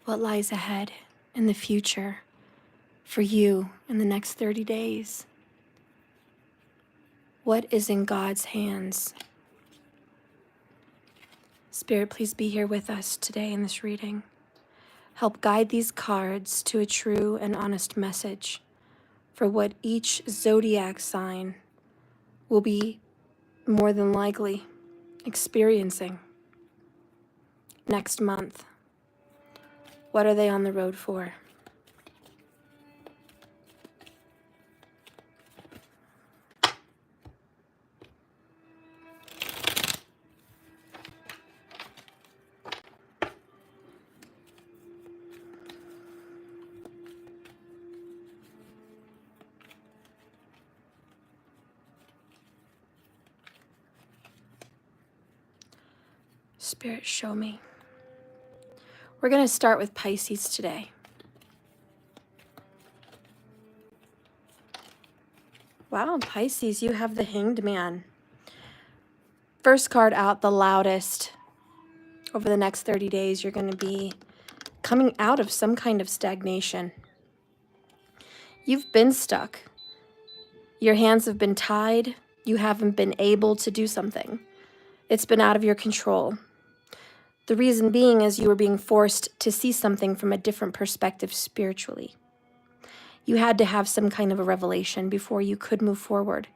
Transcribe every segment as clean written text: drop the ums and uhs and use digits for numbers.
What lies ahead in the future for you in the next 30 days? What is in God's hands? Spirit, please be here with us today in this reading. Help guide these cards to a true and honest message for what each zodiac sign will be more than likely experiencing next month. What are they on the road for? Spirit, show me. We're going to start with Pisces today. Wow, Pisces, you have the Hanged Man. First card out, the loudest. Over the next 30 days, you're going to be coming out of some kind of stagnation. You've been stuck. Your hands have been tied. You haven't been able to do something. It's been out of your control. The reason being is you were being forced to see something from a different perspective spiritually. You had to have some kind of a revelation before you could move forward.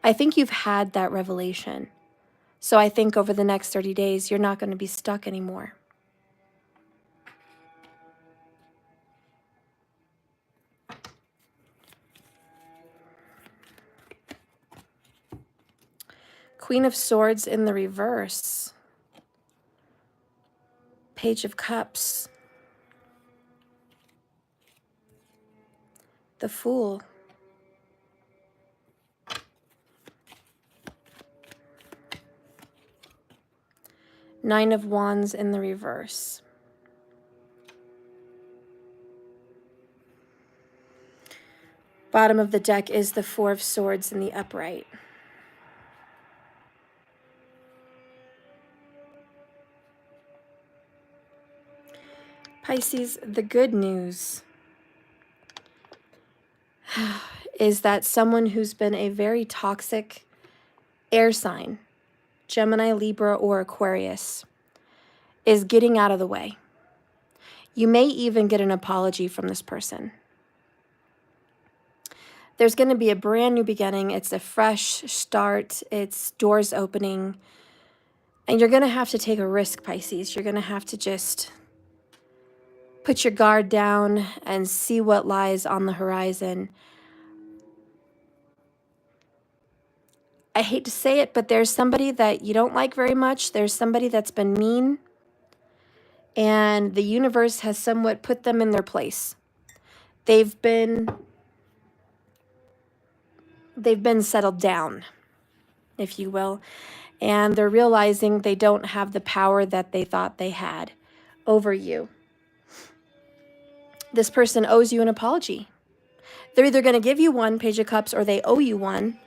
I think you've had that revelation. So I think over the next 30 days, you're not going to be stuck anymore. Queen of Swords in the reverse. Page of Cups. The Fool. Nine of Wands in the reverse. Bottom of the deck is the Four of Swords in the upright. Pisces, the good news is that someone who's been a very toxic air sign, Gemini, Libra, or Aquarius, is getting out of the way. You may even get an apology from this person. There's going to be a brand new beginning. It's a fresh start. It's doors opening. And you're going to have to take a risk, Pisces. You're going to have to just put your guard down and see what lies on the horizon. I hate to say it, but there's somebody that you don't like very much. There's somebody that's been mean. And the universe has somewhat put them in their place. They've been settled down, if you will. And they're realizing they don't have the power that they thought they had over you. This person owes you an apology. They're either going to give you one, Page of Cups, or they owe you one.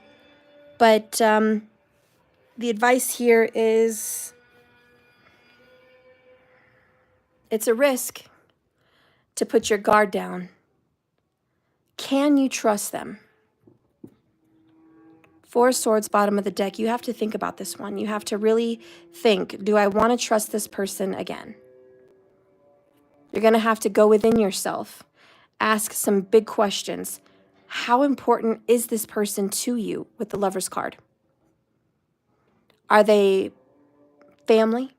But the advice here is it's a risk to put your guard down. Can you trust them? Four of Swords, bottom of the deck. You have to think about this one. You have to really think, do I want to trust this person again? You're going to have to go within yourself. Ask some big questions. How important is this person to you with the Lover's card? Are they family?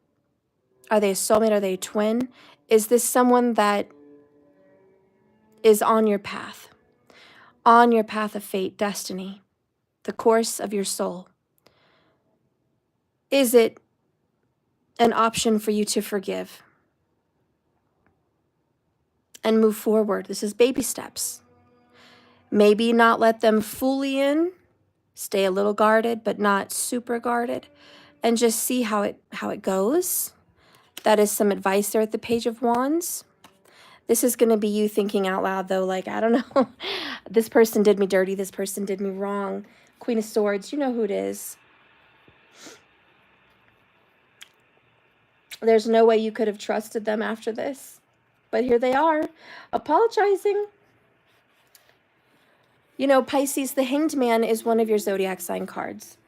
Are they a soulmate? Are they a twin? Is this someone that is on your path of fate, destiny, the course of your soul? Is it an option for you to forgive and move forward? This is baby steps. Maybe not let them fully in, stay a little guarded, but not super guarded, and just see how it goes. That is some advice there at the Page of Wands. This is going to be you thinking out loud, though, like, I don't know, this person did me dirty, this person did me wrong. Queen of Swords, you know who it is. There's no way you could have trusted them after this. but here they are, apologizing. You know, Pisces, the Hanged Man is one of your zodiac sign cards.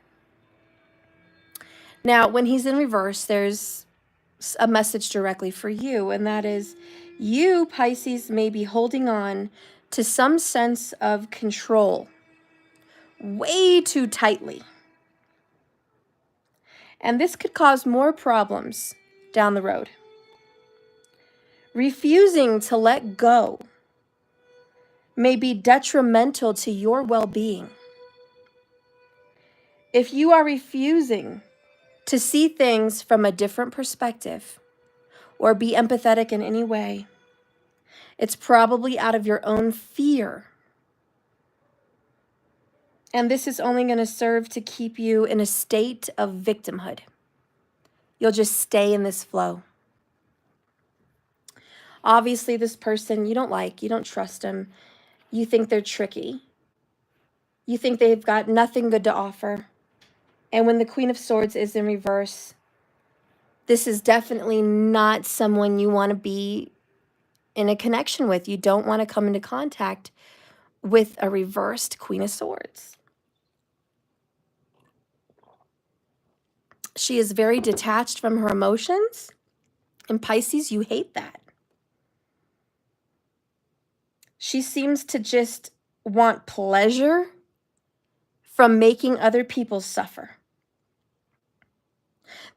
Now, when he's in reverse, there's a message directly for you, and that is you, Pisces, may be holding on to some sense of control way too tightly. And this could cause more problems down the road. Refusing to let go may be detrimental to your well-being. If you are refusing to see things from a different perspective or be empathetic in any way, it's probably out of your own fear. And this is only going to serve to keep you in a state of victimhood. You'll just stay in this flow. Obviously, this person you don't like, you don't trust them, you think they're tricky, you think they've got nothing good to offer. And when the Queen of Swords is in reverse, this is definitely not someone you want to be in a connection with. You don't want to come into contact with a reversed Queen of Swords. She is very detached from her emotions. And Pisces, you hate that. She seems to just want pleasure from making other people suffer.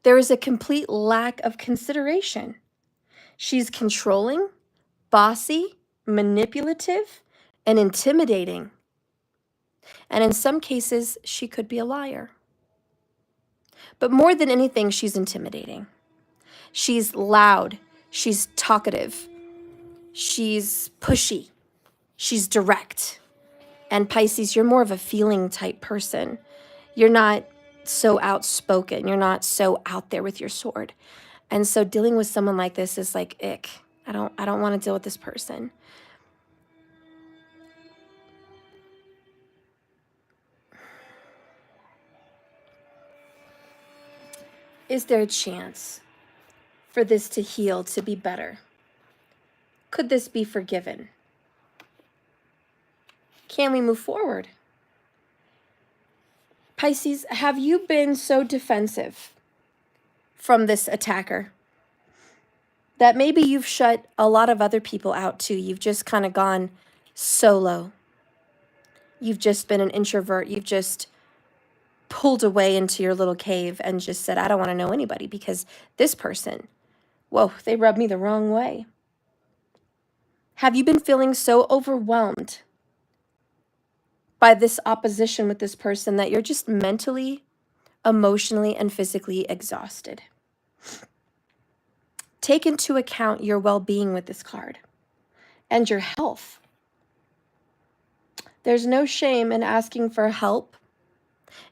There is a complete lack of consideration. She's controlling, bossy, manipulative, and intimidating. And in some cases, she could be a liar. But more than anything, she's intimidating. She's loud. She's talkative. She's pushy. She's direct. And Pisces, you're more of a feeling type person. You're not so outspoken. You're not so out there with your sword. And so dealing with someone like this is like, ick. I don't want to deal with this person. Is there a chance for this to heal, to be better? Could this be forgiven? Can we move forward? Pisces, have you been so defensive from this attacker that maybe you've shut a lot of other people out too? You've just kind of gone solo. You've just been an introvert. You've just pulled away into your little cave and just said, I don't want to know anybody because this person, whoa, they rubbed me the wrong way. Have you been feeling so overwhelmed by this opposition with this person that you're just mentally, emotionally, and physically exhausted? Take into account your well-being with this card and your health. There's no shame in asking for help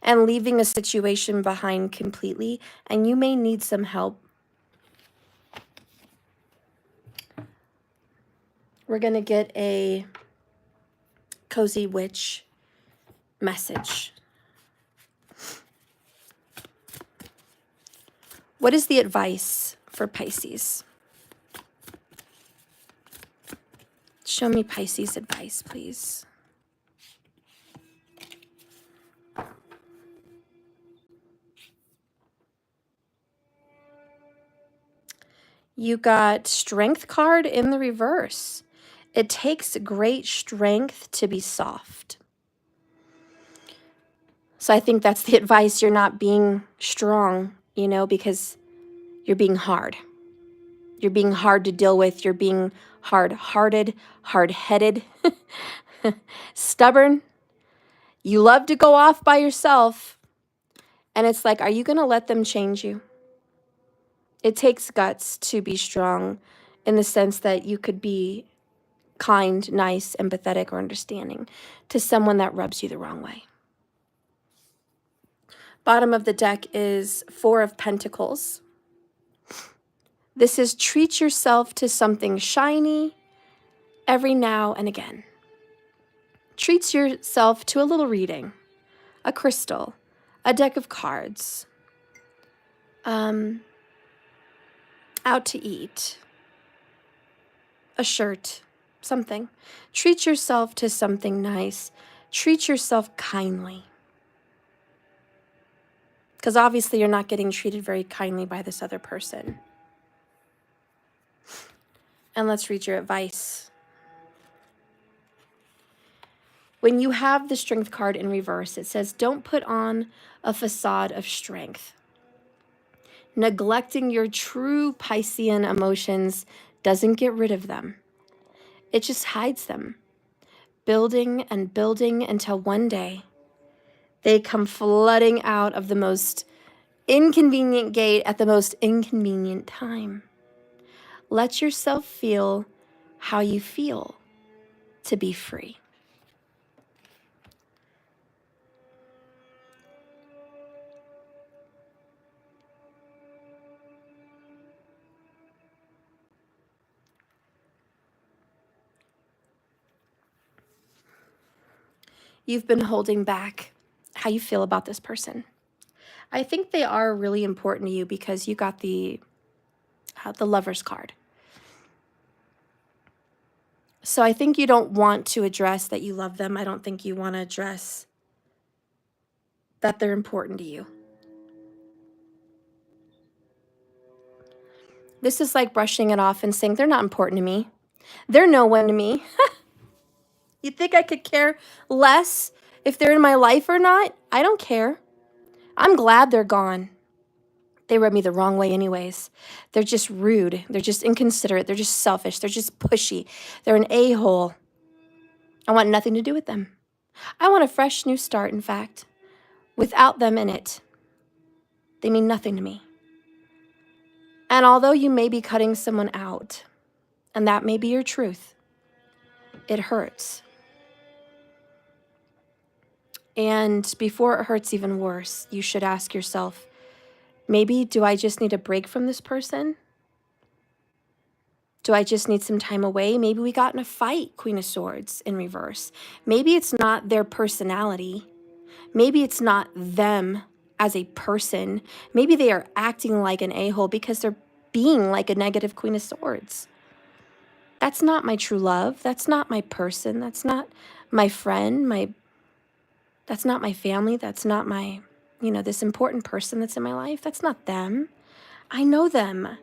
and leaving a situation behind completely, and you may need some help. We're going to get a cozy witch message. What is the advice for Pisces? Show me Pisces advice, please. You got Strength card in the reverse. It takes great strength to be soft. So I think that's the advice. You're not being strong, you know, because you're being hard. You're being hard to deal with. You're being hard-hearted, hard-headed, stubborn. You love to go off by yourself. And it's like, are you going to let them change you? It takes guts to be strong in the sense that you could be kind, nice, empathetic, or understanding to someone that rubs you the wrong way. Bottom of the deck is Four of Pentacles. This is treat yourself to something shiny every now and again. Treat yourself to a little reading, a crystal, a deck of cards, out to eat, a shirt, something. Treat yourself to something nice. Treat yourself kindly. Because obviously you're not getting treated very kindly by this other person. And let's read your advice. When you have the Strength card in reverse, it says, don't put on a facade of strength. Neglecting your true Piscean emotions doesn't get rid of them. It just hides them, building and building until one day they come flooding out of the most inconvenient gate at the most inconvenient time. Let yourself feel how you feel to be free. You've been holding back how you feel about this person. I think they are really important to you because you got the Lover's card. So I think you don't want to address that you love them. I don't think you want to address that they're important to you. This is like brushing it off and saying, they're not important to me. They're no one to me. You think I could care less if they're in my life or not? I don't care. I'm glad they're gone. They rub me the wrong way anyways. They're just rude. They're just inconsiderate. They're just selfish. They're just pushy. They're an a-hole. I want nothing to do with them. I want a fresh new start, in fact. Without them in it, they mean nothing to me. And although you may be cutting someone out, and that may be your truth, it hurts. And before it hurts even worse, you should ask yourself, maybe do I just need a break from this person? Do I just need some time away? Maybe we got in a fight, Queen of Swords in reverse. Maybe it's not their personality. Maybe it's not them as a person. Maybe they are acting like an a-hole because they're being like a negative Queen of Swords. That's not my true love. That's not my person. That's not my friend. That's not my family. That's not my, this important person that's in my life. That's not them. I know them.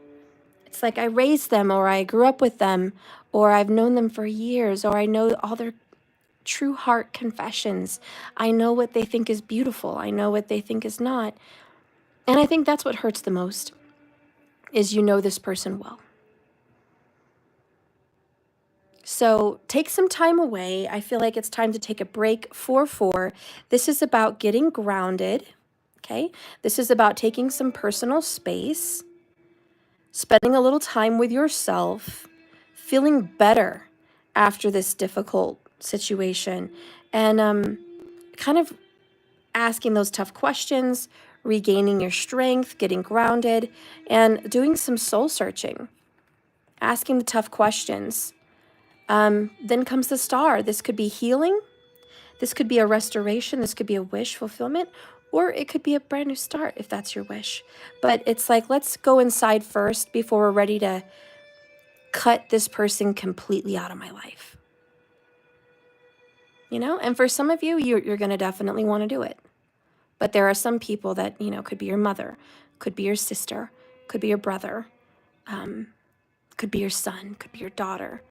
It's like I raised them, or I grew up with them, or I've known them for years, or I know all their true heart confessions. I know what they think is beautiful. I know what they think is not. And I think that's what hurts the most, is you know this person well. So take some time away. I feel like it's time to take a break. 4-4. This is about getting grounded, okay? This is about taking some personal space, spending a little time with yourself, feeling better after this difficult situation, and kind of asking those tough questions, regaining your strength, getting grounded, and doing some soul searching, asking the tough questions. Then comes the star. This could be healing. This could be a restoration. This could be a wish fulfillment, or it could be a brand new start if that's your wish. But it's like, let's go inside first before we're ready to cut this person completely out of my life. And for some of you, you're going to definitely want to do it. But there are some people that, could be your mother, could be your sister, could be your brother, could be your son, could be your daughter,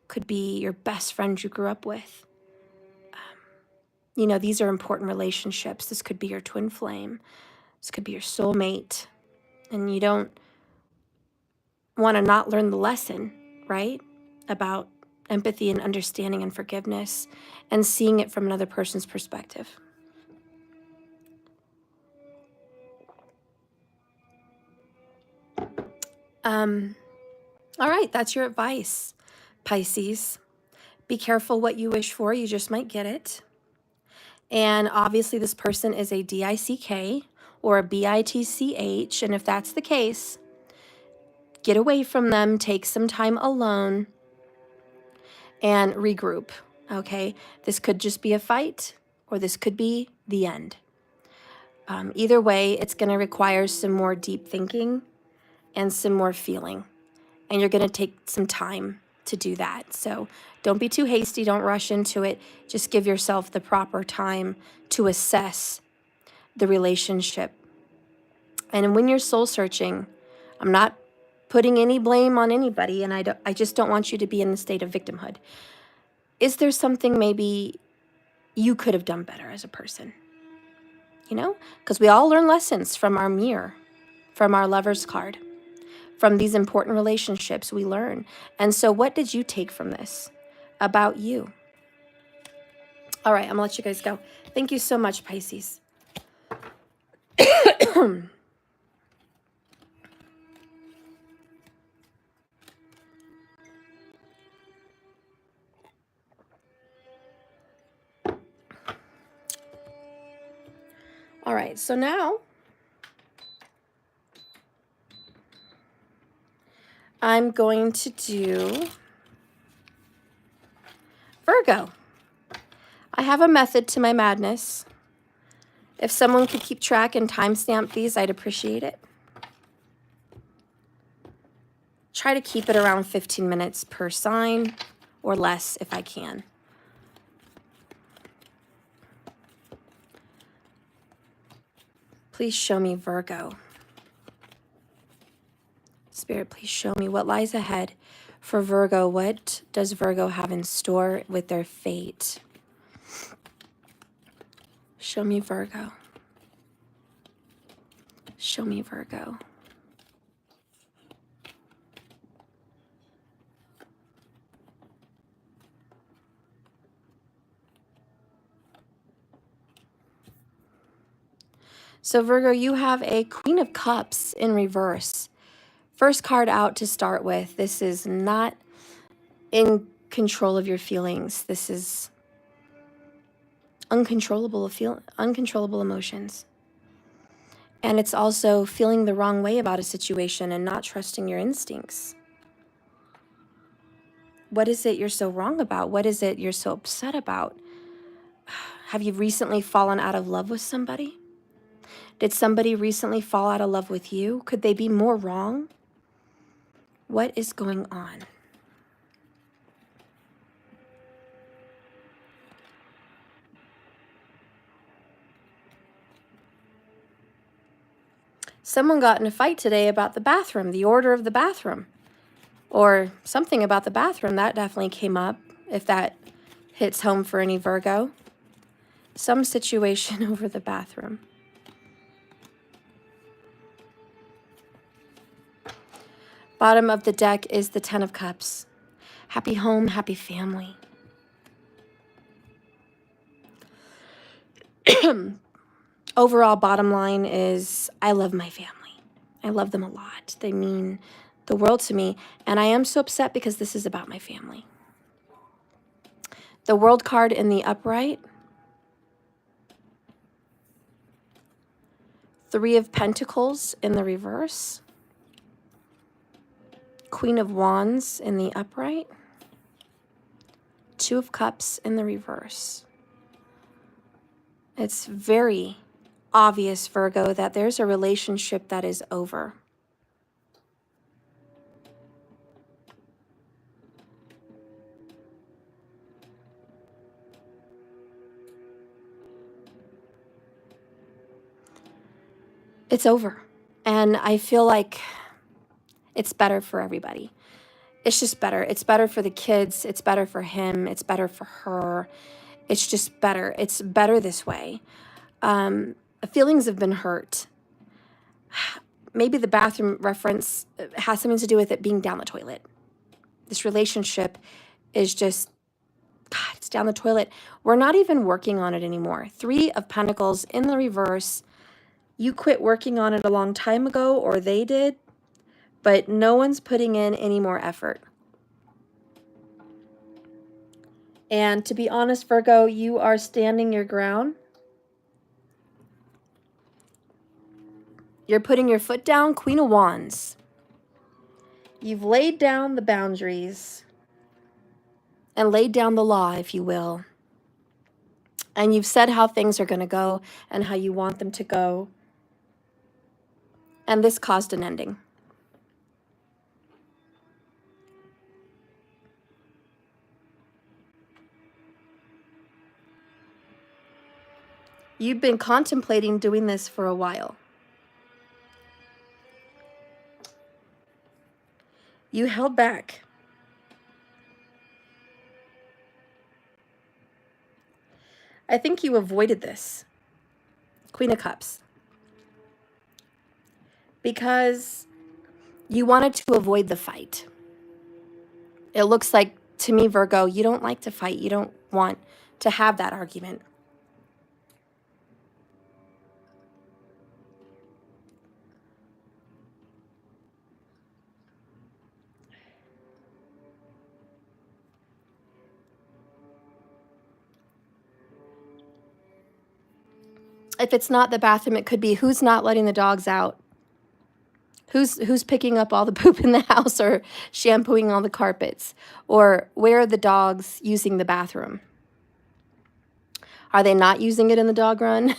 could be your best friend you grew up with. These are important relationships. This could be your twin flame. This could be your soulmate. And you don't want to not learn the lesson, right? About empathy and understanding and forgiveness and seeing it from another person's perspective. All right, that's your advice, Pisces. Be careful what you wish for. You just might get it. And obviously this person is a DICK or a BITCH. And if that's the case, get away from them, take some time alone, and regroup, okay? This could just be a fight, or this could be the end. Either way, it's going to require some more deep thinking and some more feeling. And you're going to take some time to do that. So don't be too hasty. Don't rush into it. Just give yourself the proper time to assess the relationship. And when you're soul searching, I'm not putting any blame on anybody, and I just don't want you to be in the state of victimhood. Is there something maybe you could have done better as a person? You know, because we all learn lessons from our mirror, from our lover's card, from these important relationships we learn. And so what did you take from this about you? All right, I'm gonna let you guys go. Thank you so much, Pisces. All right, so now I'm going to do Virgo. I have a method to my madness. If someone could keep track and timestamp these, I'd appreciate it. Try to keep it around 15 minutes per sign or less if I can. Please show me Virgo. Spirit, please show me what lies ahead for Virgo. What does Virgo have in store with their fate? Show me Virgo. Show me Virgo. So Virgo, you have a Queen of Cups in reverse. First card out to start with. This is not in control of your feelings. This is uncontrollable emotions. And it's also feeling the wrong way about a situation and not trusting your instincts. What is it you're so wrong about? What is it you're so upset about? Have you recently fallen out of love with somebody? Did somebody recently fall out of love with you? Could they be more wrong? What is going on? Someone got in a fight today about the bathroom, the order of the bathroom, or something about the bathroom. That definitely came up, if that hits home for any Virgo. Some situation over the bathroom. Bottom of the deck is the Ten of Cups. Happy home, happy family. Overall bottom line is I love my family. I love them a lot. They mean the world to me. And I am so upset because this is about my family. The World card in the upright. Three of Pentacles in the reverse. Queen of Wands in the upright. Two of Cups in the reverse. It's very obvious, Virgo, that there's a relationship that is over. It's over. And I feel like it's better for everybody. It's just better. It's better for the kids. It's better for him. It's better for her. It's just better. It's better this way. Feelings have been hurt. Maybe the bathroom reference has something to do with it being down the toilet. This relationship is just, God, it's down the toilet. We're not even working on it anymore. Three of Pentacles in the reverse. You quit working on it a long time ago, or they did, but no one's putting in any more effort. And to be honest, Virgo, you are standing your ground. You're putting your foot down, Queen of Wands. You've laid down the boundaries and laid down the law, if you will. And you've said how things are going to go and how you want them to go. And this caused an ending. You've been contemplating doing this for a while. You held back. I think you avoided this, Queen of Cups, because you wanted to avoid the fight. It looks like, to me, Virgo, you don't like to fight. You don't want to have that argument. If it's not the bathroom, it could be who's not letting the dogs out. Who's picking up all the poop in the house or shampooing all the carpets? Or where are the dogs using the bathroom? Are they not using it in the dog run?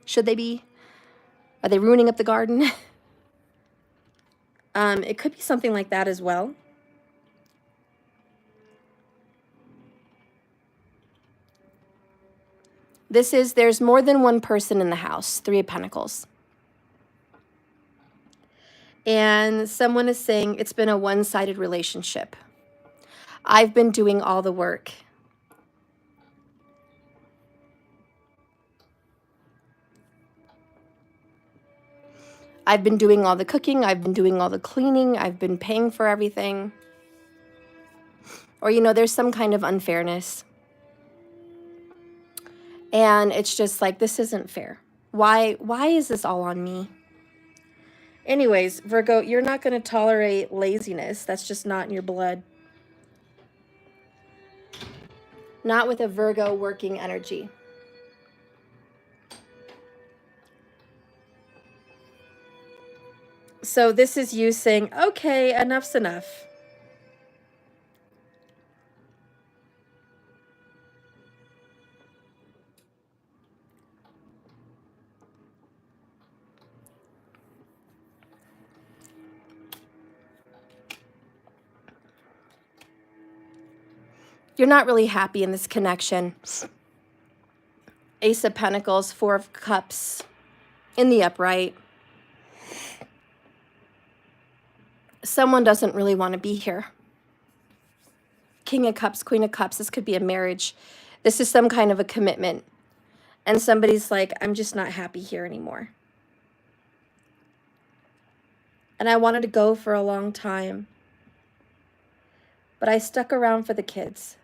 Should they be? Are they ruining up the garden? It could be something like that as well. There's more than one person in the house, 3 of Pentacles. And someone is saying it's been a one-sided relationship. I've been doing all the work. I've been doing all the cooking. I've been doing all the cleaning. I've been paying for everything. Or, you know, there's some kind of unfairness. And it's just like, this isn't fair. Why is this all on me? Anyways, Virgo, you're not going to tolerate laziness. That's just not in your blood. Not with a Virgo working energy. So this is you saying, okay, enough's enough. You're not really happy in this connection. Ace of Pentacles, 4 of Cups in the upright. Someone doesn't really want to be here. King of Cups, Queen of Cups, this could be a marriage. This is some kind of a commitment. And somebody's like, I'm just not happy here anymore. And I wanted to go for a long time. But I stuck around for the kids.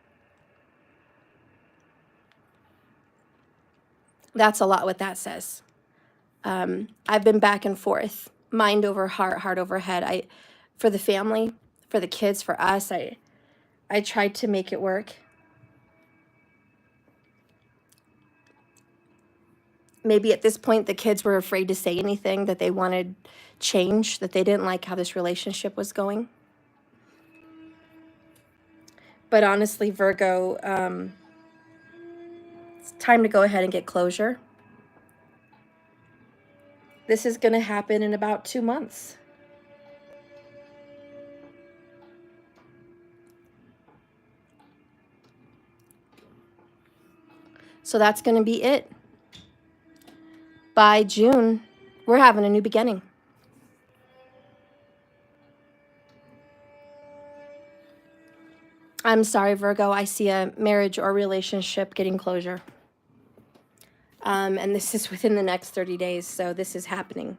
That's a lot what that says. I've been back and forth, mind over heart, heart over head. For the family, for the kids, for us, I tried to make it work. Maybe at this point the kids were afraid to say anything, that they wanted change, that they didn't like how this relationship was going. But honestly, Virgo, it's time to go ahead and get closure. This is going to happen in about 2 months. So that's going to be it. By June, we're having a new beginning. I'm sorry, Virgo, I see a marriage or relationship getting closure. And this is within the next 30 days, so this is happening.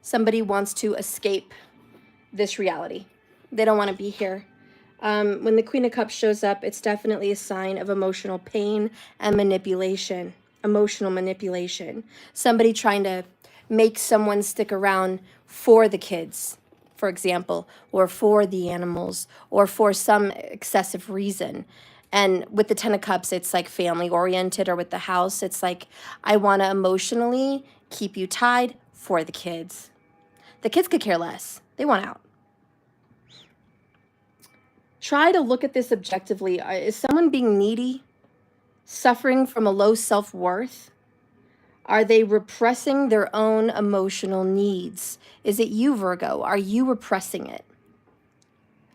Somebody wants to escape this reality. They don't want to be here. When the Queen of Cups shows up, it's definitely a sign of emotional pain and manipulation. Emotional manipulation. Somebody trying to make someone stick around for the kids, for example, or for the animals, or for some excessive reason. And with the 10 of Cups, it's like family oriented, or with the house, it's like, I want to emotionally keep you tied for the kids. The kids could care less. They want out. Try to look at this objectively. Is someone being needy, suffering from a low self-worth? Are they repressing their own emotional needs? Is it you, Virgo? Are you repressing it?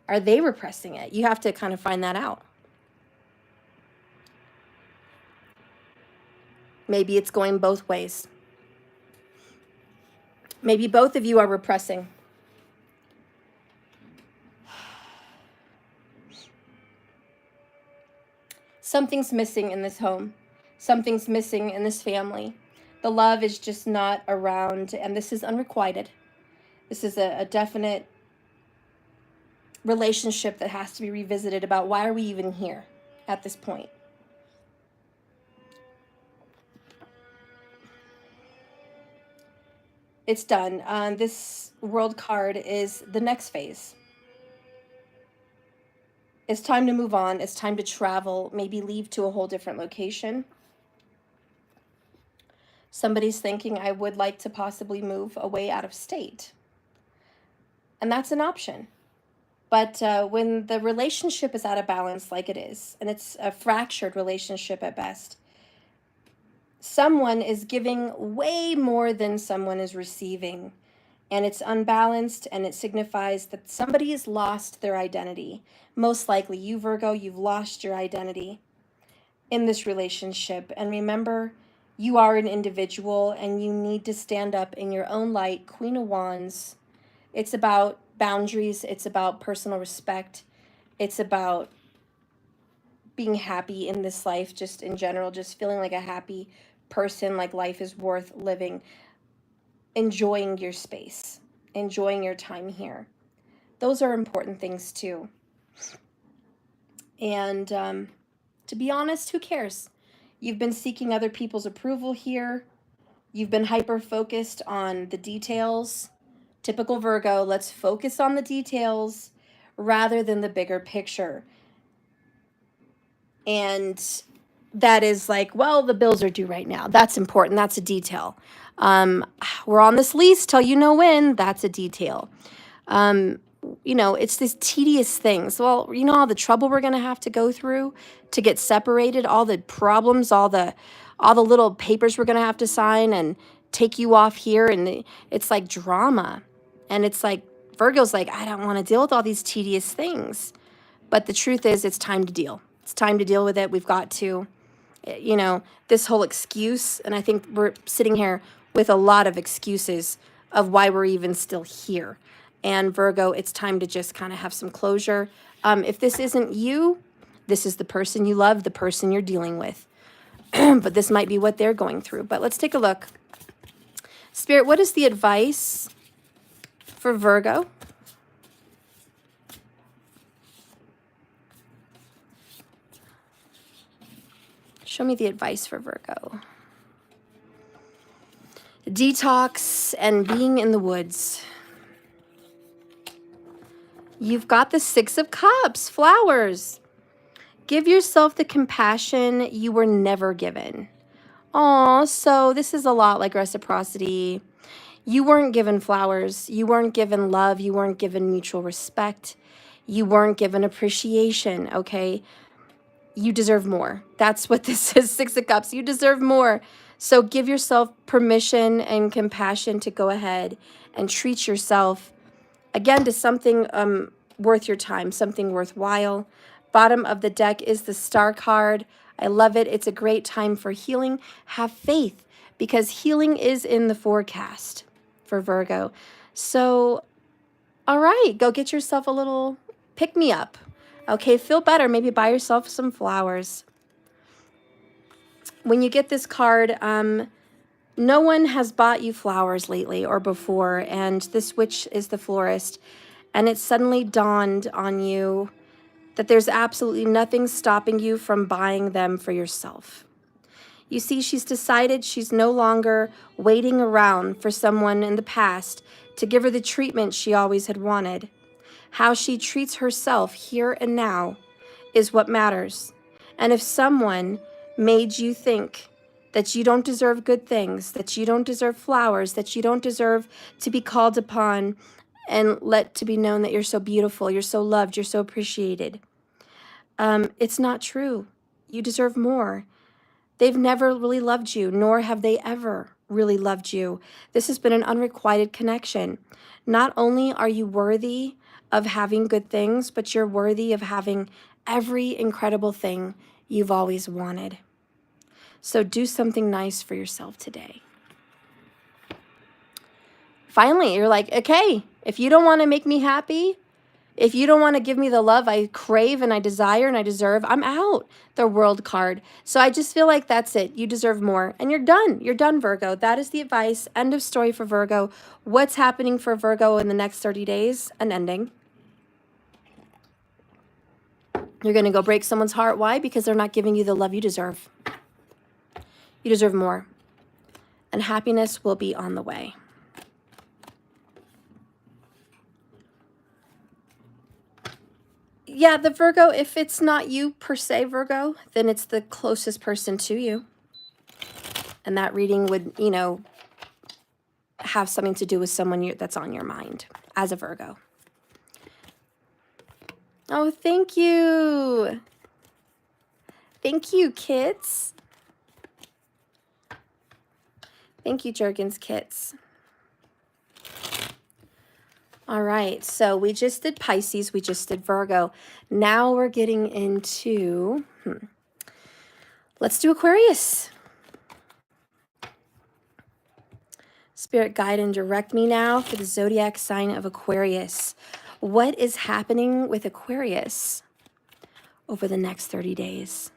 Are they repressing it? You have to kind of find that out. Maybe it's going both ways. Maybe both of you are repressing. Something's missing in this home. Something's missing in this family. The love is just not around, and this is unrequited. This is a definite relationship that has to be revisited about why are we even here at this point. It's done. This world card is the next phase. It's time to move on. It's time to travel, maybe leave to a whole different location. Somebody's thinking, I would like to possibly move away out of state. And that's an option. But when the relationship is out of balance like it is, and it's a fractured relationship at best, someone is giving way more than someone is receiving. And it's unbalanced, and it signifies that somebody has lost their identity. Most likely you, Virgo, you've lost your identity in this relationship. And remember, you are an individual, and you need to stand up in your own light. Queen of Wands. It's about boundaries. It's about personal respect. It's about being happy in this life, just in general, just feeling like a happy person, like life is worth living. Enjoying your space, enjoying your time here. Those are important things too. And to be honest, who cares? You've been seeking other people's approval here. You've been hyper-focused on the details. Typical Virgo, let's focus on the details rather than the bigger picture. And that is like, well, the bills are due right now. That's important. That's a detail. We're on this lease till you know when. That's a detail. You know, it's these tedious things. Well, you know all the trouble we're going to have to go through to get separated, all the problems, all the little papers we're going to have to sign and take you off here. And it's like drama. And it's like, Virgo's like, I don't want to deal with all these tedious things. But the truth is, it's time to deal. It's time to deal with it. We've got to, you know, this whole excuse. And I think we're sitting here with a lot of excuses of why we're even still here. And Virgo, it's time to just kind of have some closure. If this isn't you, this is the person you love, the person you're dealing with. But this might be what they're going through. But let's take a look. Spirit, what is the advice for Virgo? Show me the advice for Virgo. Detox and being in the woods. You've got the Six of Cups, flowers. Give yourself the compassion you were never given. Oh, so this is a lot like reciprocity. You weren't given flowers. You weren't given love. You weren't given mutual respect. You weren't given appreciation, okay? You deserve more. That's what this is, Six of Cups. You deserve more. So give yourself permission and compassion to go ahead and treat yourself, again, to something worth your time, something worthwhile. Bottom of the deck is the Star card. I love it. It's a great time for healing. Have faith, because healing is in the forecast for Virgo. So, all right, go get yourself a little pick-me-up. Okay, feel better. Maybe buy yourself some flowers. When you get this card, no one has bought you flowers lately or before, and this witch is the florist, and it suddenly dawned on you that there's absolutely nothing stopping you from buying them for yourself. You see, she's decided she's no longer waiting around for someone in the past to give her the treatment she always had wanted. How she treats herself here and now is what matters. And if someone made you think that you don't deserve good things, that you don't deserve flowers, that you don't deserve to be called upon and let to be known that you're so beautiful, you're so loved, you're so appreciated, it's not true. You deserve more. They've never really loved you, nor have they ever really loved you. This has been an unrequited connection. Not only are you worthy of having good things, but you're worthy of having every incredible thing you've always wanted. So do something nice for yourself today. Finally, you're like, okay, if you don't want to make me happy, if you don't want to give me the love I crave and I desire and I deserve, I'm out. The World card. So I just feel like that's it. You deserve more. And you're done. You're done, Virgo. That is the advice. End of story for Virgo. What's happening for Virgo in the next 30 days? An ending. You're going to go break someone's heart. Why? Because they're not giving you the love you deserve. You deserve more. And happiness will be on the way. Yeah, the Virgo, if it's not you per se, Virgo, then it's the closest person to you. And that reading would, you know, have something to do with someone that's on your mind as a Virgo. Oh, thank you. Thank you, kids. Thank you, Jergens Kits. All right, so we just did Pisces, we just did Virgo. Now we're getting into, let's do Aquarius. Spirit, guide and direct me now for the zodiac sign of Aquarius. What is happening with Aquarius over the next 30 days?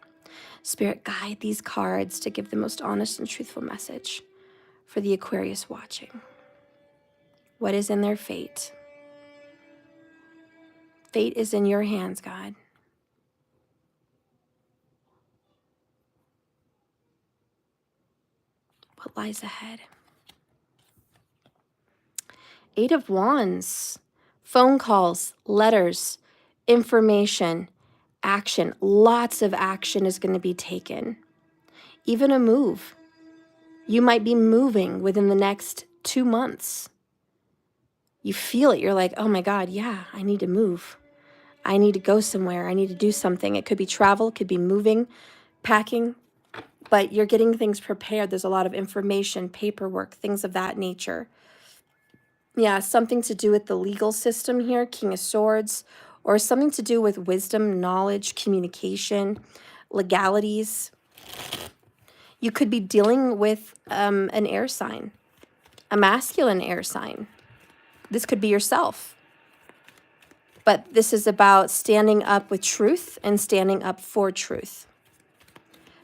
Spirit, guide these cards to give the most honest and truthful message for the Aquarius watching. What is in their fate? Fate is in your hands, God. What lies ahead? 8 of Wands. Phone calls, letters, information, action. Lots of action is going to be taken. Even a move. You might be moving within the next 2 months. You feel it. You're like, oh my God, yeah, I need to move. I need to go somewhere. I need to do something. It could be travel, it could be moving, packing, but you're getting things prepared. There's a lot of information, paperwork, things of that nature. Yeah, something to do with the legal system here, King of Swords, or something to do with wisdom, knowledge, communication, legalities. You could be dealing with an air sign, a masculine air sign. This could be yourself. But this is about standing up with truth and standing up for truth.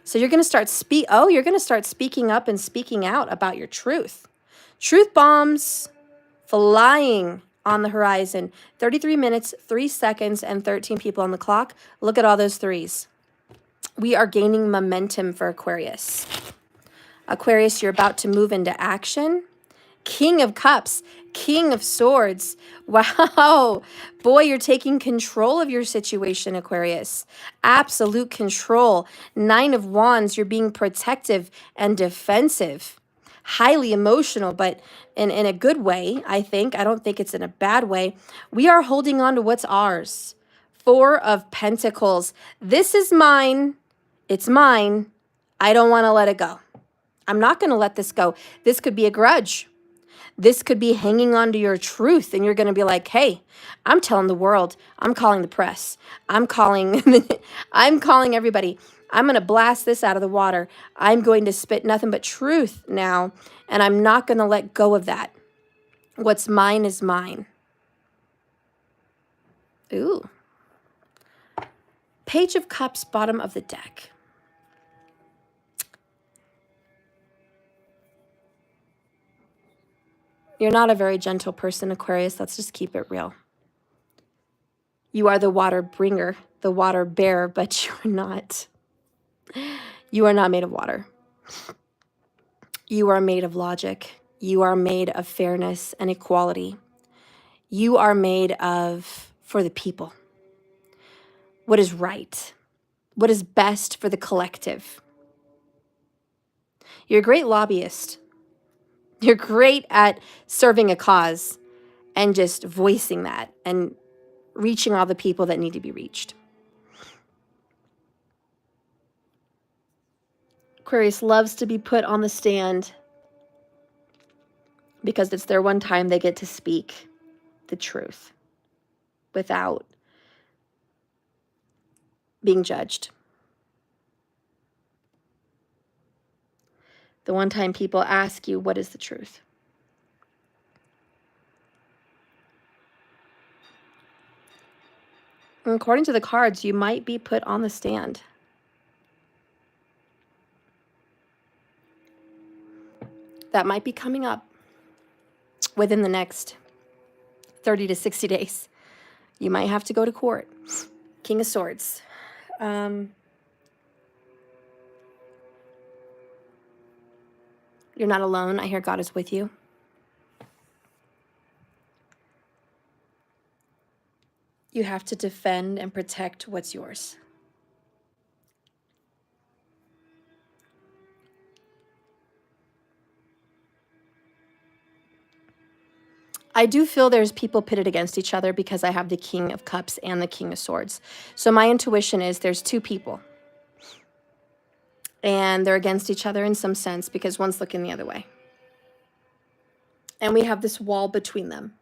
So you're going to start you're going to start speaking up and speaking out about your truth. Truth bombs flying on the horizon. 33 minutes, 3 seconds, and 13 people on the clock. Look at all those threes. We are gaining momentum for Aquarius. Aquarius, you're about to move into action. King of Cups, King of Swords. Wow. Boy, you're taking control of your situation, Aquarius. Absolute control. 9 of Wands, you're being protective and defensive. Highly emotional, but in a good way, I think. I don't think it's in a bad way. We are holding on to what's ours. 4 of Pentacles. This is mine. It's mine. I don't want to let it go. I'm not going to let this go. This could be a grudge. This could be hanging on to your truth, and you're going to be like, hey, I'm telling the world. I'm calling the press. I'm calling everybody. I'm going to blast this out of the water. I'm going to spit nothing but truth now, and I'm not going to let go of that. What's mine is mine. Ooh. Page of Cups, bottom of the deck. You're not a very gentle person, Aquarius. Let's just keep it real. You are the water bringer, the water bearer, but you're not. You are not made of water. You are made of logic. You are made of fairness and equality. You are made of for the people. What is right? What is best for the collective? You're a great lobbyist. You're great at serving a cause and just voicing that and reaching all the people that need to be reached. Aquarius loves to be put on the stand because it's their one time they get to speak the truth. without being judged. The one time people ask you, what is the truth? And according to the cards, you might be put on the stand. That might be coming up within the next 30 to 60 days. You might have to go to court. King of Swords. You're not alone. I hear God is with you. You have to defend and protect what's yours. I do feel there's people pitted against each other because I have the King of Cups and the King of Swords. So my intuition is there's two people. And they're against each other in some sense because one's looking the other way. And we have this wall between them.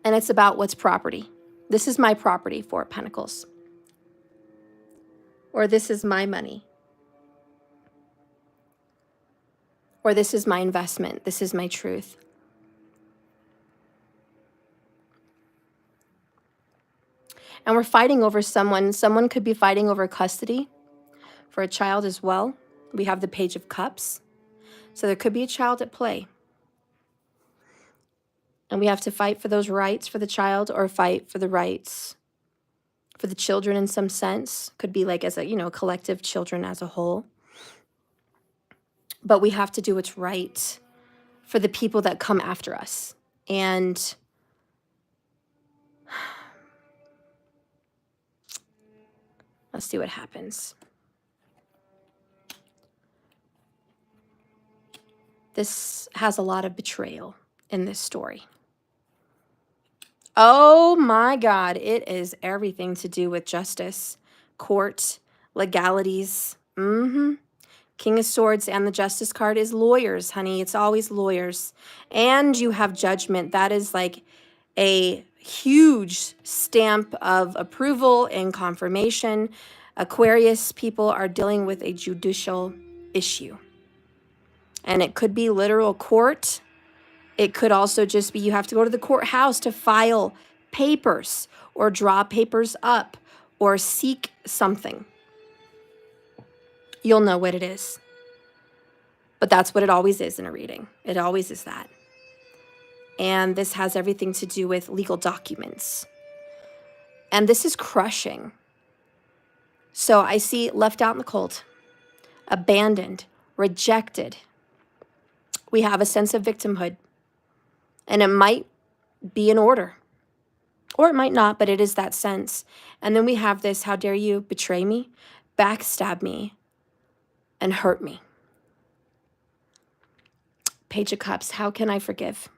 And it's about what's property. This is my property, Four of Pentacles. Or this is my money. Or this is my investment. This is my truth. And we're fighting over someone. Someone could be fighting over custody for a child as well. We have the Page of Cups. So there could be a child at play. And we have to fight for those rights for the child or fight for the rights for the children in some sense. Could be like as a, collective children as a whole. But we have to do what's right for the people that come after us. And let's see what happens. This has a lot of betrayal in this story. Oh my God, it is everything to do with justice, court, legalities. King of Swords and the Justice card is lawyers, honey. It's always lawyers. And you have Judgment. That is like a huge stamp of approval and confirmation. Aquarius people are dealing with a judicial issue. And it could be literal court. It could also just be you have to go to the courthouse to file papers or draw papers up or seek something. You'll know what it is. But that's what it always is in a reading. It always is that. And this has everything to do with legal documents. And this is crushing. So I see left out in the cold, abandoned, rejected. We have a sense of victimhood. And it might be in order. Or it might not, but it is that sense. And then we have this, how dare you betray me, backstab me, and hurt me. Page of Cups, how can I forgive?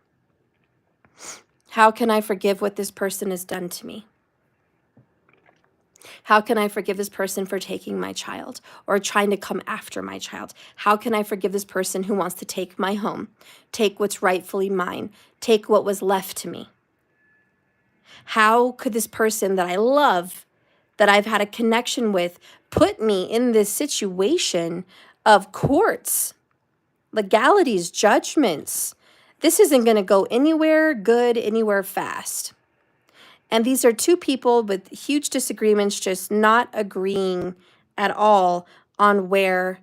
How can I forgive what this person has done to me? How can I forgive this person for taking my child or trying to come after my child? How can I forgive this person who wants to take my home, take what's rightfully mine, take what was left to me? How could this person that I love, that I've had a connection with, put me in this situation of courts, legalities, judgments? This isn't going to go anywhere good, anywhere fast. And these are two people with huge disagreements, just not agreeing at all on where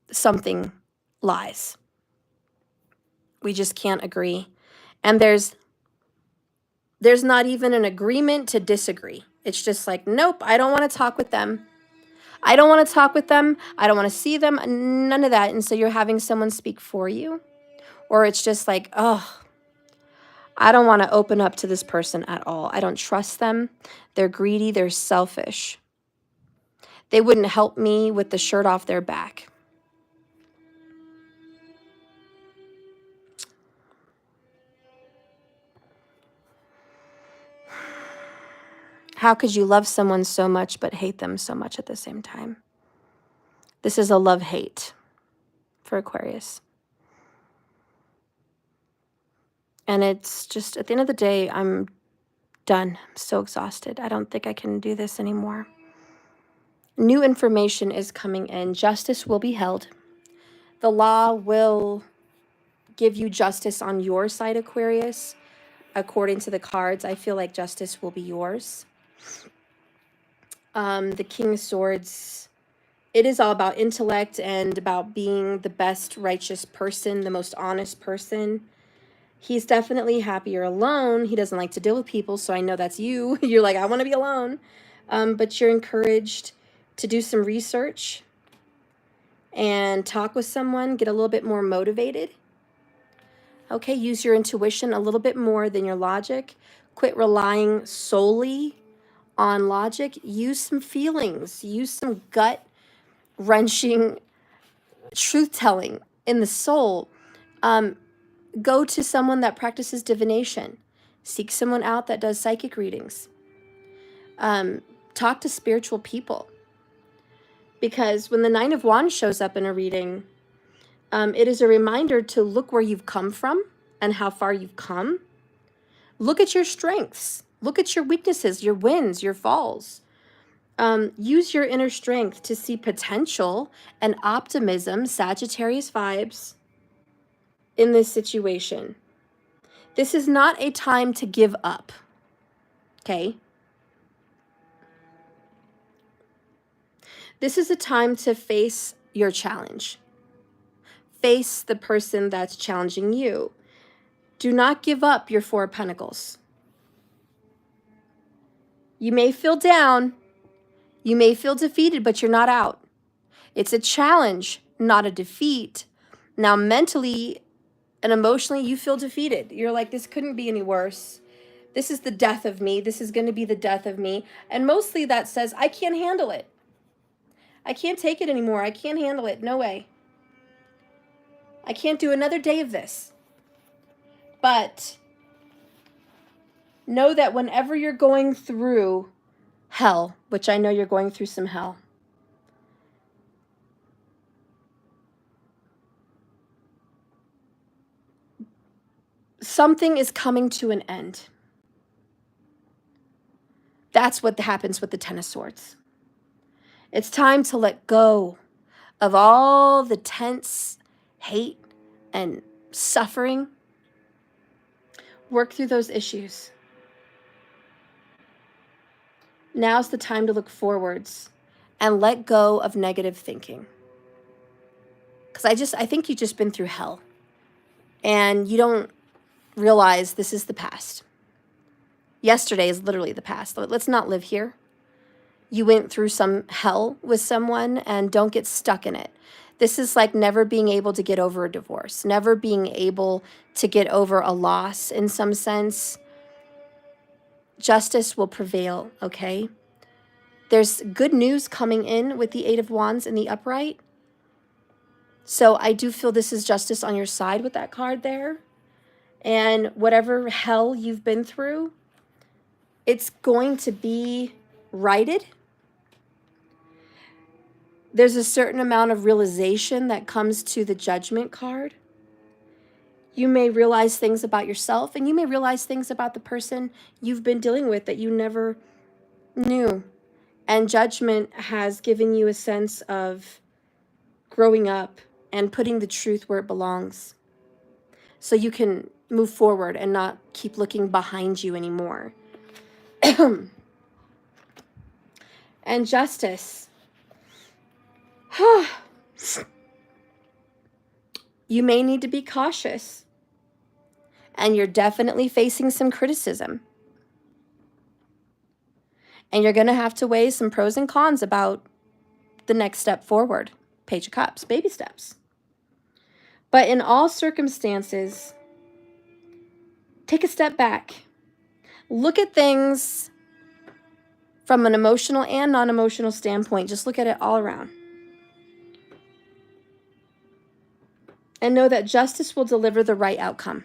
something lies. We just can't agree. And there's not even an agreement to disagree. It's just like, nope, I don't want to talk with them. I don't want to talk with them. I don't want to see them. None of that. And so you're having someone speak for you. Or it's just like, oh, I don't want to open up to this person at all. I don't trust them. They're greedy. They're selfish. They wouldn't help me with the shirt off their back. How could you love someone so much but hate them so much at the same time? This is a love-hate for Aquarius. And it's just, at the end of the day, I'm done. I'm so exhausted. I don't think I can do this anymore. New information is coming in. Justice will be held. The law will give you justice on your side, Aquarius. According to the cards, I feel like justice will be yours. The King of Swords, it is all about intellect and about being the best righteous person, the most honest person. He's definitely happier alone. He doesn't like to deal with people, so I know that's you. You're like, I want to be alone. But you're encouraged to do some research and talk with someone, get a little bit more motivated. Okay, use your intuition a little bit more than your logic. Quit relying solely on logic. Use some feelings. Use some gut-wrenching truth-telling in the soul. Go to someone that practices divination. Seek someone out that does psychic readings. Talk to spiritual people. Because when the Nine of Wands shows up in a reading, it is a reminder to look where you've come from and how far you've come. Look at your strengths. Look at your weaknesses, your wins, your falls. Use your inner strength to see potential and optimism, Sagittarius vibes, in this situation. This is not a time to give up, okay? This is a time to face your challenge. Face the person that's challenging you. Do not give up your Four of Pentacles. You may feel down. You may feel defeated, but you're not out. It's a challenge, not a defeat. Now, mentally and emotionally, you feel defeated. You're like, this couldn't be any worse. This is the death of me. This is going to be the death of me. And mostly that says, I can't handle it. I can't take it anymore. I can't handle it. No way. I can't do another day of this. But know that whenever you're going through hell, which I know you're going through some hell, something is coming to an end. That's what happens with the Ten of Swords. It's time to let go of all the tense hate and suffering. Work through those issues. Now's the time to look forwards and let go of negative thinking. Because I think you've just been through hell and you don't realize this is the past. Yesterday is literally the past. Let's not live here. You went through some hell with someone and don't get stuck in it. This is like never being able to get over a divorce, never being able to get over a loss in some sense. Justice will prevail, okay? There's good news coming in with the Eight of Wands in the upright. So I do feel this is justice on your side with that card there. And whatever hell you've been through, it's going to be righted. There's a certain amount of realization that comes to the Judgment card. You may realize things about yourself, and you may realize things about the person you've been dealing with that you never knew. And Judgment has given you a sense of growing up and putting the truth where it belongs, so you can move forward and not keep looking behind you anymore. And Justice. You may need to be cautious, and you're definitely facing some criticism. And you're going to have to weigh some pros and cons about the next step forward. Page of Cups, baby steps. But in all circumstances, take a step back. Look at things from an emotional and non-emotional standpoint. Just look at it all around. And know that justice will deliver the right outcome,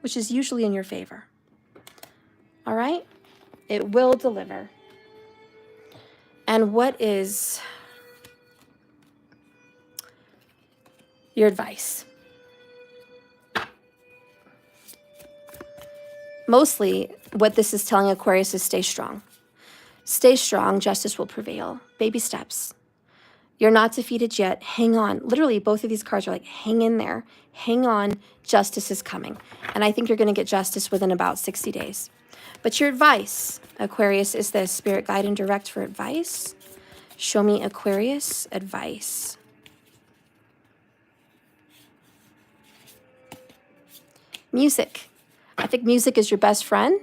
which is usually in your favor. All right? It will deliver. And what is your advice? Mostly what this is telling Aquarius is stay strong. Stay strong, justice will prevail. Baby steps. You're not defeated yet. Hang on. Literally, both of these cards are like, hang in there. Hang on. Justice is coming. And I think you're going to get justice within about 60 days. But your advice, Aquarius, is this. Spirit, guide, and direct for advice. Show me, Aquarius, advice. Music. I think music is your best friend.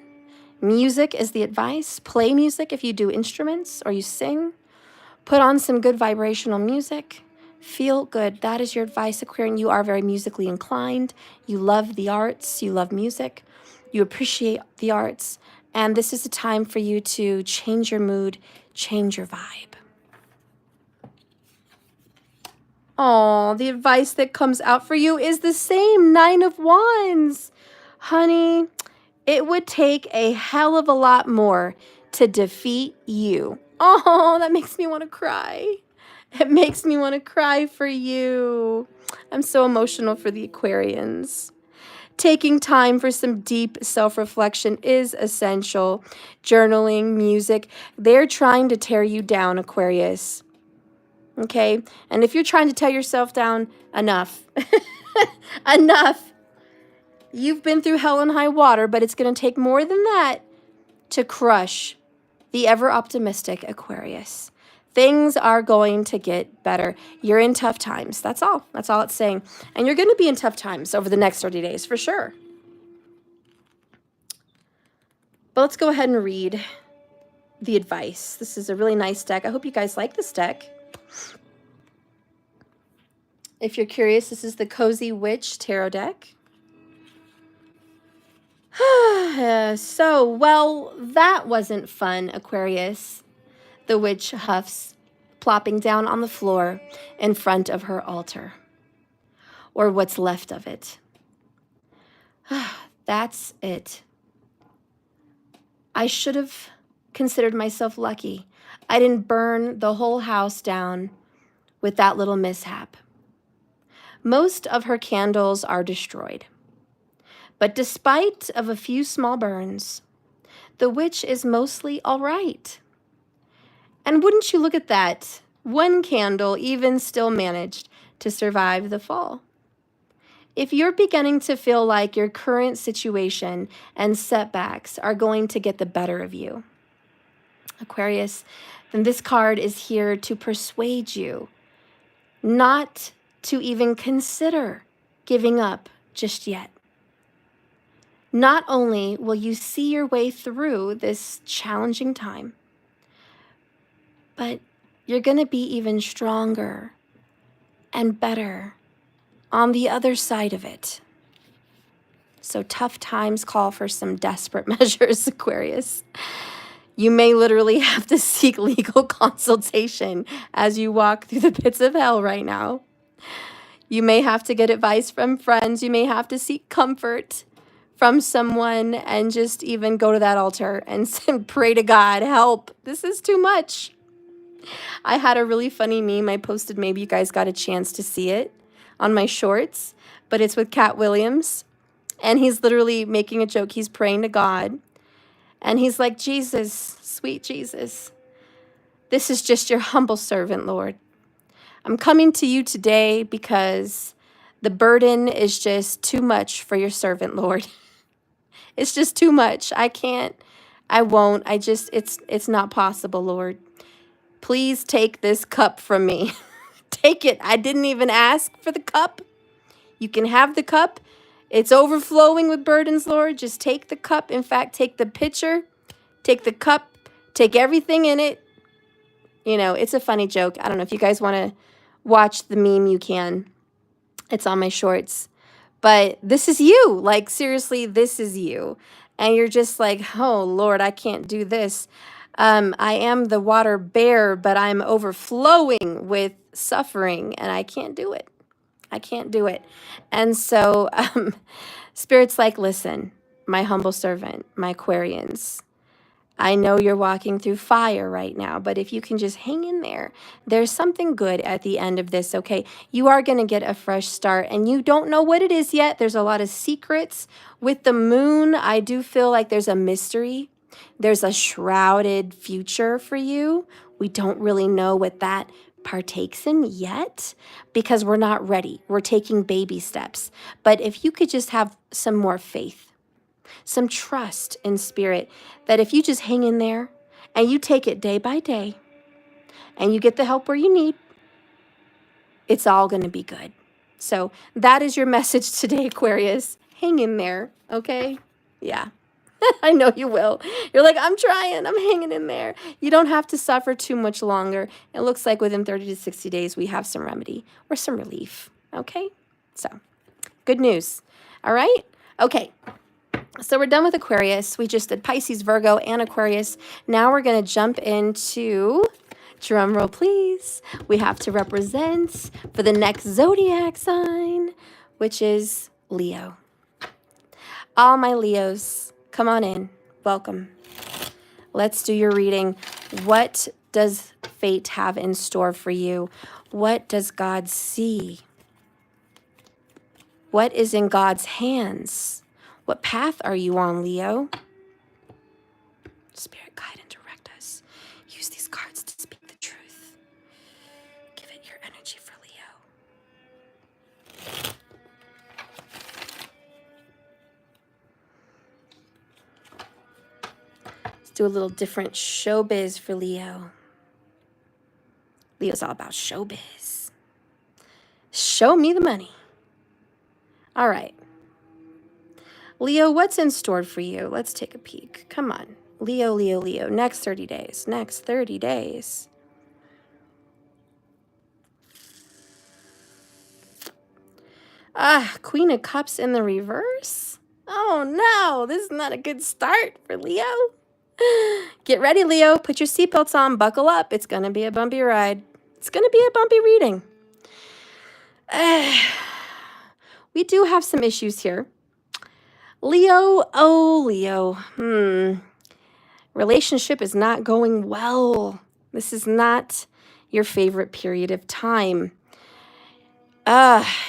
Music is the advice. Play music if you do instruments or you sing. Put on some good vibrational music. Feel good. That is your advice, Aquarian. You are very musically inclined. You love the arts. You love music. You appreciate the arts. And this is a time for you to change your mood, change your vibe. Oh, the advice that comes out for you is the same. 9 of Wands. Honey, it would take a hell of a lot more to defeat you. Oh, that makes me want to cry. It makes me want to cry for you. I'm so emotional for the Aquarians. Taking time for some deep self-reflection is essential. Journaling, music, they're trying to tear you down, Aquarius. Okay? And if you're trying to tear yourself down, enough. Enough. You've been through hell and high water, but it's going to take more than that to crush the ever-optimistic Aquarius. Things are going to get better. You're in tough times. That's all. That's all it's saying. And you're going to be in tough times over the next 30 days, for sure. But let's go ahead and read the advice. This is a really nice deck. I hope you guys like this deck. If you're curious, this is the Cozy Witch Tarot deck. So, well, that wasn't fun, Aquarius. The witch huffs, plopping down on the floor in front of her altar, or what's left of it. That's it. I should have considered myself lucky. I didn't burn the whole house down with that little mishap. Most of her candles are destroyed. But despite of a few small burns, the witch is mostly all right. And wouldn't you look at that? One candle even still managed to survive the fall. If you're beginning to feel like your current situation and setbacks are going to get the better of you, Aquarius, then this card is here to persuade you not to even consider giving up just yet. Not only will you see your way through this challenging time, but you're going to be even stronger and better on the other side of it. So tough times call for some desperate measures, Aquarius. You may literally have to seek legal consultation as you walk through the pits of hell right now. You may have to get advice from friends. You may have to seek comfort from someone and just even go to that altar and pray to God, help. This is too much. I had a really funny meme I posted. Maybe you guys got a chance to see it on my shorts, but it's with Cat Williams. And he's literally making a joke. He's praying to God. And he's like, Jesus, sweet Jesus, this is just your humble servant, Lord. I'm coming to you today because the burden is just too much for your servant, Lord. It's just too much. I can't, I won't, it's not possible, Lord. Please take this cup from me. Take it. I didn't even ask for the cup. You can have the cup. It's overflowing with burdens, Lord. Just take the cup. In fact, take the pitcher, take the cup, take everything in it. You know, it's a funny joke. I don't know if you guys want to watch the meme, you can. It's on my shorts. But this is you. Like, seriously, this is you. And you're just like, oh, Lord, I can't do this. I am the water bear, but I'm overflowing with suffering, and I can't do it. I can't do it. And so Spirit's like, listen, my humble servant, my Aquarians, I know you're walking through fire right now, but if you can just hang in there, there's something good at the end of this, okay? You are going to get a fresh start, and you don't know what it is yet. There's a lot of secrets. With the moon, I do feel like there's a mystery. There's a shrouded future for you. We don't really know what that partakes in yet because we're not ready. We're taking baby steps. But if you could just have some more faith, some trust in spirit, that if you just hang in there and you take it day by day and you get the help where you need, it's all going to be good. So that is your message today, Aquarius. Hang in there, okay? Yeah. I know you will. You're like, I'm trying. I'm hanging in there. You don't have to suffer too much longer. It looks like within 30 to 60 days, we have some remedy or some relief, okay? So good news. All right? Okay. So we're done with Aquarius. We just did Pisces, Virgo, and Aquarius. Now we're going to jump into, drum roll please, we have to represent for the next zodiac sign, which is Leo. All my Leos, come on in. Welcome. Let's do your reading. What does fate have in store for you? What does God see? What is in God's hands? What path are you on, Leo? Spirit, guide and direct us. Use these cards to speak the truth. Give it your energy for Leo. Let's do a little different showbiz for Leo. Leo's all about showbiz. Show me the money. All right. Leo, what's in store for you? Let's take a peek. Come on. Leo, Leo, Leo. Next 30 days. Next 30 days. Queen of Cups in the reverse? Oh no, this is not a good start for Leo. Get ready, Leo. Put your seatbelts on. Buckle up. It's going to be a bumpy ride. It's going to be a bumpy reading. We do have some issues here. Leo, oh, Leo. Relationship is not going well. This is not your favorite period of time.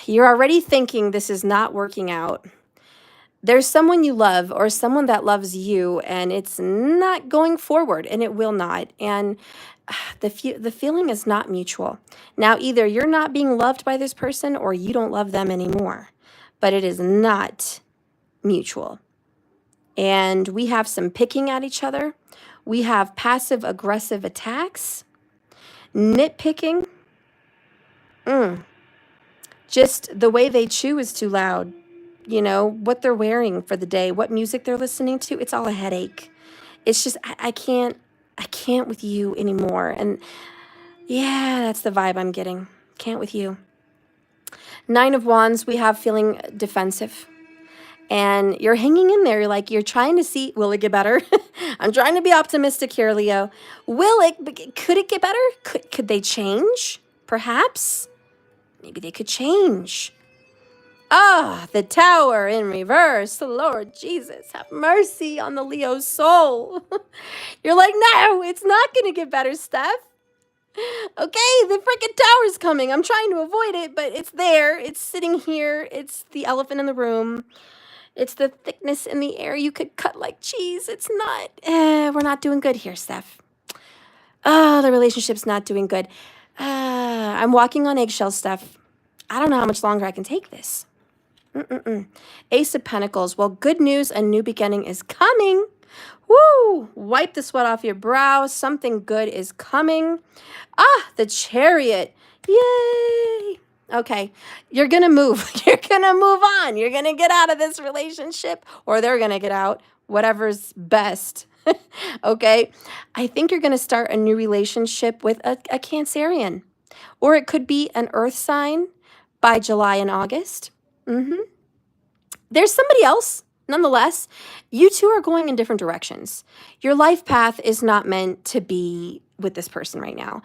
You're already thinking this is not working out. There's someone you love or someone that loves you, and it's not going forward, and it will not. And the feeling is not mutual. Now, either you're not being loved by this person or you don't love them anymore, but it is not mutual. And we have some picking at each other. We have passive aggressive attacks, nitpicking. Just the way they chew is too loud. You know, what they're wearing for the day, what music they're listening to, it's all a headache. It's just, I can't with you anymore. And yeah, that's the vibe I'm getting. Can't with you. 9 of Wands, we have feeling defensive. And you're hanging in there. You're trying to see, will it get better? I'm trying to be optimistic here, Leo. Could it get better? Could they change? Perhaps? Maybe they could change. The Tower in reverse. Lord Jesus, have mercy on the Leo soul. You're like, no, it's not going to get better, Steph. Okay, the freaking tower's coming. I'm trying to avoid it, but it's there. It's sitting here. It's the elephant in the room. It's the thickness in the air you could cut like cheese. It's not. We're not doing good here, Steph. The relationship's not doing good. I'm walking on eggshells, Steph. I don't know how much longer I can take this. Ace of Pentacles. Well, good news. A new beginning is coming. Woo! Wipe the sweat off your brow. Something good is coming. The Chariot. Yay! Okay, you're going to move. You're going to move on. You're going to get out of this relationship, or they're going to get out. Whatever's best. Okay? I think you're going to start a new relationship with a Cancerian. Or it could be an earth sign by July and August. There's somebody else. Nonetheless, you two are going in different directions. Your life path is not meant to be with this person right now.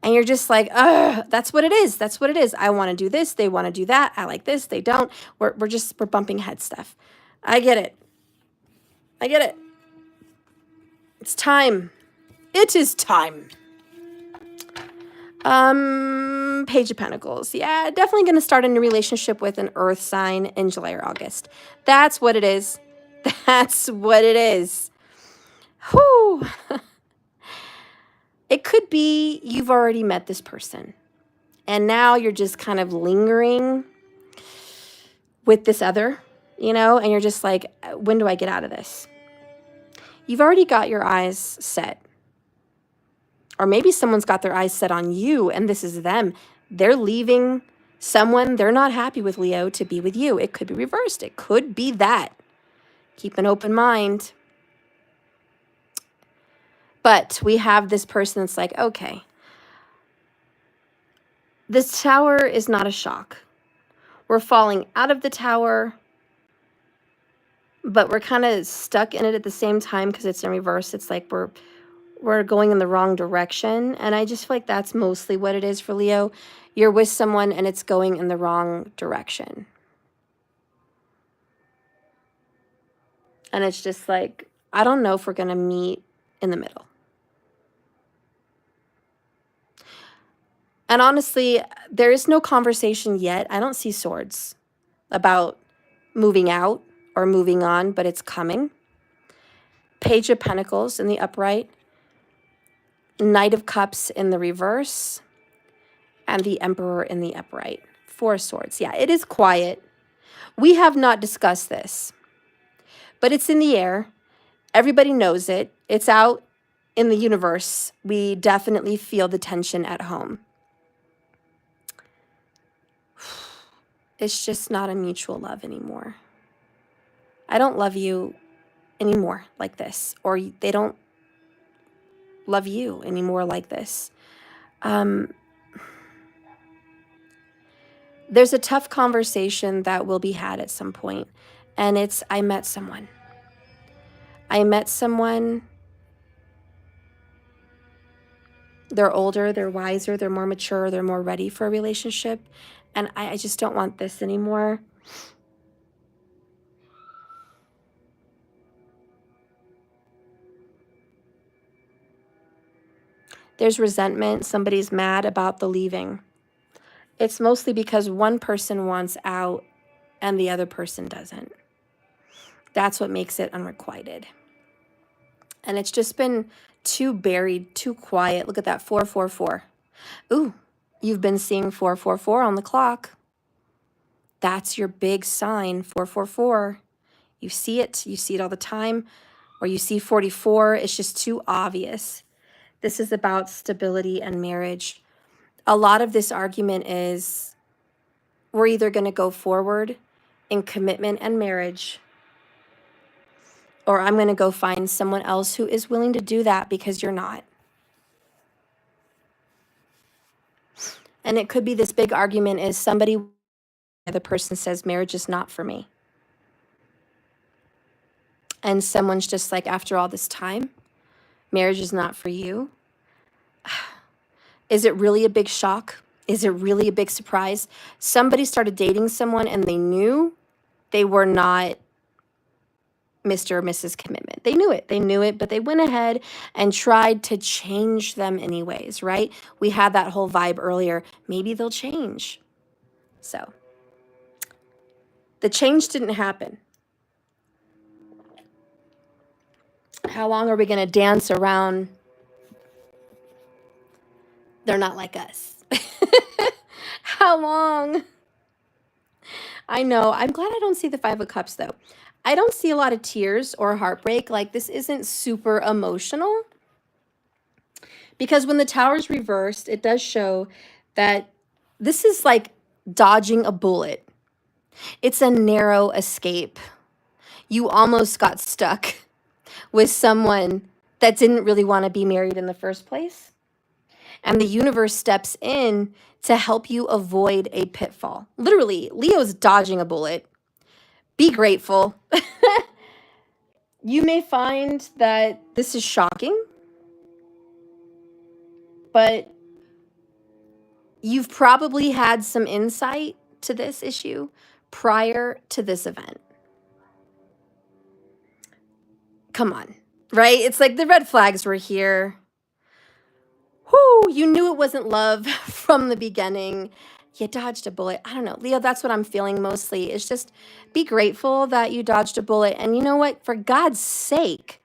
And you're just like, that's what it is. That's what it is. I want to do this. They want to do that. I like this. They don't. We're bumping head stuff. I get it. I get it. It's time. It is time. Page of Pentacles. Yeah, definitely going to start a new relationship with an earth sign in July or August. That's what it is. That's what it is. Whew. It could be you've already met this person and now you're just kind of lingering with this other, you know, and you're just like, when do I get out of this? You've already got your eyes set. Or maybe someone's got their eyes set on you and this is them. They're leaving someone they're not happy with, Leo, to be with you. It could be reversed. It could be that. Keep an open mind. But we have this person that's like, okay, this tower is not a shock. We're falling out of the tower, but we're kind of stuck in it at the same time because it's in reverse. It's like we're going in the wrong direction. And I just feel like that's mostly what it is for Leo. You're with someone and it's going in the wrong direction. And it's just like, I don't know if we're going to meet in the middle. And honestly, there is no conversation yet. I don't see swords about moving out or moving on, but it's coming. Page of Pentacles in the upright. Knight of Cups in the reverse. And the Emperor in the upright. Four of Swords. Yeah, it is quiet. We have not discussed this, but it's in the air. Everybody knows it. It's out in the universe. We definitely feel the tension at home. It's just not a mutual love anymore. I don't love you anymore like this, or they don't love you anymore like this. There's a tough conversation that will be had at some point, and it's, I met someone. I met someone. They're older, they're wiser, they're more mature, they're more ready for a relationship, and I just don't want this anymore. There's resentment. Somebody's mad about the leaving. It's mostly because one person wants out and the other person doesn't. That's what makes it unrequited. And it's just been too buried, too quiet. Look at that, 444. Ooh, you've been seeing 444 on the clock. That's your big sign, 444. You see it all the time. Or you see 44, it's just too obvious. This is about stability and marriage. A lot of this argument is we're either going to go forward in commitment and marriage, or I'm going to go find someone else who is willing to do that because you're not. And it could be this big argument is somebody, the other person says marriage is not for me. And someone's just like, after all this time, marriage is not for you. Is it really a big shock? Is it really a big surprise? Somebody started dating someone and they knew they were not Mr. or Mrs. Commitment. They knew it, but they went ahead and tried to change them anyways, right? We had that whole vibe earlier. Maybe they'll change. So the change didn't happen. How long are we going to dance around? They're not like us. How long? I know. I'm glad I don't see the 5 of Cups, though. I don't see a lot of tears or heartbreak. Like, this isn't super emotional. Because when the Tower's reversed, it does show that this is like dodging a bullet. It's a narrow escape. You almost got stuck with someone that didn't really want to be married in the first place. And the universe steps in to help you avoid a pitfall. Literally, Leo's dodging a bullet. Be grateful. You may find that this is shocking, but you've probably had some insight to this issue prior to this event. Come on. right? It's like the red flags were here. Whoo, you knew it wasn't love from the beginning. You dodged a bullet. I don't know, Leo, that's what I'm feeling mostly. It's just be grateful that you dodged a bullet. And you know what? For God's sake,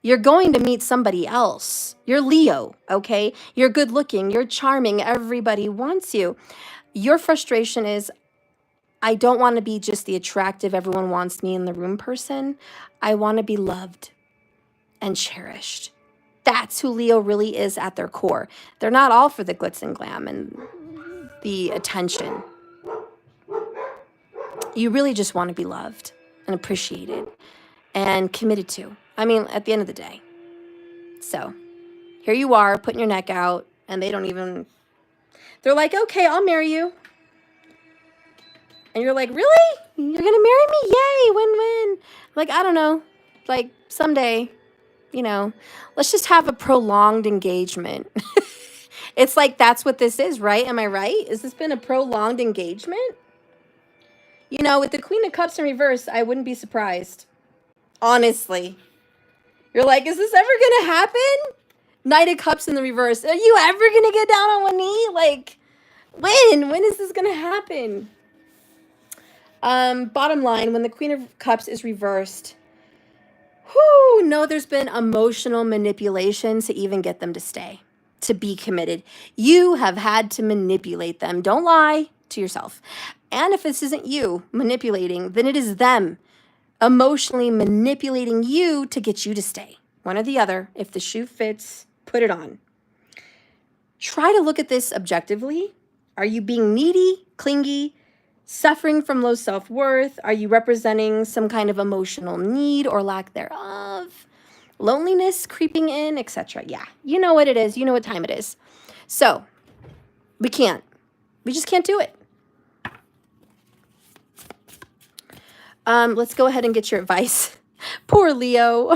you're going to meet somebody else. You're Leo, okay? You're good looking, you're charming, everybody wants you. Your frustration is, I don't want to be just the attractive, everyone wants me in the room person. I want to be loved and cherished. That's who Leo really is at their core. They're not all for the glitz and glam and the attention. You really just want to be loved and appreciated and committed to. I mean, at the end of the day. So here you are putting your neck out and they don't even, they're like, okay, I'll marry you. And you're like, really? You're going to marry me? Yay, win-win. Like, I don't know. Like someday, you know, let's just have a prolonged engagement. It's like, that's what this is, right? Am I right? Has this been a prolonged engagement? You know, with the Queen of Cups in reverse, I wouldn't be surprised. Honestly. You're like, is this ever going to happen? Knight of Cups in the reverse. Are you ever going to get down on one knee? Like, when? When is this going to happen? Bottom line, when the Queen of Cups is reversed, no, there's been emotional manipulation to even get them to stay, to be committed. You have had to manipulate them. Don't lie to yourself. And if this isn't you manipulating, then it is them emotionally manipulating you to get you to stay. One or the other. If the shoe fits, put it on. Try to look at this objectively. Are you being needy, clingy, suffering from low self-worth? Are you representing some kind of emotional need or lack thereof? Loneliness creeping in, etc. Yeah, you know what it is. You know what time it is. So we just can't do it. Let's go ahead and get your advice. Poor Leo.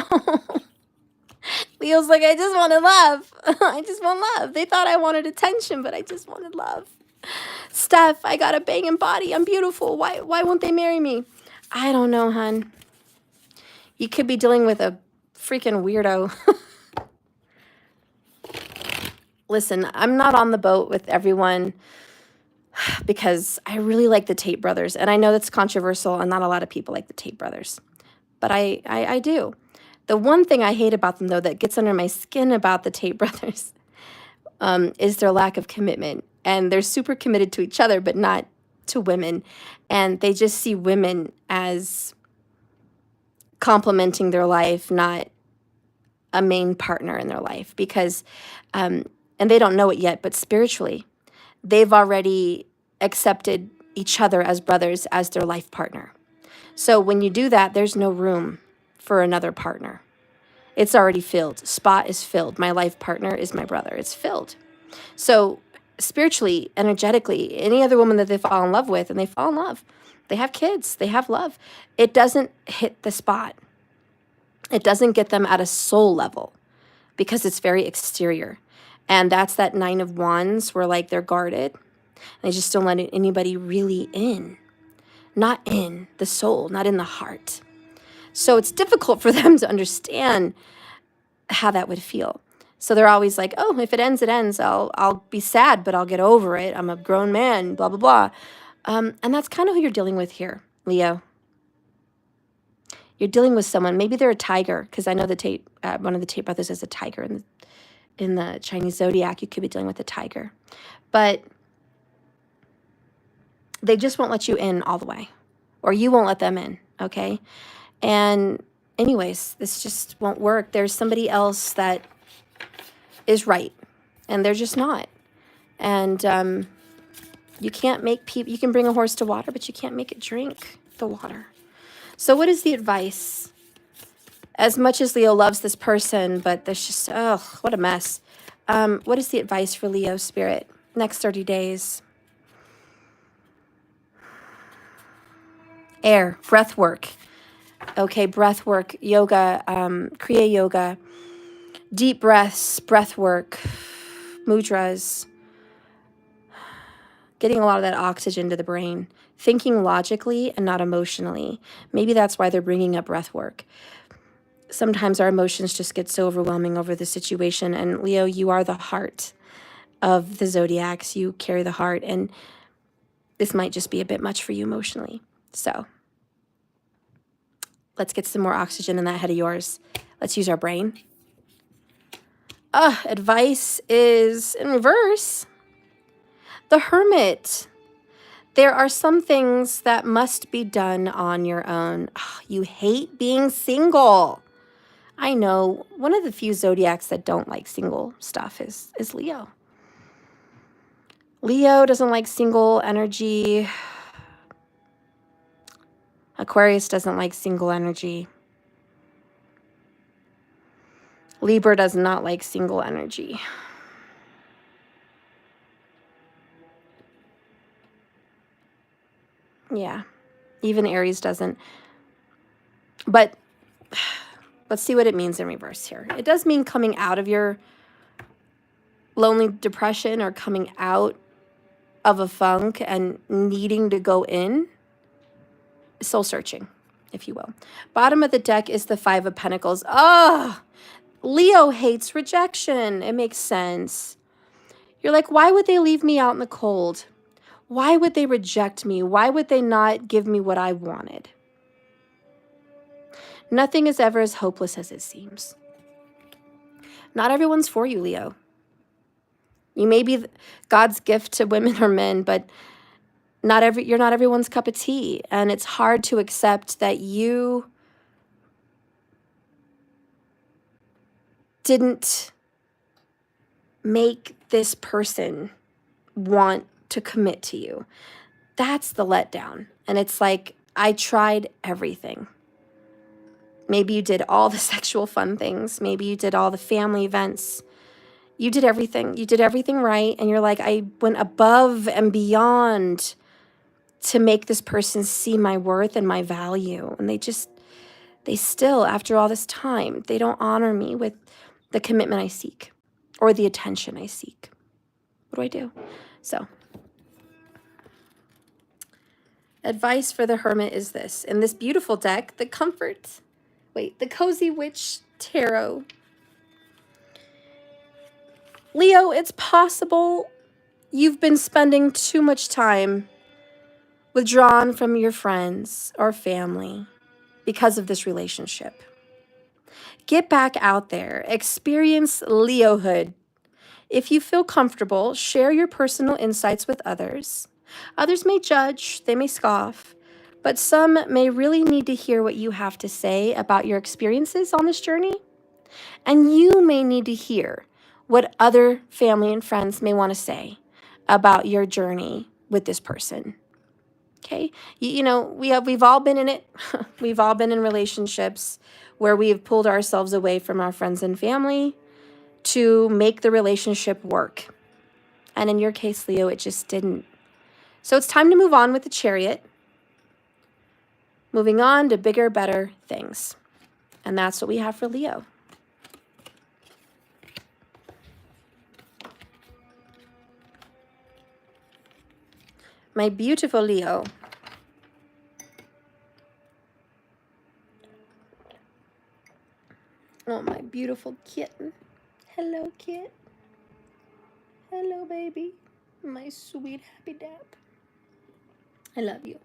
Leo's like, I just wanted love. I just want love. They thought I wanted attention, but I just wanted love. Steph, I got a banging body. I'm beautiful. Why won't they marry me? I don't know, hun. You could be dealing with a freaking weirdo. Listen, I'm not on the boat with everyone because I really like the Tate brothers. And I know that's controversial and not a lot of people like the Tate brothers. But I do. The one thing I hate about them, though, that gets under my skin about the Tate brothers is their lack of commitment. And they're super committed to each other, but not to women. And they just see women as complementing their life, not a main partner in their life. Because, and they don't know it yet, but spiritually, they've already accepted each other as brothers, as their life partner. So when you do that, there's no room for another partner. It's already filled. Spot is filled. My life partner is my brother. It's filled. So spiritually, energetically, any other woman that they fall in love with, and they fall in love, they have kids, they have love, it doesn't hit the spot. It doesn't get them at a soul level because it's very exterior. And that's that 9 of Wands where like they're guarded. They just don't let anybody really in. Not in the soul, not in the heart. So it's difficult for them to understand how that would feel. So they're always like, oh, if it ends, it ends. I'll be sad, but I'll get over it. I'm a grown man, blah, blah, blah. And that's kind of who you're dealing with here, Leo. You're dealing with someone. Maybe they're a tiger, because I know the one of the Tate brothers is a tiger in the Chinese Zodiac. You could be dealing with a tiger. But they just won't let you in all the way. Or you won't let them in, okay? And anyways, this just won't work. There's somebody else that is right, and they're just not. And you can't make people, you can bring a horse to water, but you can't make it drink the water. So what is the advice? As much as Leo loves this person, but there's just, oh, what a mess. What is the advice for Leo spirit? Next 30 days. Air, breath work. Okay, breath work, yoga, Kriya yoga, deep breaths, breath work, mudras, getting a lot of that oxygen to the brain, thinking logically and not emotionally. Maybe that's why they're bringing up breath work. sometimes our emotions just get so overwhelming over the situation. And Leo, you are the heart of the Zodiacs. You carry the heart, and this might just be a bit much for you emotionally. So let's get some more oxygen in that head of yours. Let's use our brain. Advice is in reverse. The Hermit. There are some things that must be done on your own. You hate being single. I know. One of the few Zodiacs that don't like single stuff is Leo. Leo doesn't like single energy. Aquarius doesn't like single energy. Libra does not like single energy. Yeah, even Aries doesn't. But let's see what it means in reverse here. It does mean coming out of your lonely depression or coming out of a funk and needing to go in. Soul searching, if you will. Bottom of the deck is the Five of Pentacles. Leo hates rejection. It makes sense. You're like, why would they leave me out in the cold? Why would they reject me? Why would they not give me what I wanted? Nothing is ever as hopeless as it seems. Not everyone's for you, Leo. You may be God's gift to women or men, but you're not everyone's cup of tea. And it's hard to accept that you didn't make this person want to commit to you. That's the letdown. And it's like, I tried everything. Maybe you did all the sexual fun things. Maybe you did all the family events. You did everything. You did everything right. And you're like, I went above and beyond to make this person see my worth and my value. And they still, after all this time, they don't honor me with the commitment I seek or the attention I seek. What do I do? So, advice for the Hermit is this. In this beautiful deck, the Cozy Witch Tarot. Leo, it's possible you've been spending too much time withdrawn from your friends or family because of this relationship. Get back out there. Experience Leohood. If you feel comfortable, share your personal insights with others. Others may judge, they may scoff, but some may really need to hear what you have to say about your experiences on this journey. And you may need to hear what other family and friends may want to say about your journey with this person. Okay? You know, we've all been in it. We've all been in relationships where we've pulled ourselves away from our friends and family to make the relationship work. And in your case, Leo, it just didn't. So it's time to move on with the Chariot. Moving on to bigger, better things. And that's what we have for Leo. My beautiful Leo. Oh, my beautiful kitten. Hello, kit. Hello, baby. My sweet happy dap. I love you.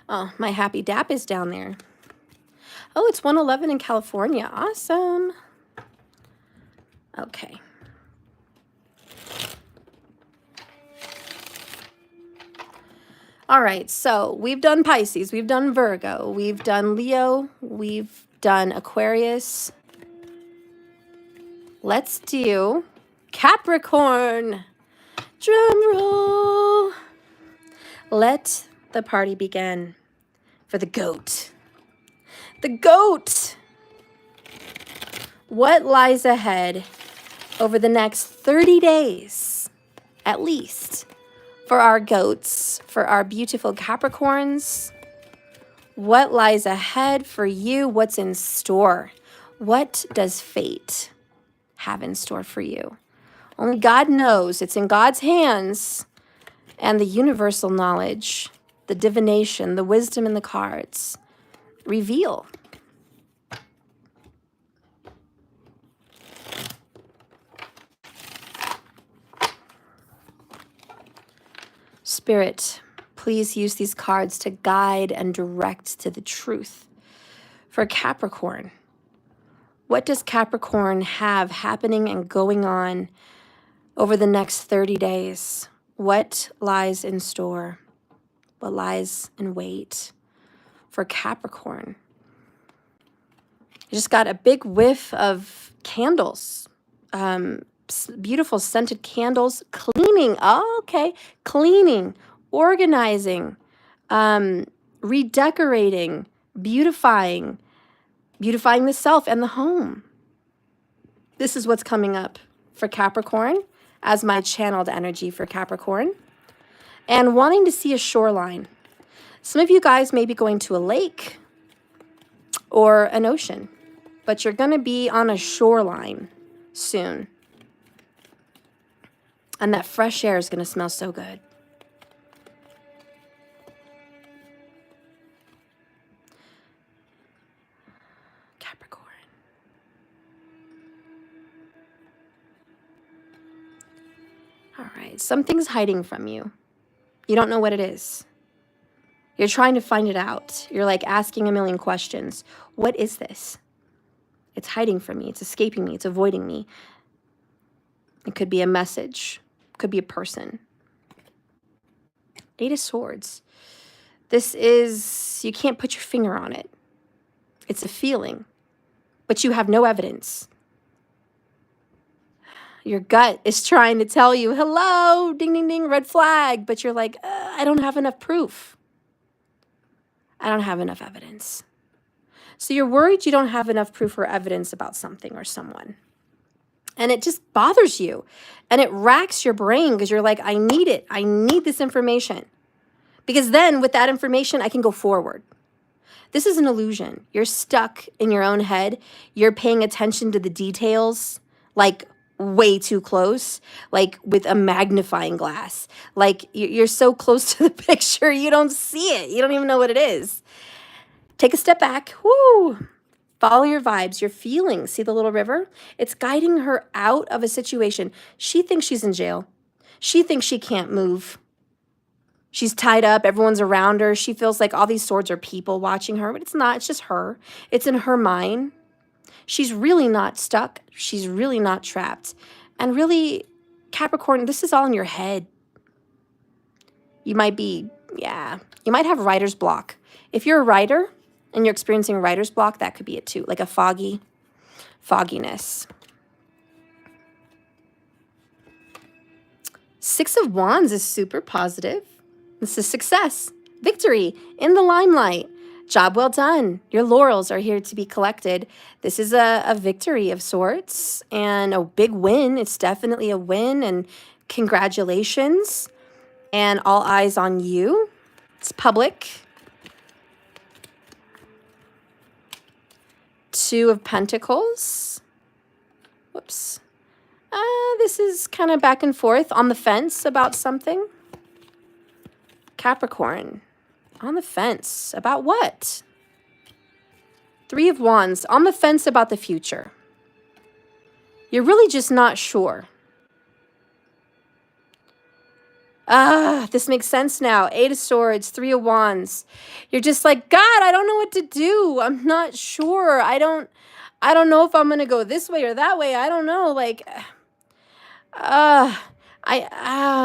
Oh, my happy dap is down there. Oh, it's 111 in California. Awesome. Okay. All right, so we've done Pisces, we've done Virgo, we've done Leo, we've done Aquarius. Let's do Capricorn. Drum roll. Let the party begin for the goat. The goat. What lies ahead over the next 30 days, at least, for our goats, for our beautiful Capricorns? What lies ahead for you? What's in store? What does fate have in store for you? Only God knows. It's in God's hands, and the universal knowledge, the divination, the wisdom in the cards reveal. Spirit, please use these cards to guide and direct to the truth. For Capricorn, what does Capricorn have happening and going on over the next 30 days? What lies in store? What lies in wait for Capricorn? I just got a big whiff of candles, beautiful scented candles, cleaning. Oh, okay. Cleaning, organizing, redecorating, beautifying the self and the home. This is what's coming up for Capricorn as my channeled energy for Capricorn. And wanting to see a shoreline. Some of you guys may be going to a lake or an ocean, but you're going to be on a shoreline soon. And that fresh air is going to smell so good. Capricorn. All right, something's hiding from you. You don't know what it is. You're trying to find it out. You're like asking a million questions. What is this? It's hiding from me. It's escaping me. It's avoiding me. It could be a message. It could be a person. 8 of Swords. This is, you can't put your finger on it. It's a feeling, but you have no evidence. Your gut is trying to tell you, hello, ding, ding, ding, red flag. But you're like, I don't have enough proof. I don't have enough evidence. So you're worried you don't have enough proof or evidence about something or someone. And it just bothers you. And it racks your brain because you're like, I need it. I need this information. Because then with that information, I can go forward. This is an illusion. You're stuck in your own head. You're paying attention to the details, like way too close, like with a magnifying glass. Like you're so close to the picture, you don't see it. You don't even know what it is. Take a step back. Woo! Follow your vibes, your feelings. See the little river? It's guiding her out of a situation. She thinks she's in jail. She thinks she can't move. She's tied up. Everyone's around her. She feels like all these swords are people watching her, but it's not. It's just her. It's in her mind. She's really not stuck. She's really not trapped. And really, Capricorn, this is all in your head. You might be, you might have writer's block. If you're a writer and you're experiencing writer's block, that could be it too, like a fogginess. 6 of Wands is super positive. This is success, victory, in the limelight. Job well done. Your laurels are here to be collected. This is a victory of sorts and a big win. It's definitely a win, and congratulations. And all eyes on you. It's public. 2 of Pentacles. Whoops. This is kind of back and forth, on the fence about something. Capricorn. On the fence. About what? 3 of Wands. On the fence about the future. You're really just not sure. This makes sense now. 8 of Swords, 3 of Wands. You're just like, God, I don't know what to do. I'm not sure. I don't know if I'm going to go this way or that way. I don't know. Like,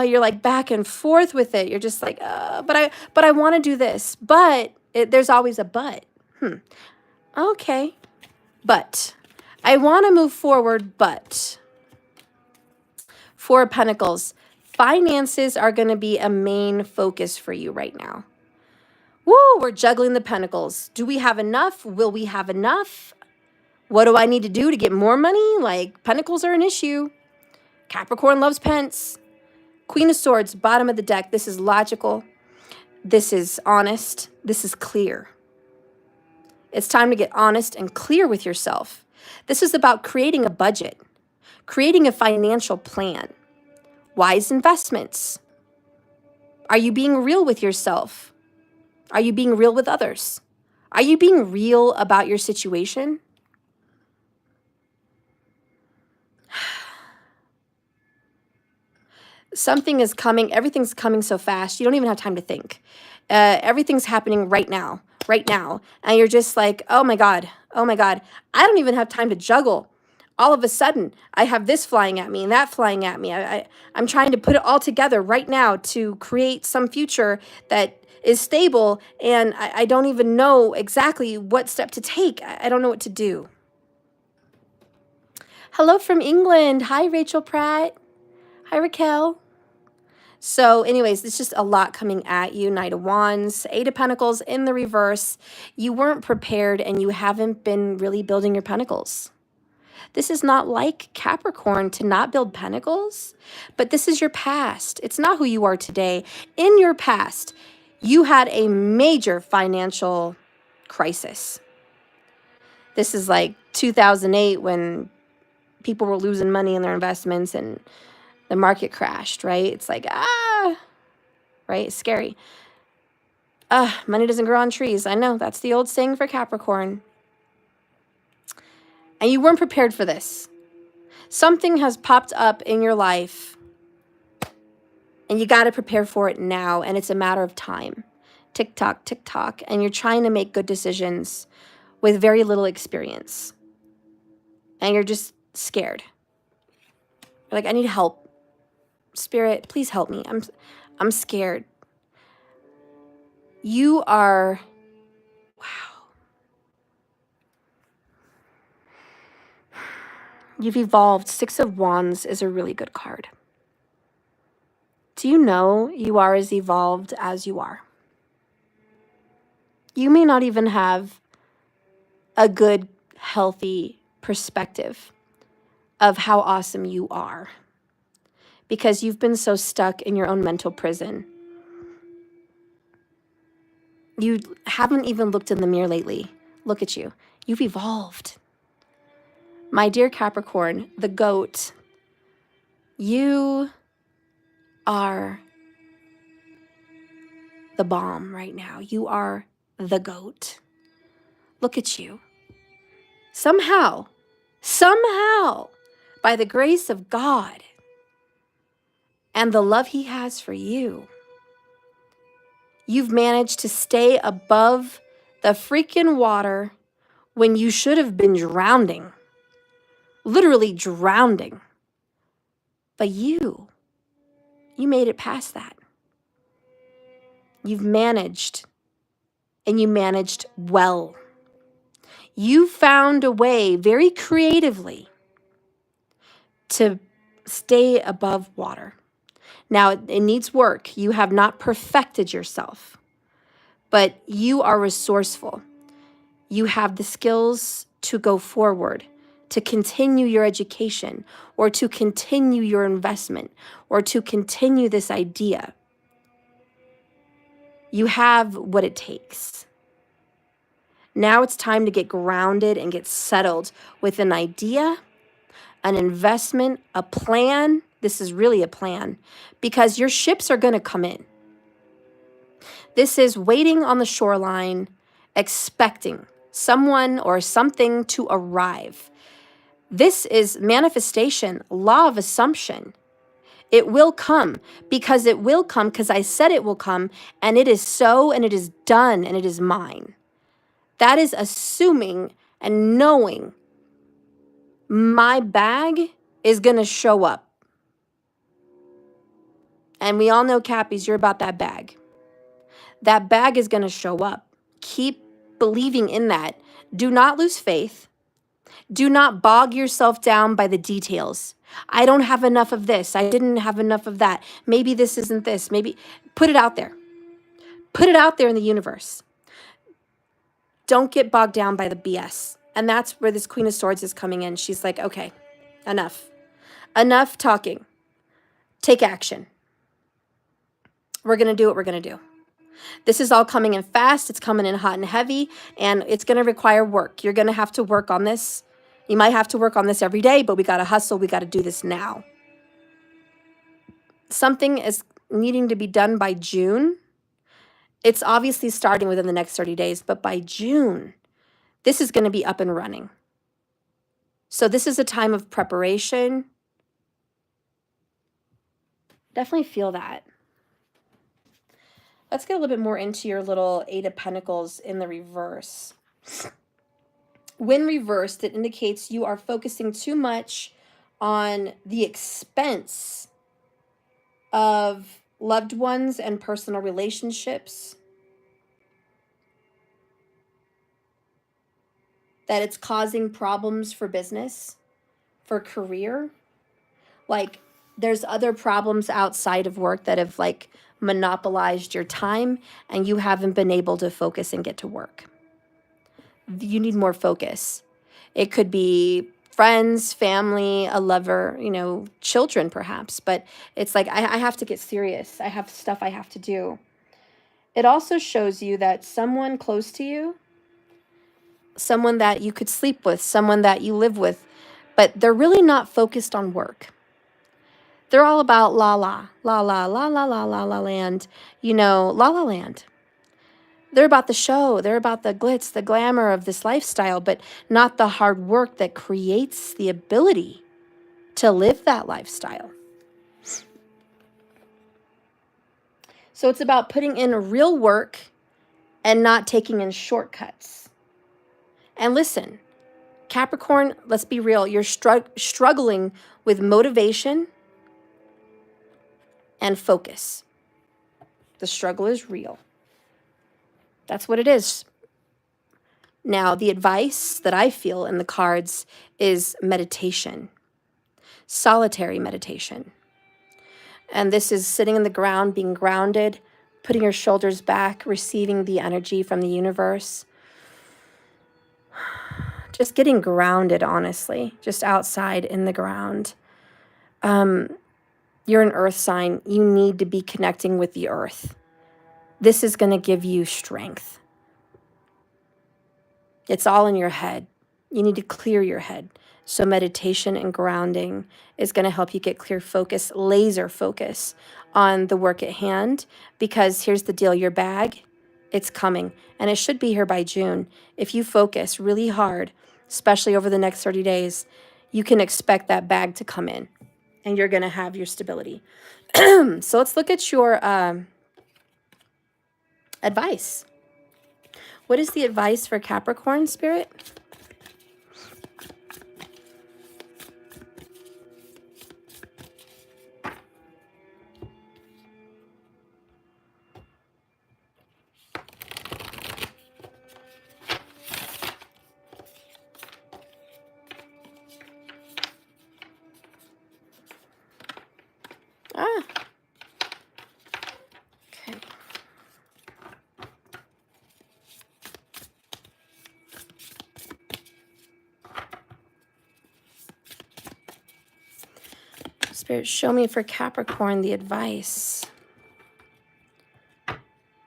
you're like back and forth with it. You're just like, but I want to do this. But there's always a but. Okay. But I want to move forward, but 4 of Pentacles. Finances are going to be a main focus for you right now. Woo, we're juggling the pentacles. Do we have enough? Will we have enough? What do I need to do to get more money? Like, pentacles are an issue. Capricorn loves pence. Queen of Swords, bottom of the deck. This is logical. This is honest. This is clear. It's time to get honest and clear with yourself. This is about creating a budget, creating a financial plan, wise investments. Are you being real with yourself? Are you being real with others? Are you being real about your situation? Something is coming. Everything's coming so fast. You don't even have time to think. Everything's happening right now, right now. And you're just like, oh my God, oh my God. I don't even have time to juggle. All of a sudden, I have this flying at me and that flying at me. I'm trying to put it all together right now to create some future that is stable. And I don't even know exactly what step to take. I don't know what to do. Hello from England. Hi, Rachel Pratt. Hi, Raquel. So anyways, it's just a lot coming at you. Knight of Wands, Eight of Pentacles in the reverse. You weren't prepared and you haven't been really building your pentacles. This is not like Capricorn to not build pentacles, but this is your past. It's not who you are today. In your past, you had a major financial crisis. This is like 2008 when people were losing money in their investments and the market crashed, right? It's like, right? It's scary. Money doesn't grow on trees. I know, that's the old saying for Capricorn. And you weren't prepared for this. Something has popped up in your life and you got to prepare for it now. And it's a matter of time. Tick tock, tick tock. And you're trying to make good decisions with very little experience. And you're just scared. You're like, I need help. Spirit, please help me. I'm scared. You are, wow. You've evolved. Six of Wands is a really good card. Do you know you are as evolved as you are? You may not even have a good, healthy perspective of how awesome you are because you've been so stuck in your own mental prison. You haven't even looked in the mirror lately. Look at you. You've evolved. My dear Capricorn, the goat, you are the bomb right now. You are the goat. Look at you. Somehow, by the grace of God and the love he has for you, you've managed to stay above the freaking water when you should have been drowning. Literally drowning. But you made it past that. You've managed, and you managed well. You found a way very creatively to stay above water. Now, it needs work. You have not perfected yourself, but you are resourceful. You have the skills to go forward, to continue your education, or to continue your investment, or to continue this idea. You have what it takes. Now it's time to get grounded and get settled with an idea, an investment, a plan. This is really a plan because your ships are going to come in. This is waiting on the shoreline, expecting someone or something to arrive. This is manifestation, law of assumption. It will come because I said it will come, and it is so, and it is done, and it is mine. That is assuming and knowing my bag is going to show up. And we all know, Cappies, you're about that bag. That bag is going to show up. Keep believing in that. Do not lose faith. Do not bog yourself down by the details. I don't have enough of this. I didn't have enough of that. Maybe this isn't this. Maybe put it out there. Put it out there in the universe. Don't get bogged down by the BS. And that's where this Queen of Swords is coming in. She's like, okay, enough. Enough talking. Take action. We're going to do what we're going to do. This is all coming in fast. It's coming in hot and heavy, and it's going to require work. You're going to have to work on this. You might have to work on this every day, but we got to hustle. We got to do this now. Something is needing to be done by June. It's obviously starting within the next 30 days, but by June, this is going to be up and running. So this is a time of preparation. Definitely feel that. Let's get a little bit more into your little Eight of Pentacles in the reverse. When reversed, it indicates you are focusing too much on the expense of loved ones and personal relationships, that it's causing problems for business, for career. Like, there's other problems outside of work that have like monopolized your time and you haven't been able to focus and get to work. You need more focus. It could be friends, family, a lover, you know, children perhaps, but it's like, I have to get serious. I have stuff I have to do. It also shows you that someone close to you, someone that you could sleep with, someone that you live with, but they're really not focused on work. They're all about la la, la la, la la la la la land, you know, la la land. They're about the show. They're about the glitz, the glamour of this lifestyle, but not the hard work that creates the ability to live that lifestyle. So it's about putting in real work and not taking in shortcuts. And listen, Capricorn, let's be real. You're struggling with motivation and focus. The struggle is real. That's what it is. Now, the advice that I feel in the cards is meditation, solitary meditation. And this is sitting in the ground, being grounded, putting your shoulders back, receiving the energy from the universe. Just getting grounded, honestly, just outside in the ground. You're an earth sign. You need to be connecting with the earth. This is going to give you strength. It's all in your head. You need to clear your head. So meditation and grounding is going to help you get clear focus, laser focus on the work at hand. Because here's the deal, your bag, it's coming. And it should be here by June. If you focus really hard, especially over the next 30 days, you can expect that bag to come in. And you're going to have your stability. So let's look at your advice. What is the advice for Capricorn, Spirit? Ah. Okay. Spirit, show me for Capricorn the advice.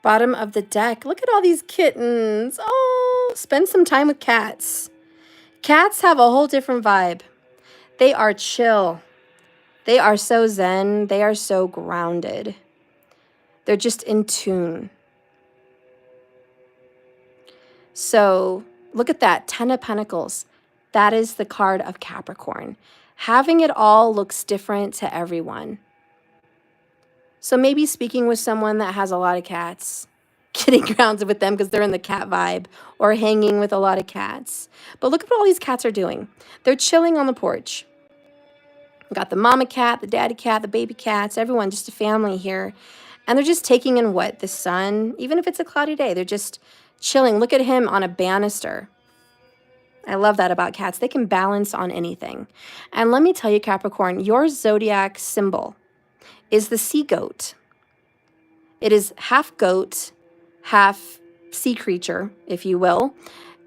Bottom of the deck. Look at all these kittens. Oh, spend some time with cats. Cats have a whole different vibe. They are chill. They are so zen. They are so grounded. They're just in tune. So look at that, 10 of Pentacles. That is the card of Capricorn. Having it all looks different to everyone. So maybe speaking with someone that has a lot of cats, getting grounded with them because they're in the cat vibe, or hanging with a lot of cats. But look at what all these cats are doing. They're chilling on the porch. We've got the mama cat, the daddy cat, the baby cats, everyone, just a family here. And they're just taking in what? The sun. Even if it's a cloudy day, they're just chilling. Look at him on a banister. I love that about cats. They can balance on anything. And let me tell you, Capricorn, your zodiac symbol is the sea goat. It is half goat, half sea creature, if you will.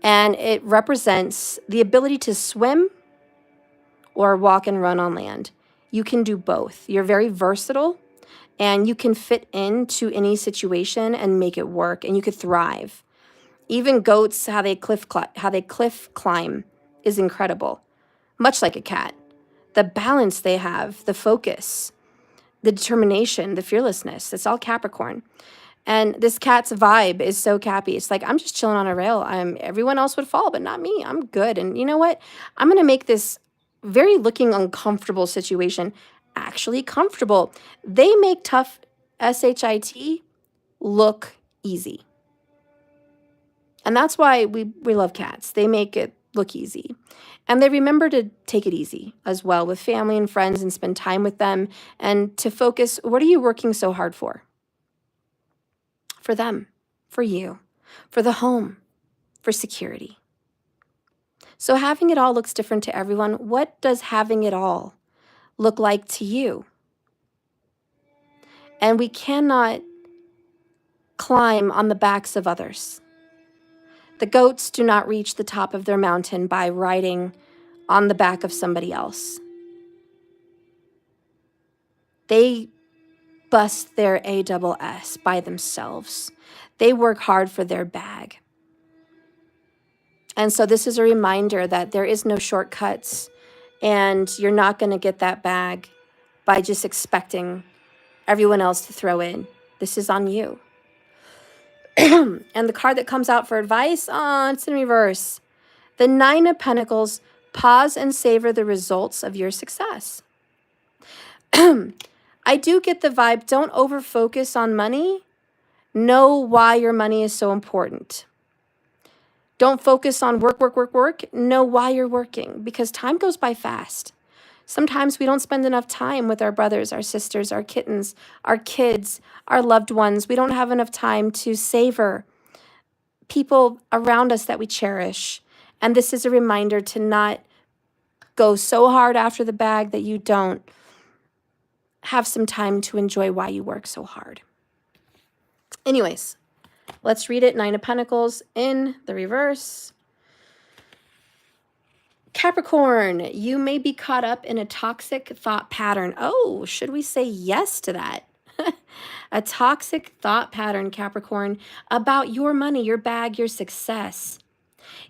And it represents the ability to swim or walk and run on land. You can do both. You're very versatile and you can fit into any situation and make it work, and you could thrive. Even goats, how they cliff climb is incredible. Much like a cat. The balance they have, the focus, the determination, the fearlessness, it's all Capricorn. And this cat's vibe is so Cappy. It's like, I'm just chilling on a rail. Everyone else would fall, but not me. I'm good. And you know what? I'm going to make this very looking uncomfortable situation actually comfortable. They make tough SHIT look easy. And that's why we love cats. They make it look easy. And they remember to take it easy as well with family and friends and spend time with them and to focus, what are you working so hard for? For them, for you, for the home, for security. So having it all looks different to everyone. What does having it all look like to you? And we cannot climb on the backs of others. The goats do not reach the top of their mountain by riding on the back of somebody else. They bust their ASS by themselves. They work hard for their bag. And so this is a reminder that there is no shortcuts, and you're not going to get that bag by just expecting everyone else to throw in. This is on you. And the card that comes out for advice, it's in reverse. The 9 of Pentacles, pause and savor the results of your success. I do get the vibe, don't over-focus on money. Know why your money is so important. Don't focus on work, work, work, work. Know why you're working, because time goes by fast. Sometimes we don't spend enough time with our brothers, our sisters, our kittens, our kids, our loved ones. We don't have enough time to savor people around us that we cherish. And this is a reminder to not go so hard after the bag that you don't have some time to enjoy why you work so hard. Anyways, let's read it. 9 of Pentacles in the reverse. Capricorn, you may be caught up in a toxic thought pattern. Oh, should we say yes to that? A toxic thought pattern, Capricorn, about your money, your bag, your success.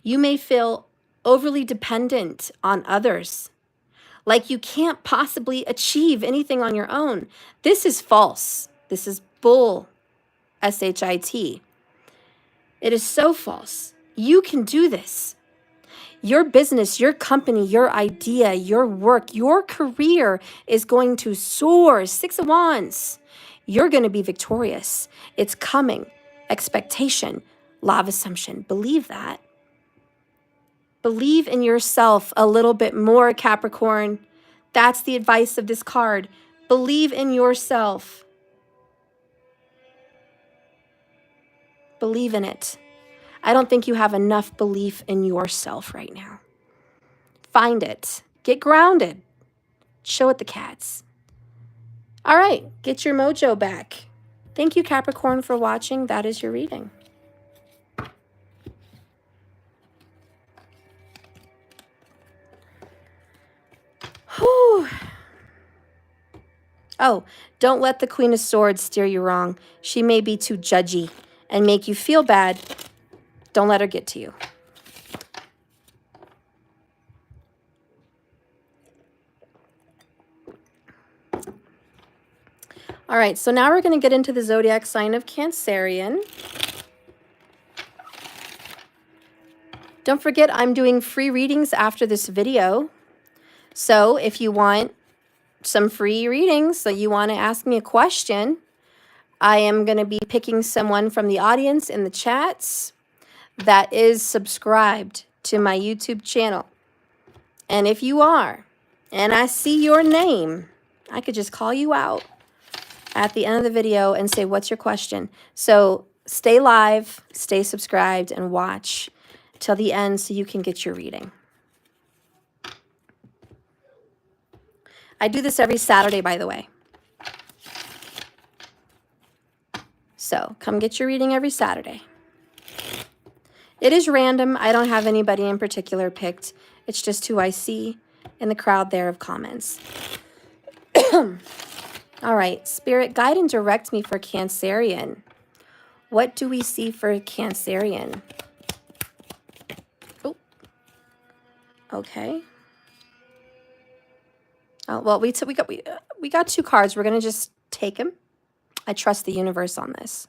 You may feel overly dependent on others, like you can't possibly achieve anything on your own. This is false. This is bull, SHIT. It is so false. You can do this. Your business, your company, your idea, your work, your career is going to soar. 6 of Wands. You're going to be victorious. It's coming. Expectation, law of assumption. Believe that. Believe in yourself a little bit more, Capricorn. That's the advice of this card. Believe in yourself. Believe in it. I don't think you have enough belief in yourself right now. Find it. Get grounded. Show it the cats. All right, get your mojo back. Thank you, Capricorn, for watching. That is your reading. Whew. Oh, don't let the Queen of Swords steer you wrong. She may be too judgy and make you feel bad. Don't let her get to you. All right, so now we're going to get into the zodiac sign of Cancerian. Don't forget, I'm doing free readings after this video. So if you want some free readings, so you want to ask me a question, I am going to be picking someone from the audience in the chats that is subscribed to my YouTube channel. And if you are, and I see your name, I could just call you out at the end of the video and say, what's your question? So stay live, stay subscribed, and watch till the end so you can get your reading. I do this every Saturday, by the way. So come get your reading every Saturday. It is random. I don't have anybody in particular picked. It's just who I see in the crowd there of comments. All right, Spirit, guide and direct me for Cancerian. What do we see for Cancerian? Oh, okay. Oh, well, we got 2 cards. We're gonna just take them. I trust the universe on this.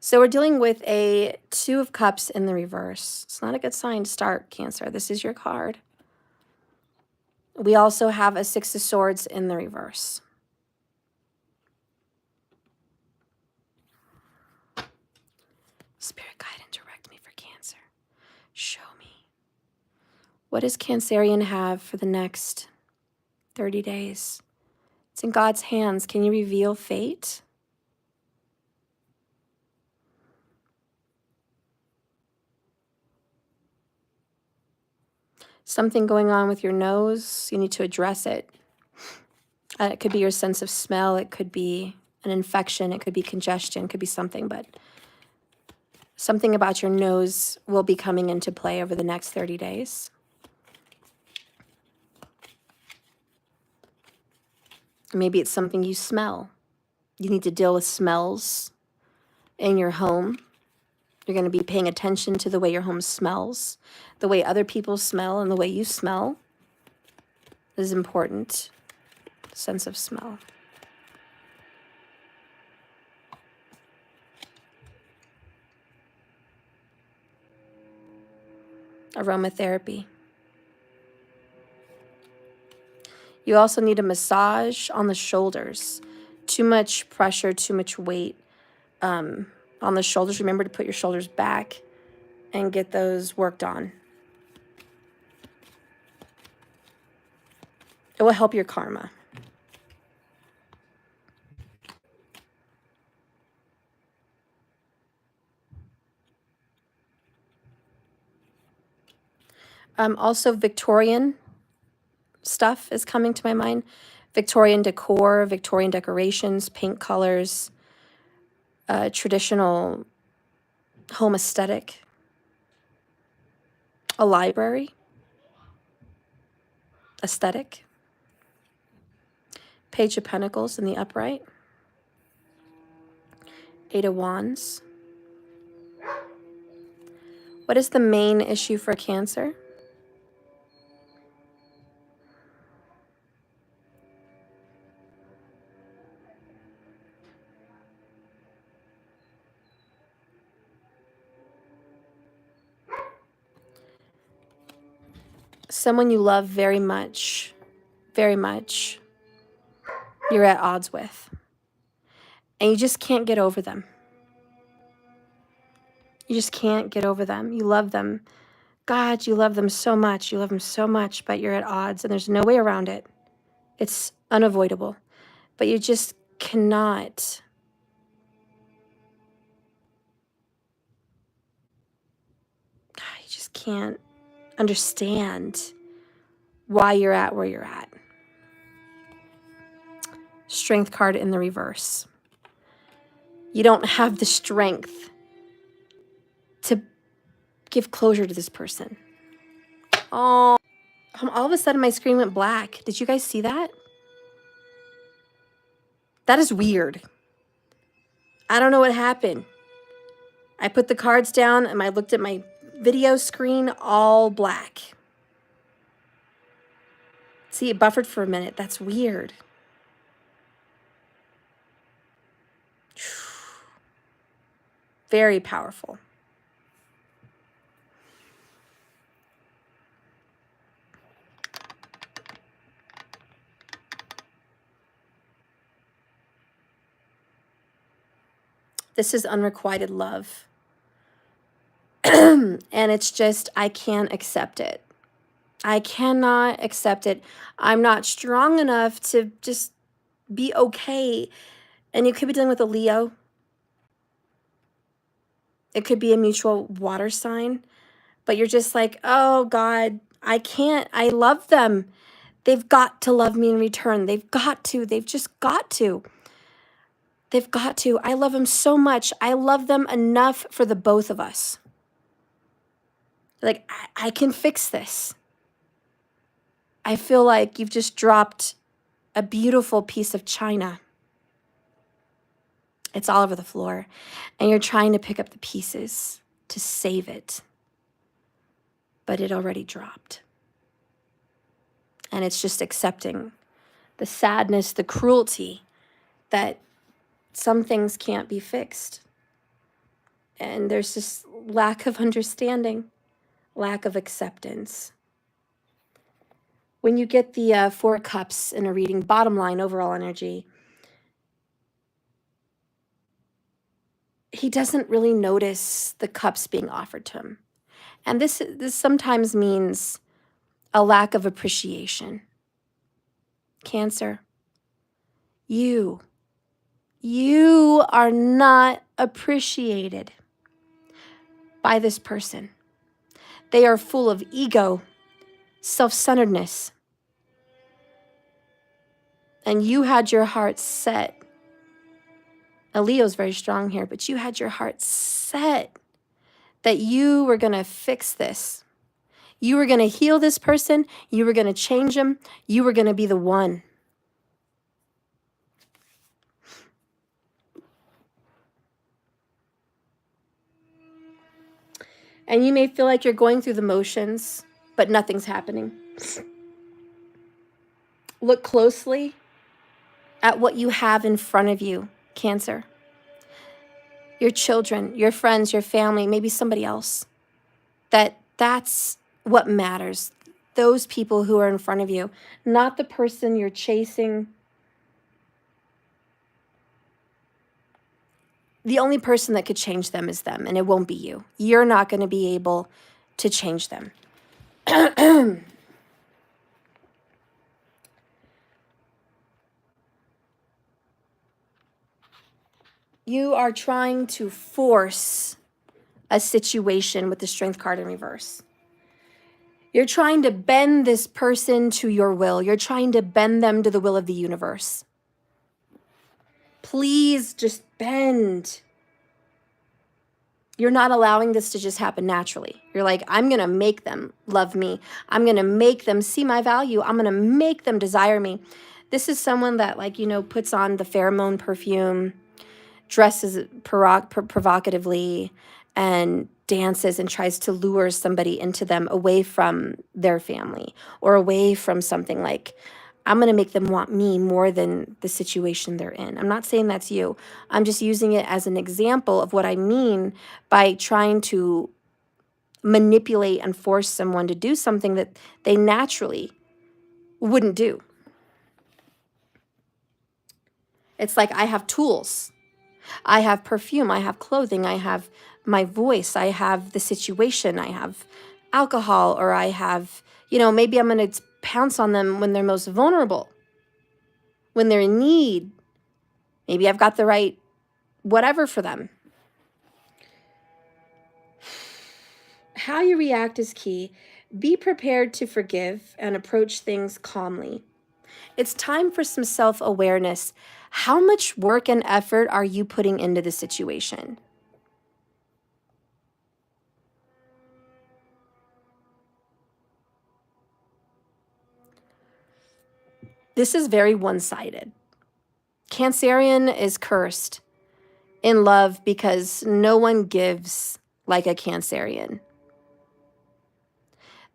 So we're dealing with a Two of Cups in the reverse. It's not a good sign to start, Cancer. This is your card. We also have a Six of Swords in the reverse. Spirit, guide and direct me for Cancer. Show me. What does Cancerian have for the next 30 days? It's in God's hands. Can you reveal fate? Something going on with your nose, you need to address it. It could be your sense of smell, it could be an infection, it could be congestion, it could be something, but something about your nose will be coming into play over the next 30 days. Maybe it's something you smell. You need to deal with smells in your home. You're going to be paying attention to the way your home smells, the way other people smell, and the way you smell is important. Sense of smell. Aromatherapy. You also need a massage on the shoulders. Too much pressure, too much weight on the shoulders. Remember to put your shoulders back and get those worked on. It will help your karma. Also, Victorian stuff is coming to my mind. Victorian decor, Victorian decorations, paint colors, traditional home aesthetic, a library aesthetic, Page of Pentacles in the upright, Eight of Wands. What is the main issue for Cancer? Someone you love very much, you're at odds with. And you just can't get over them. You just can't get over them. You love them. God, you love them so much. You love them so much, but you're at odds and there's no way around it. It's unavoidable. But you just cannot. You just can't understand why you're at where you're at. Strength card in the reverse. You don't have the strength to give closure to this person. Oh, all of a sudden my screen went black. Did you guys see that? That is weird. I don't know what happened. I put the cards down and I looked at my video screen, all black. See, it buffered for a minute. That's weird. Very powerful. This is unrequited love. And it's just, I can't accept it. I cannot accept it. I'm not strong enough to just be okay. And you could be dealing with a Leo. It could be a mutual water sign. But you're just like, oh God, I can't. I love them. They've got to love me in return. They've got to. They've just got to. They've got to. I love them so much. I love them enough for the both of us. Like, I can fix this. I feel like you've just dropped a beautiful piece of china. It's all over the floor. And you're trying to pick up the pieces to save it. But it already dropped. And it's just accepting the sadness, the cruelty that some things can't be fixed. And there's this lack of understanding, lack of acceptance. When you get the 4 cups in a reading, bottom line, overall energy, he doesn't really notice the cups being offered to him. And this sometimes means a lack of appreciation. Cancer, you are not appreciated by this person. They are full of ego, self-centeredness. And you had your heart set. Now, Leo's very strong here, but you had your heart set that you were going to fix this. You were going to heal this person. You were going to change them. You were going to be the one. And you may feel like you're going through the motions, but nothing's happening. Look closely at what you have in front of you, Cancer. Your children, your friends, your family, maybe somebody else. That's what matters. Those people who are in front of you, not the person you're chasing. The only person that could change them is them, and it won't be you. You're not going to be able to change them. You are trying to force a situation with the Strength card in reverse. You're trying to bend this person to your will. You're trying to bend them to the will of the universe. Please just bend. You're not allowing this to just happen naturally. You're like, I'm going to make them love me. I'm going to make them see my value. I'm going to make them desire me. This is someone that, like, you know, puts on the pheromone perfume, dresses provocatively, and dances and tries to lure somebody into them away from their family or away from something. Like, I'm going to make them want me more than the situation they're in. I'm not saying that's you. I'm just using it as an example of what I mean by trying to manipulate and force someone to do something that they naturally wouldn't do. It's like, I have tools. I have perfume. I have clothing. I have my voice. I have the situation. I have alcohol, or I have, you know, maybe I'm going to pounce on them when they're most vulnerable, when they're in need. Maybe I've got the right whatever for them. How you react is key. Be prepared to forgive and approach things calmly. It's time for some self-awareness. How much work and effort are you putting into the situation? This is very one-sided. Cancerian is cursed in love because no one gives like a Cancerian.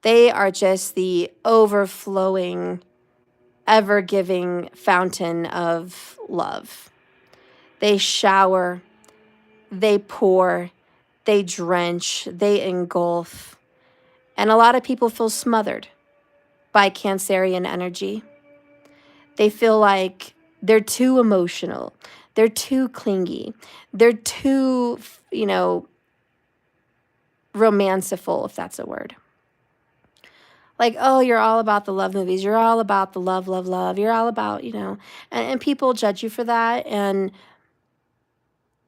They are just the overflowing, ever-giving fountain of love. They shower, they pour, they drench, they engulf. And a lot of people feel smothered by Cancerian energy. They feel like they're too emotional. They're too clingy. They're too, you know, romanceful, if that's a word. Like, oh, you're all about the love movies. You're all about the love, love, love. You're all about, you know, and people judge you for that. And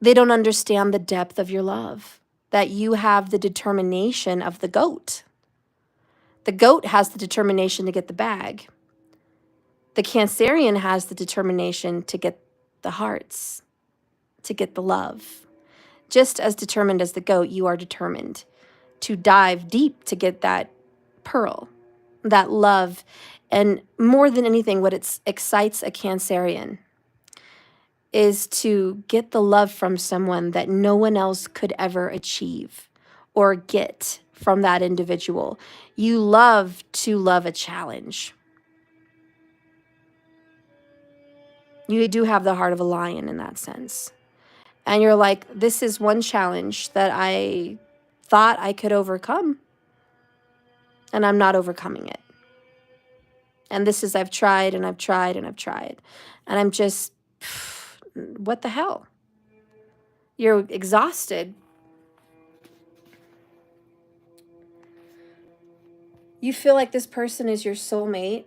they don't understand the depth of your love, that you have the determination of the goat. The goat has the determination to get the bag. The Cancerian has the determination to get the hearts, to get the love. Just as determined as the goat, you are determined to dive deep to get that pearl, that love. And more than anything, what excites a Cancerian is to get the love from someone that no one else could ever achieve or get from that individual. You love to love a challenge. You do have the heart of a lion in that sense. And you're like, this is one challenge that I thought I could overcome, and I'm not overcoming it. And this is, I've tried and I've tried and I've tried. And I'm just, what the hell? You're exhausted. You feel like this person is your soulmate.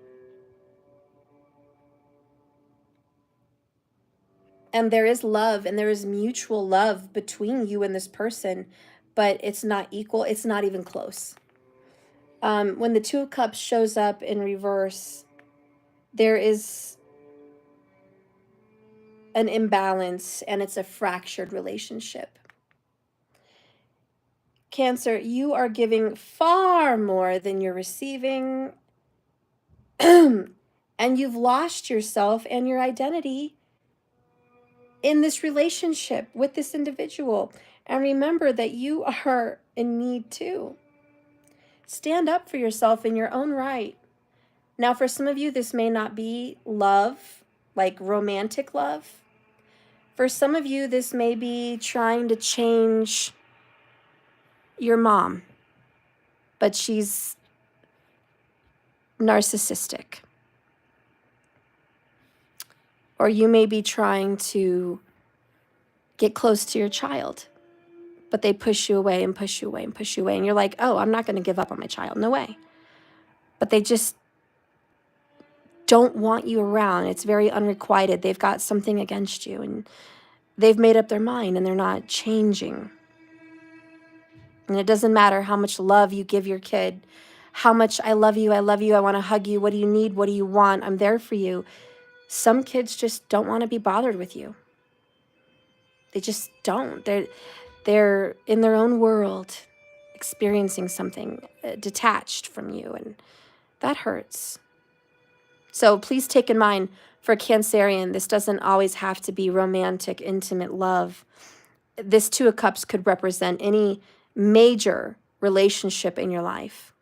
And there is love and there is mutual love between you and this person, but it's not equal. It's not even close. When the Two of Cups shows up in reverse, there is an imbalance and it's a fractured relationship. Cancer, you are giving far more than you're receiving. And you've lost yourself and your identity in this relationship with this individual. And remember that you are in need too. Stand up for yourself in your own right. Now, for some of you, this may not be love, like romantic love. For some of you, this may be trying to change your mom, but she's narcissistic. Or you may be trying to get close to your child, but they push you away and push you away and push you away. And you're like, oh, I'm not going to give up on my child. No way. But they just don't want you around. It's very unrequited. They've got something against you and they've made up their mind and they're not changing. And it doesn't matter how much love you give your kid, how much I love you, I want to hug you, what do you need, what do you want, I'm there for you. Some kids just don't want to be bothered with you. They just don't. They're in their own world, experiencing something detached from you, and that hurts. So please take in mind, for Cancerian, this doesn't always have to be romantic, intimate love. This Two of Cups could represent any major relationship in your life.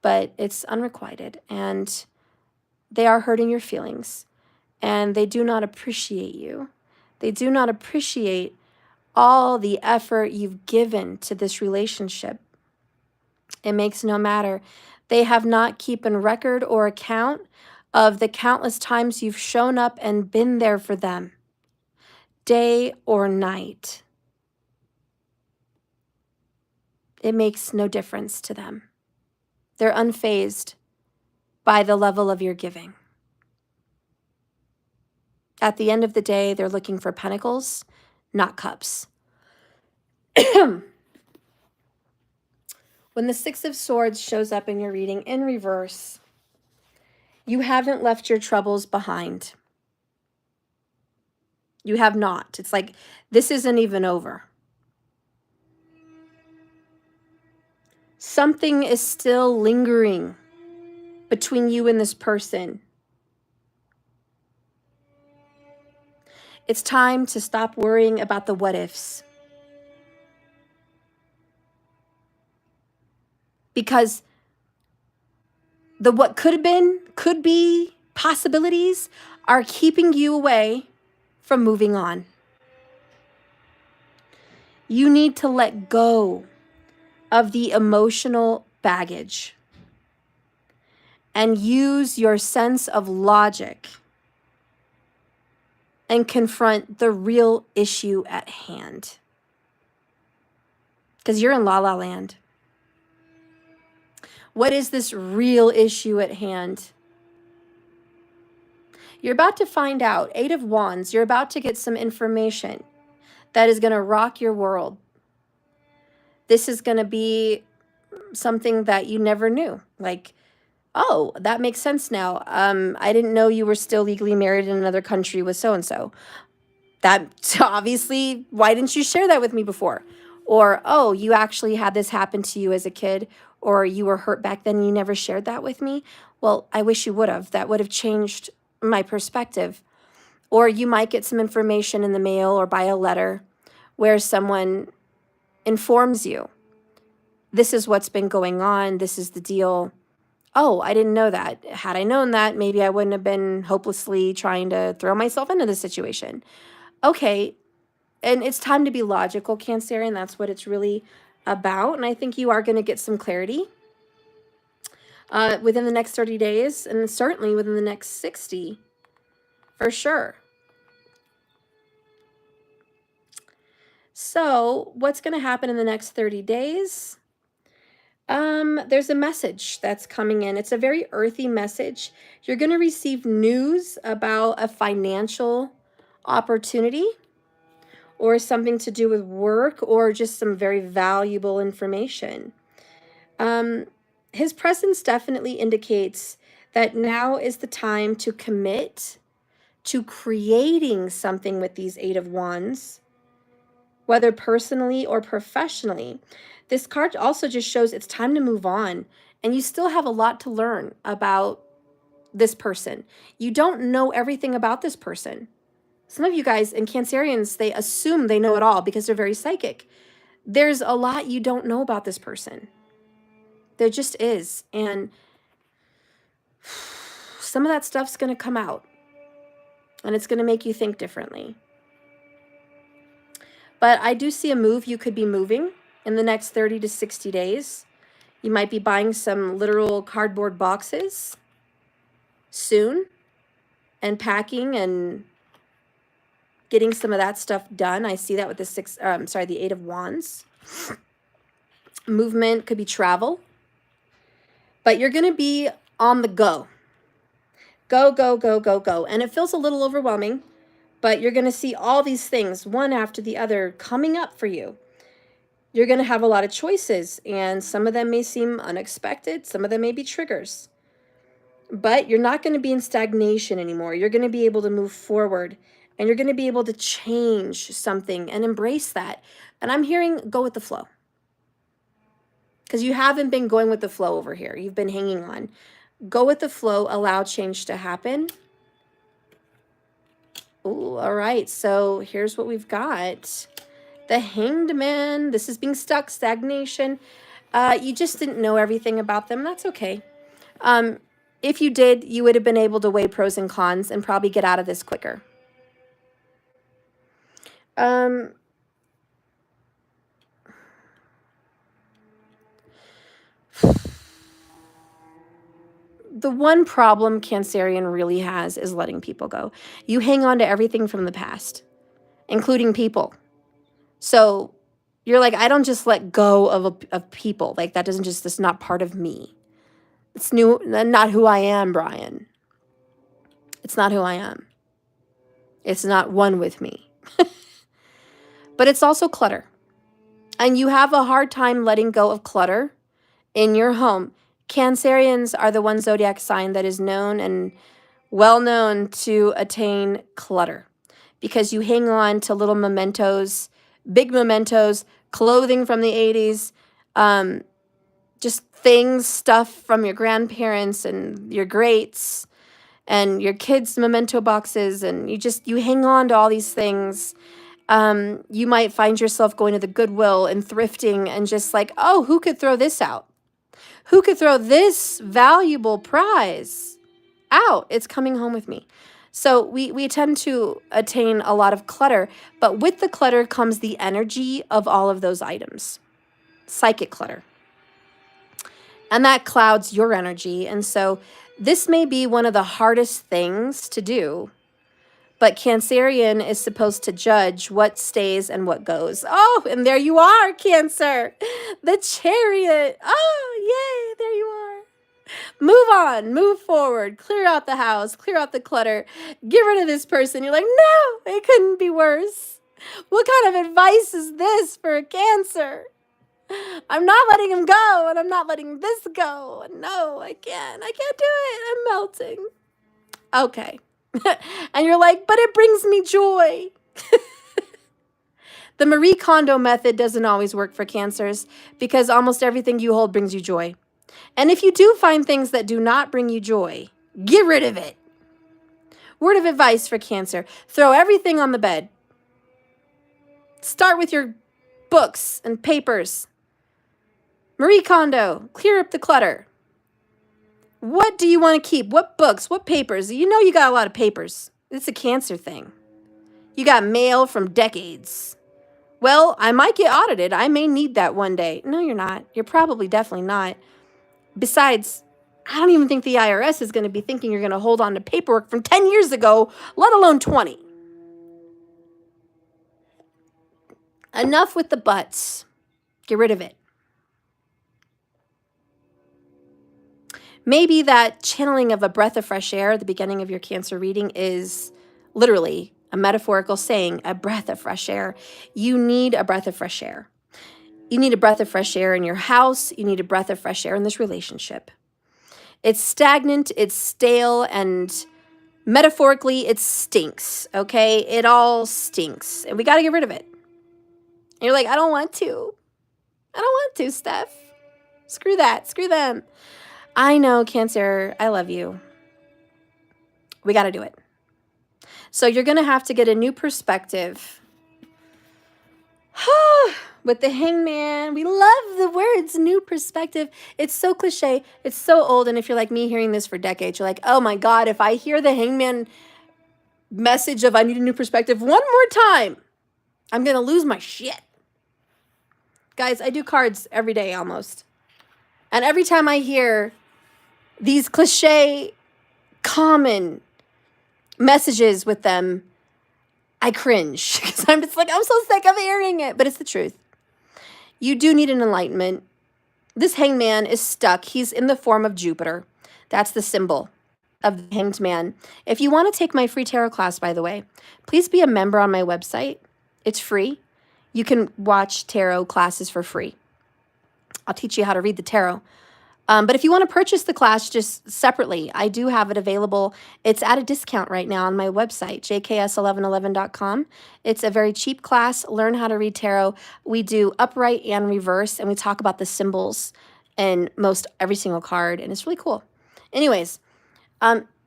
But it's unrequited, and they are hurting your feelings, and they do not appreciate you. They do not appreciate all the effort you've given to this relationship. It makes no matter. They have not keeping record or account of the countless times you've shown up and been there for them, day or night. It makes no difference to them. They're unfazed by the level of your giving. At the end of the day, they're looking for pentacles, not cups. When the Six of Swords shows up in your reading in reverse, you haven't left your troubles behind. You have not. It's like this isn't even over. Something is still lingering between you and this person. It's time to stop worrying about the what ifs. Because the what could have been, could be possibilities are keeping you away from moving on. You need to let go of the emotional baggage and use your sense of logic and confront the real issue at hand. Because you're in la la land. What is this real issue at hand? You're about to find out. 8 of Wands. You're about to get some information that is going to rock your world. This is going to be something that you never knew. Like, oh, that makes sense now. I didn't know you were still legally married in another country with so-and-so. That obviously, why didn't you share that with me before? Or, oh, you actually had this happen to you as a kid, or you were hurt back then and you never shared that with me. Well, I wish you would have. That would have changed my perspective. Or you might get some information in the mail or by a letter where someone informs you, this is what's been going on, this is the deal. Oh, I didn't know that. Had I known that, maybe I wouldn't have been hopelessly trying to throw myself into the situation. Okay, and it's time to be logical, Cancerian. That's what it's really about. And I think you are going to get some clarity within the next 30 days, and certainly within the next 60, for sure. So what's going to happen in the next 30 days? There's a message that's coming in. It's a very earthy message. You're going to receive news about a financial opportunity or something to do with work or just some very valuable information. His presence definitely indicates that now is the time to commit to creating something with these Eight of Wands, whether personally or professionally. This card also just shows it's time to move on, and you still have a lot to learn about this person. You don't know everything about this person. Some of you guys and Cancerians, they assume they know it all because they're very psychic. There's a lot you don't know about this person. There just is. And some of that stuff's going to come out, and it's going to make you think differently. But I do see a move you could be moving in the next 30 to 60 days. You might be buying some literal cardboard boxes soon and packing and getting some of that stuff done. I see that with the Eight of Wands. Movement could be travel, but you're going to be on the go. Go, go, go, go, go. And it feels a little overwhelming, but you're going to see all these things, one after the other, coming up for you. You're going to have a lot of choices, and some of them may seem unexpected. Some of them may be triggers. But you're not going to be in stagnation anymore. You're going to be able to move forward, and you're going to be able to change something and embrace that. And I'm hearing go with the flow. Because you haven't been going with the flow over here. You've been hanging on. Go with the flow. Allow change to happen. Ooh, all right. So here's what we've got. The Hanged Man. This is being stuck, stagnation. You just didn't know everything about them. That's okay. If you did, you would have been able to weigh pros and cons and probably get out of this quicker. The one problem Cancerian really has is letting people go. You hang on to everything from the past, including people. So you're like, I don't just let go of people. Like that doesn't just, that's not part of me. It's not who I am, Brian. It's not who I am. It's not one with me. But it's also clutter. And you have a hard time letting go of clutter in your home. Cancerians are the one zodiac sign that is known and well known to attain clutter because you hang on to little mementos, big mementos, clothing from the 80s, just things, stuff from your grandparents and your greats and your kids' memento boxes, and you hang on to all these things. You might find yourself going to the Goodwill and thrifting and just like, oh, who could throw this out? Who could throw this valuable prize out? It's coming home with me. So we tend to attain a lot of clutter, but with the clutter comes the energy of all of those items, psychic clutter. And that clouds your energy. And so this may be one of the hardest things to do, but Cancerian is supposed to judge what stays and what goes. Oh, and there you are, Cancer. The Chariot. Oh, yay, there you are. Move on, move forward, clear out the house, clear out the clutter, get rid of this person. You're like, no, it couldn't be worse. What kind of advice is this for a Cancer? I'm not letting him go, and I'm not letting this go. No, I can't do it. I'm melting. Okay. And you're like, but it brings me joy. The Marie Kondo method doesn't always work for Cancers because almost everything you hold brings you joy. And if you do find things that do not bring you joy, get rid of it. Word of advice for Cancer: throw everything on the bed. Start with your books and papers. Marie Kondo, clear up the clutter. What do you want to keep? What books? What papers? You know you got a lot of papers. It's a Cancer thing. You got mail from decades. Well, I might get audited. I may need that one day. No, you're not. You're probably definitely not. Besides, I don't even think the IRS is going to be thinking you're going to hold on to paperwork from 10 years ago, let alone 20. Enough with the buts. Get rid of it. Maybe that channeling of a breath of fresh air at the beginning of your Cancer reading is literally a metaphorical saying, a breath of fresh air. You need a breath of fresh air. You need a breath of fresh air in your house. You need a breath of fresh air in this relationship. It's stagnant, it's stale, and metaphorically, it stinks, okay? It all stinks, and we got to get rid of it. And you're like, I don't want to. I don't want to, Steph. Screw that. Screw them. I know, Cancer, I love you. We got to do it. So you're going to have to get a new perspective. With the Hangman, we love the words new perspective. It's so cliche. It's so old. And if you're like me hearing this for decades, you're like, oh my God, if I hear the Hangman message of I need a new perspective one more time, I'm going to lose my shit. Guys, I do cards every day almost. And every time I hear these cliche, common messages with them, I cringe because I'm just like, I'm so sick of hearing it, but it's the truth. You do need an enlightenment. This Hangman is stuck. He's in the form of Jupiter. That's the symbol of the Hanged Man. If you want to take my free tarot class, by the way, please be a member on my website. It's free. You can watch tarot classes for free. I'll teach you how to read the tarot. But if you want to purchase the class just separately, I do have it available. It's at a discount right now on my website, jks1111.com. It's a very cheap class. Learn how to read tarot. We do upright and reverse, and we talk about the symbols in most every single card, and it's really cool. Anyways,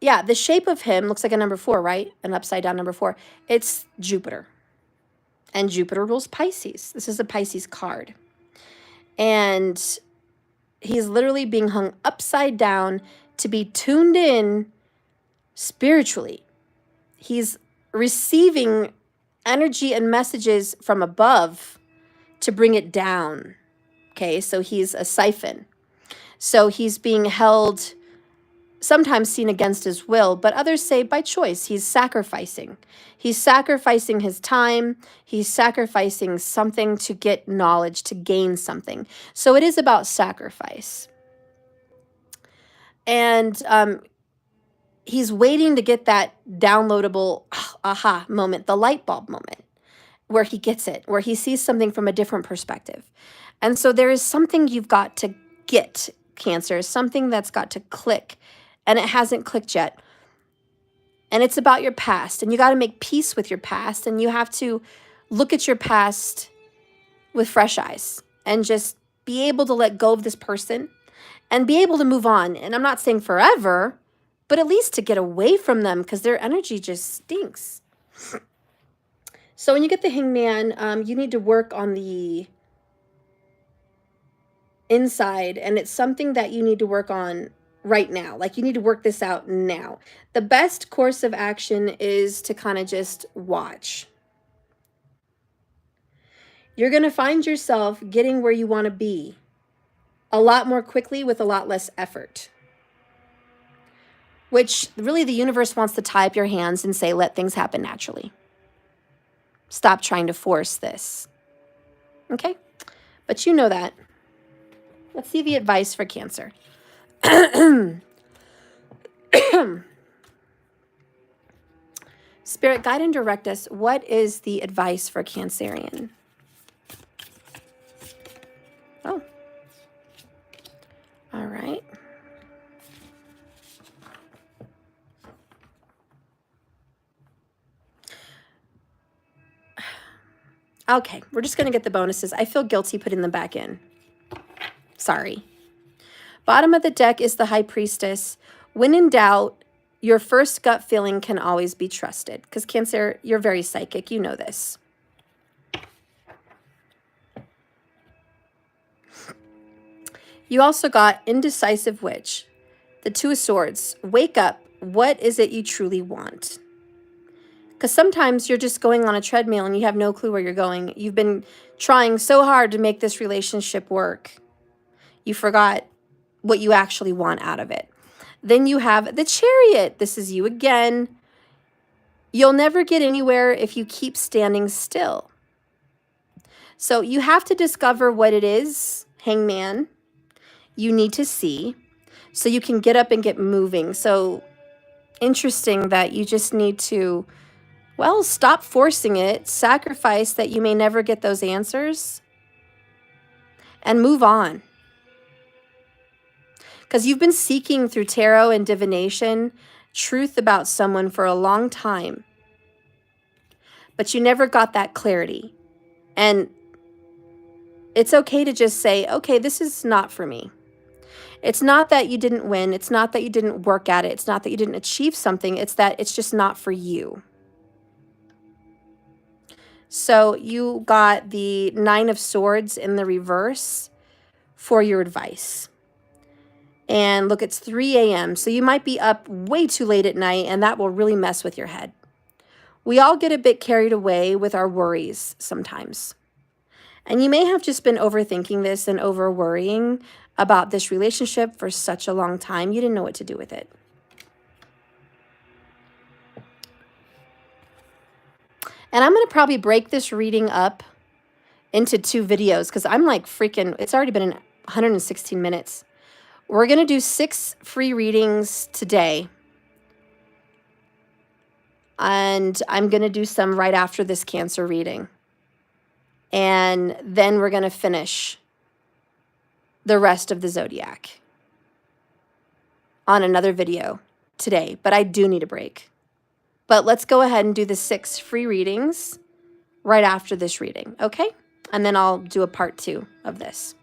yeah, the shape of him looks like a number 4, right? An upside down number 4. It's Jupiter. And Jupiter rules Pisces. This is a Pisces card. And he's literally being hung upside down to be tuned in spiritually. He's receiving energy and messages from above to bring it down. Okay, so he's a siphon. So he's being held, sometimes seen against his will, but others say by choice. He's sacrificing. He's sacrificing his time. He's sacrificing something to get knowledge, to gain something. So it is about sacrifice. And he's waiting to get that downloadable aha moment, the light bulb moment, where he gets it, where he sees something from a different perspective. And so there is something you've got to get, Cancer, something that's got to click. And it hasn't clicked yet. And it's about your past. And you got to make peace with your past. And you have to look at your past with fresh eyes. And just be able to let go of this person. And be able to move on. And I'm not saying forever. But at least to get away from them. Because their energy just stinks. So when you get the Hangman, you need to work on the inside. And it's something that you need to work on right now. Like you need to work this out now. The best course of action is to kind of just watch. You're going to find yourself getting where you want to be a lot more quickly with a lot less effort. Which really the universe wants to tie up your hands and say, let things happen naturally. Stop trying to force this. Okay? But you know that. Let's see the advice for Cancer. Spirit, guide and direct us. What is the advice for Cancerian? Oh. All right. Okay, we're just going to get the bonuses. I feel guilty putting them back in. Sorry. Bottom of the deck is the High Priestess. When in doubt, your first gut feeling can always be trusted. Because Cancer, you're very psychic. You know this. You also got Indecisive Witch. The Two of Swords. Wake up. What is it you truly want? Because sometimes you're just going on a treadmill and you have no clue where you're going. You've been trying so hard to make this relationship work. You forgot what you actually want out of it. Then you have the Chariot. This is you again. You'll never get anywhere if you keep standing still. So you have to discover what it is, Hangman, you need to see so you can get up and get moving. So interesting that you just need to, well, stop forcing it, sacrifice that you may never get those answers, and move on. Because you've been seeking through tarot and divination truth about someone for a long time, but you never got that clarity. And it's okay to just say, okay, this is not for me. It's not that you didn't win. It's not that you didn't work at it. It's not that you didn't achieve something. It's that it's just not for you. So you got the Nine of Swords in the reverse for your advice. And look, it's 3 a.m. So you might be up way too late at night, and that will really mess with your head. We all get a bit carried away with our worries sometimes. And you may have just been overthinking this and over worrying about this relationship for such a long time. You didn't know what to do with it. And I'm going to probably break this reading up into 2 videos because I'm like freaking, it's already been 116 minutes. We're going to do 6 free readings today. And I'm going to do some right after this Cancer reading. And then we're going to finish the rest of the Zodiac on another video today. But I do need a break. But let's go ahead and do the 6 free readings right after this reading, okay? And then I'll do a part 2 of this.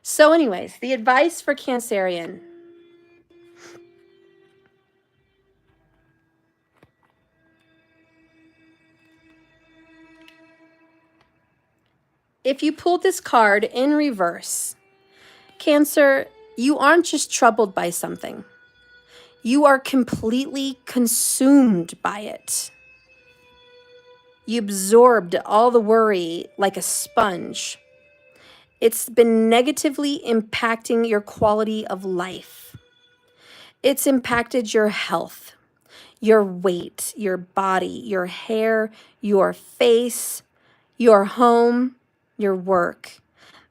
So anyways, the advice for Cancerian. If you pulled this card in reverse, Cancer, you aren't just troubled by something. You are completely consumed by it. You absorbed all the worry like a sponge. It's been negatively impacting your quality of life. It's impacted your health, your weight, your body, your hair, your face, your home, your work.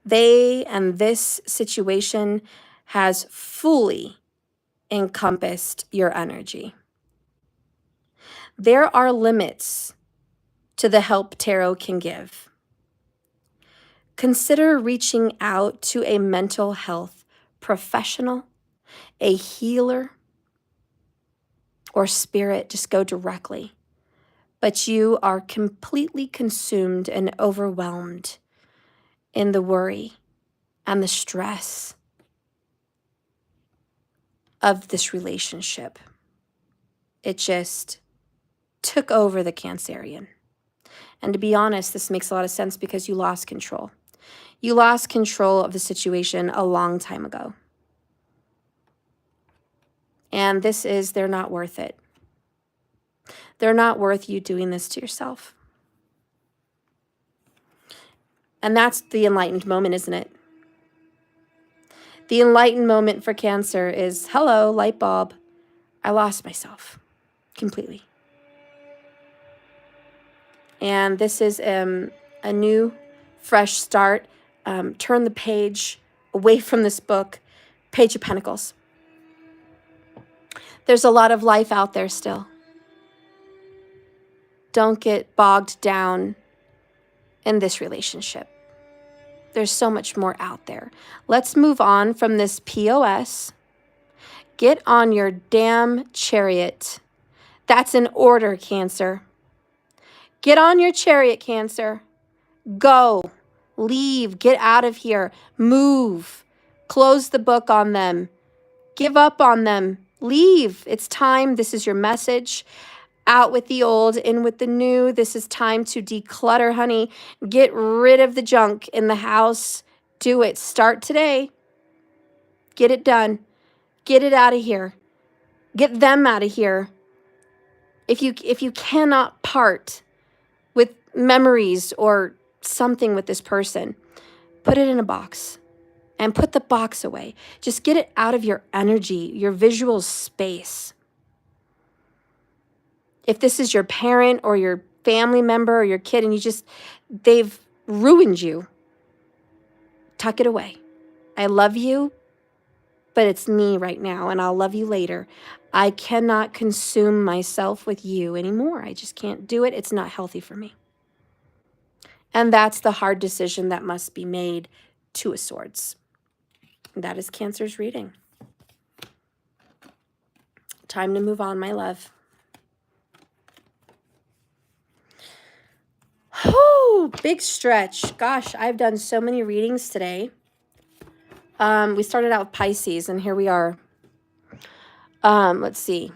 They and this situation has fully encompassed your energy. There are limits to the help tarot can give. Consider reaching out to a mental health professional, a healer, or spirit. Just go directly. But you are completely consumed and overwhelmed in the worry and the stress of this relationship. It just took over the Cancerian. And to be honest, this makes a lot of sense because you lost control. You lost control of the situation a long time ago. And they're not worth it. They're not worth you doing this to yourself. And that's the enlightened moment, isn't it? The enlightened moment for Cancer is, hello, light bulb. I lost myself completely. And this is a new, fresh start. Turn the page away from this book. Page of Pentacles. There's a lot of life out there still. Don't get bogged down in this relationship. There's so much more out there. Let's move on from this POS. Get on your damn chariot. That's an order, Cancer. Get on your chariot, Cancer. Go. Leave. Get out of here. Move. Close the book on them. Give up on them. Leave. It's time. This is your message. Out with the old, in with the new. This is time to declutter, honey. Get rid of the junk in the house. Do it. Start today. Get it done. Get it out of here. Get them out of here. If you cannot part with memories or something with this person, put it in a box and put the box away. Just get it out of your energy, your visual space. If this is your parent or your family member or your kid and they've ruined you, tuck it away. I love you, but it's me right now, and I'll love you later. I cannot consume myself with you anymore. I just can't do it. It's not healthy for me. And that's the hard decision that must be made, Two of Swords. That is Cancer's reading. Time to move on, my love. Oh, big stretch. Gosh, I've done so many readings today. We started out with Pisces, and here we are. Let's see.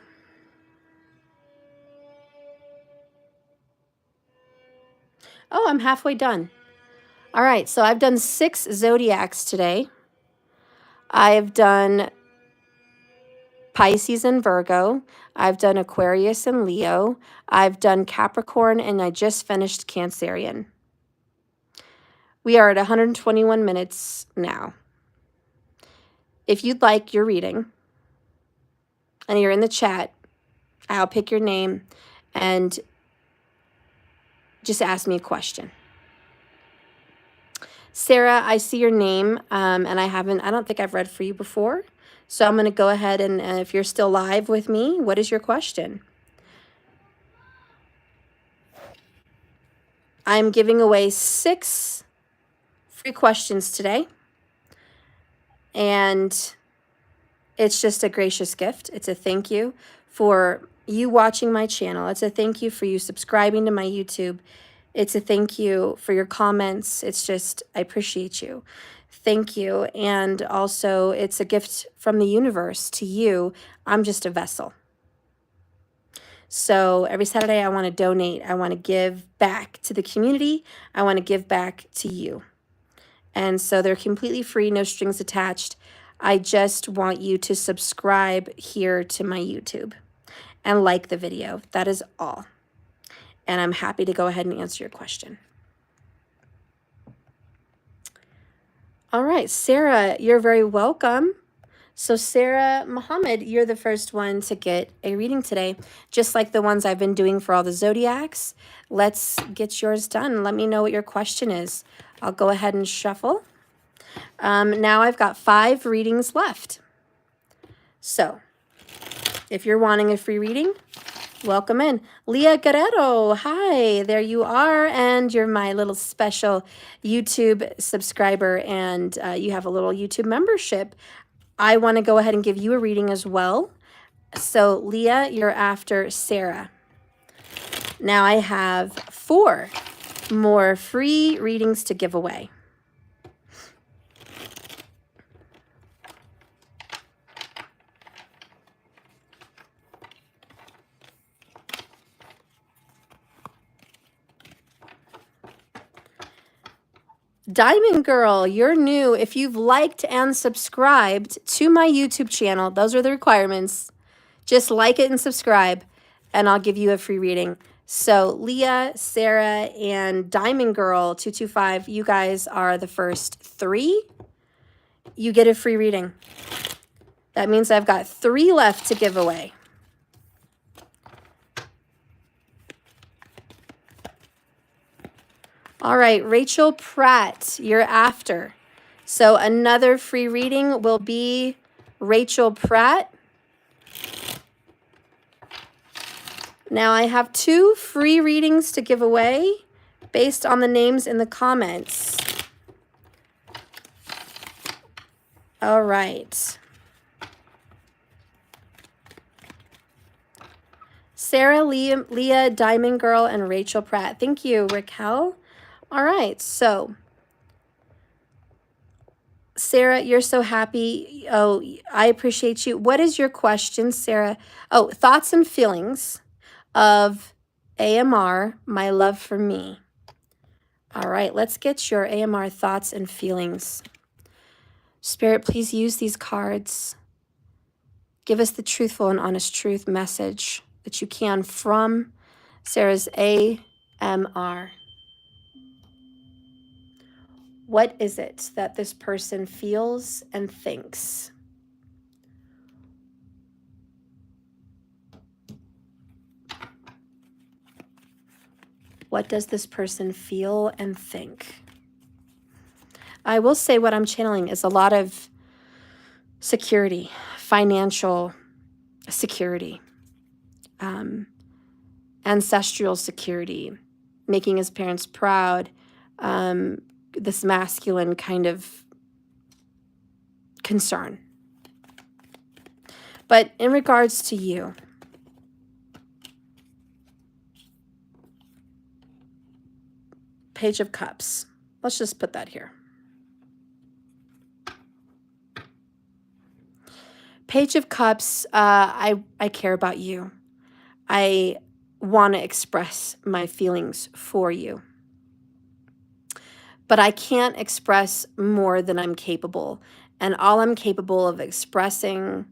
Oh, I'm halfway done. All right, so I've done 6 Zodiacs today. I've done Pisces and Virgo. I've done Aquarius and Leo. I've done Capricorn, and I just finished Cancerian. We are at 121 minutes now. If you'd like your reading, and you're in the chat, I'll pick your name and just ask me a question. Sarah, I see your name, and I don't think I've read for you before. So I'm going to go ahead and if you're still live with me, what is your question? I'm giving away 6 free questions today. And it's just a gracious gift. It's a thank you for you watching my channel. It's a thank you for you subscribing to my YouTube. It's a thank you for your comments. It's just, I appreciate you. Thank you. And also, it's a gift from the universe to you. I'm just a vessel. So every Saturday, I want to donate. I want to give back to the community. I want to give back to you. And so they're completely free, no strings attached. I just want you to subscribe here to my YouTube and like the video. That is all. And I'm happy to go ahead and answer your question. All right, Sarah, you're very welcome. So Sarah Muhammad, you're the first one to get a reading today, just like the ones I've been doing for all the Zodiacs. Let's get yours done. Let me know what your question is. I'll go ahead and shuffle. Now I've got 5 readings left. So if you're wanting a free reading, welcome in. Leah Guerrero, hi, there you are. And you're my little special YouTube subscriber, and you have a little YouTube membership. I want to go ahead and give you a reading as well. So Leah, you're after Sarah. Now I have 4 more free readings to give away. Diamond Girl, you're new. If you've liked and subscribed to my YouTube channel, those are the requirements. Just like it and subscribe, and I'll give you a free reading. So Leah, Sarah, and Diamond Girl 225, you guys are the first 3. You get a free reading. That means I've got 3 left to give away. All right, Rachel Pratt, you're after. So another free reading will be Rachel Pratt. Now I have 2 free readings to give away based on the names in the comments. All right. Sarah, Leah, Diamond Girl, and Rachel Pratt. Thank you, Raquel. All right, so Sarah, you're so happy. Oh, I appreciate you. What is your question, Sarah? Oh, thoughts and feelings of AMR, My Love for Me. All right, let's get your AMR thoughts and feelings. Spirit, please use these cards Give us the truthful and honest truth message that you can from Sarah's AMR. What is it that this person feels and thinks? What does this person feel and think? I will say what I'm channeling is a lot of security, financial security, ancestral security, making his parents proud, this masculine kind of concern. But in regards to you, Page of Cups. Let's just put that here. Page of Cups, I care about you. I want to express my feelings for you. But I can't express more than I'm capable. And all I'm capable of expressing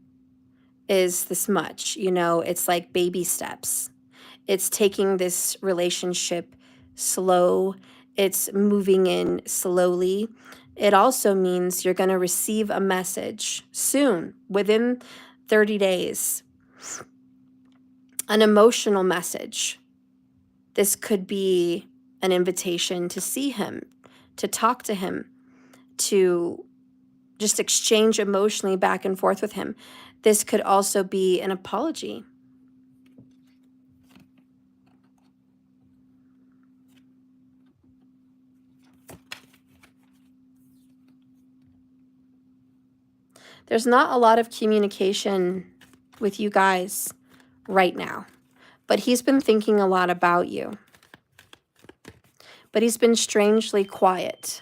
is this much. You know, it's like baby steps. It's taking this relationship slow. It's moving in slowly. It also means you're going to receive a message soon, within 30 days, an emotional message. This could be an invitation to see him, to talk to him, to just exchange emotionally back and forth with him. This could also be an apology. There's not a lot of communication with you guys right now, but he's been thinking a lot about you. But he's been strangely quiet.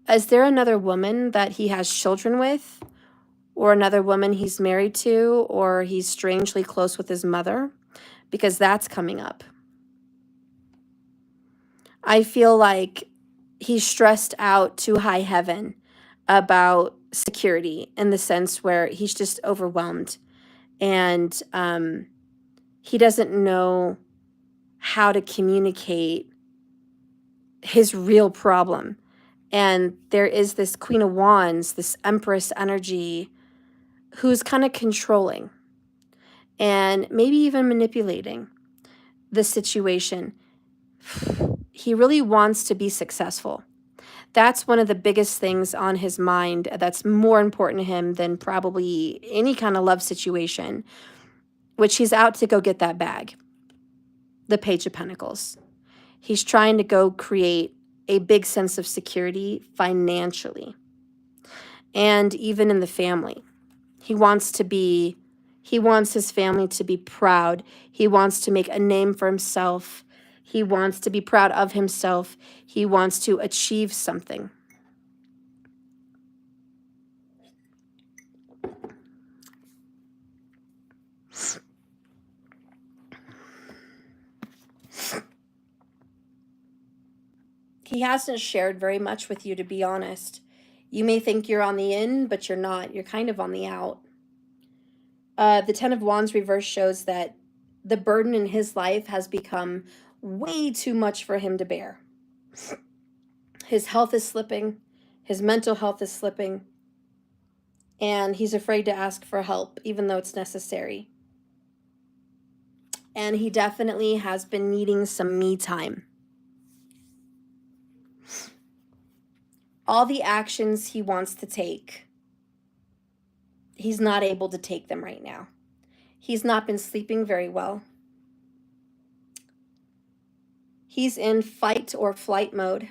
Is there another woman that he has children with, or another woman he's married to, or he's strangely close with his mother? Because that's coming up. I feel like he's stressed out to high heaven about security, in the sense where he's just overwhelmed, and he doesn't know how to communicate his real problem. And there is this Queen of Wands, this Empress energy, who's kind of controlling and maybe even manipulating the situation. He really wants to be successful. That's one of the biggest things on his mind that's more important to him than probably any kind of love situation, which he's out to go get that bag, the Page of Pentacles. He's trying to go create a big sense of security financially and even in the family. He wants his family to be proud. He wants to make a name for himself. He wants to be proud of himself. He wants to achieve something. He hasn't shared very much with you, to be honest. You may think you're on the in, but you're not. You're kind of on the out. The Ten of Wands reverse shows that the burden in his life has become way too much for him to bear. His health is slipping. His mental health is slipping. And he's afraid to ask for help, even though it's necessary. And he definitely has been needing some me time. All the actions he wants to take, he's not able to take them right now. He's not been sleeping very well. He's in fight or flight mode.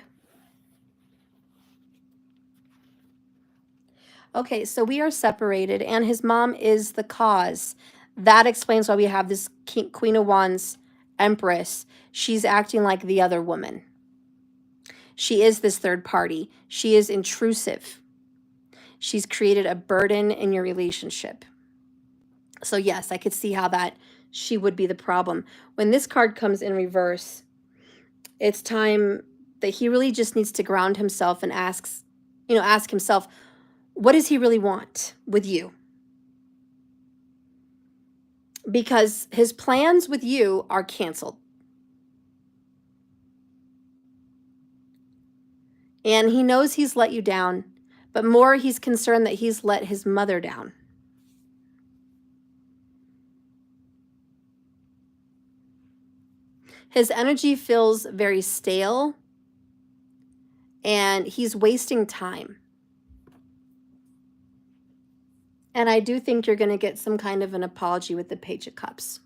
Okay, so we are separated, and his mom is the cause. That explains why we have this Queen of Wands Empress. She's acting like the other woman. She is this third party. She is intrusive. She's created a burden in your relationship. So yes, I could see how that she would be the problem. When this card comes in reverse, it's time that he really just needs to ground himself and ask himself, what does he really want with you? Because his plans with you are canceled. And he knows he's let you down, but more he's concerned that he's let his mother down. His energy feels very stale, and he's wasting time. And I do think you're going to get some kind of an apology with the Page of Cups.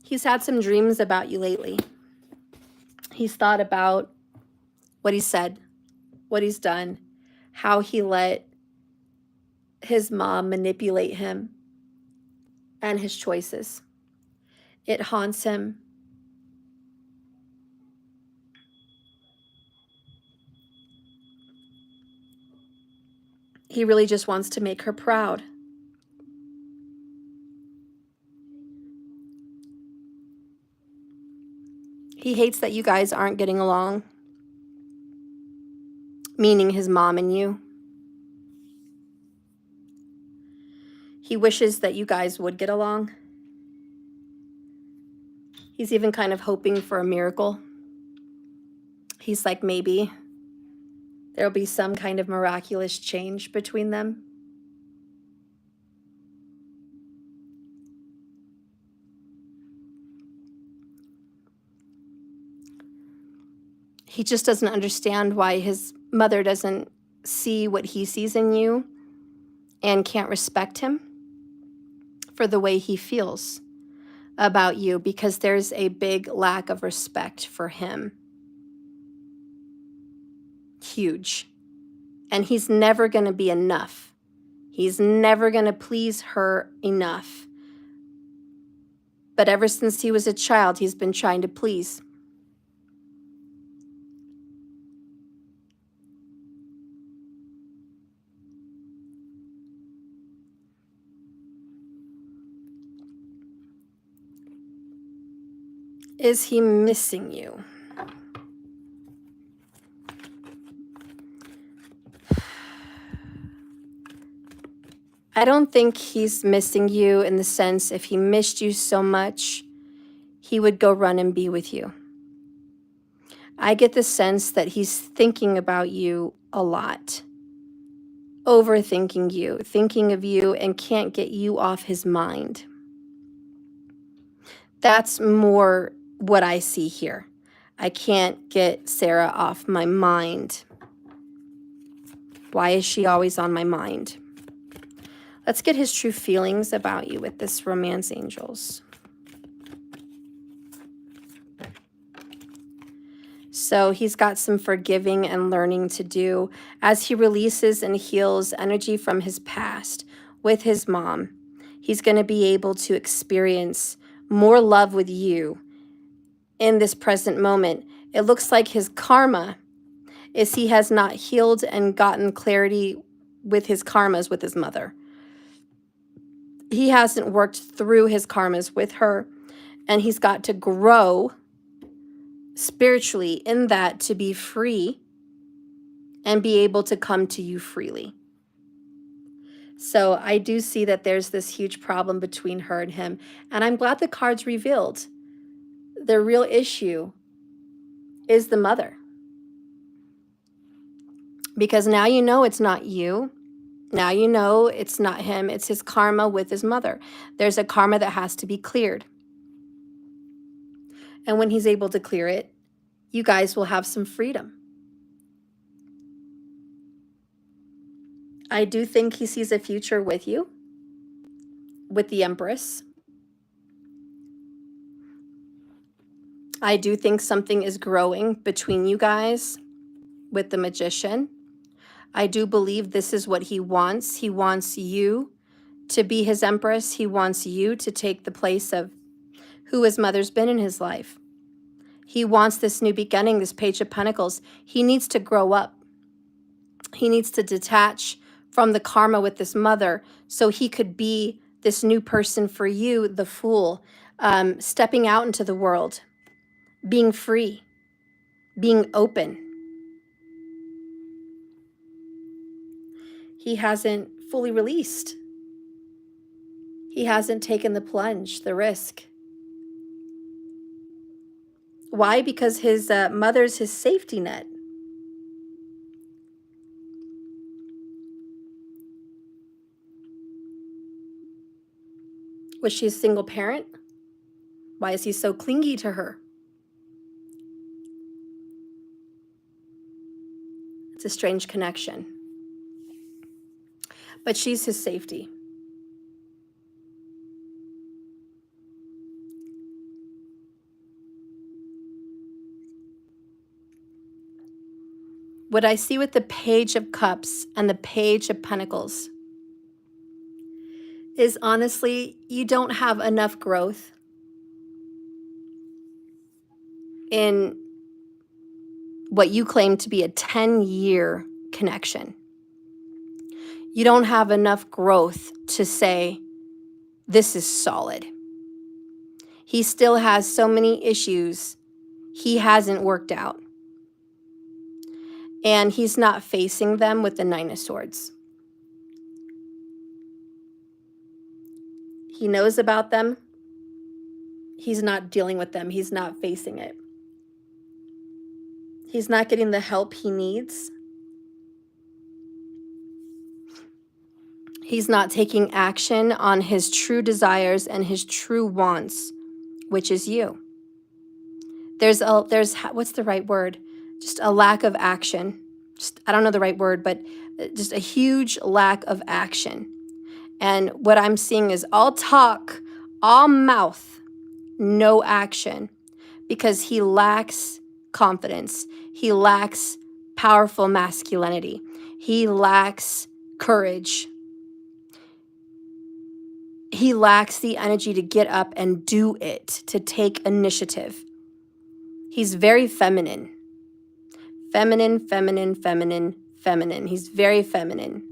He's had some dreams about you lately. He's thought about what he said, what he's done, how he let his mom manipulate him and his choices. It haunts him. He really just wants to make her proud. He hates that you guys aren't getting along, meaning his mom and you. He wishes that you guys would get along. He's even kind of hoping for a miracle. He's like, maybe there'll be some kind of miraculous change between them. He just doesn't understand why his mother doesn't see what he sees in you and can't respect him for the way he feels about you, because there's a big lack of respect for him. Huge. And he's never going to be enough. He's never going to please her enough. But ever since he was a child, he's been trying to please. Is he missing you? I don't think he's missing you in the sense if he missed you so much, he would go run and be with you. I get the sense that he's thinking about you a lot, overthinking you, thinking of you, and can't get you off his mind. That's more what I see here. I can't get Sarah off my mind. Why is she always on my mind? Let's get his true feelings about you with this romance, angels. So he's got some forgiving and learning to do as he releases and heals energy from his past with his mom. He's going to be able to experience more love with you in this present moment. It looks like his karma is he has not healed and gotten clarity with his karmas with his mother. He hasn't worked through his karmas with her, and he's got to grow spiritually in that to be free and be able to come to you freely. So I do see that there's this huge problem between her and him, and I'm glad the cards revealed the real issue is the mother. Because now you know it's not you. Now you know it's not him. It's his karma with his mother. There's a karma that has to be cleared. And when he's able to clear it, you guys will have some freedom. I do think he sees a future with you, with the Empress. I do think something is growing between you guys with the Magician. I do believe this is what he wants. He wants you to be his Empress. He wants you to take the place of who his mother's been in his life. He wants this new beginning, this Page of Pentacles. He needs to grow up. He needs to detach from the karma with this mother so he could be this new person for you, the Fool, stepping out into the world, being free, being open. He hasn't fully released. He hasn't taken the plunge, the risk. Why? Because his mother's his safety net. Was she a single parent? Why is he so clingy to her? It's a strange connection. But she's his safety. What I see with the Page of Cups and the Page of Pentacles is, honestly, you don't have enough growth in what you claim to be a 10-year connection. You don't have enough growth to say, this is solid. He still has so many issues he hasn't worked out. And he's not facing them with the Nine of Swords. He knows about them. He's not dealing with them. He's not facing it. He's not getting the help he needs. He's not taking action on his true desires and his true wants, which is you. There's what's the right word? Just a lack of action. I don't know the right word, but just a huge lack of action. And what I'm seeing is all talk, all mouth, no action, because he lacks confidence. He lacks powerful masculinity. He lacks courage. He lacks the energy to get up and do it, to take initiative. He's very feminine. Feminine, feminine, feminine, feminine. He's very feminine.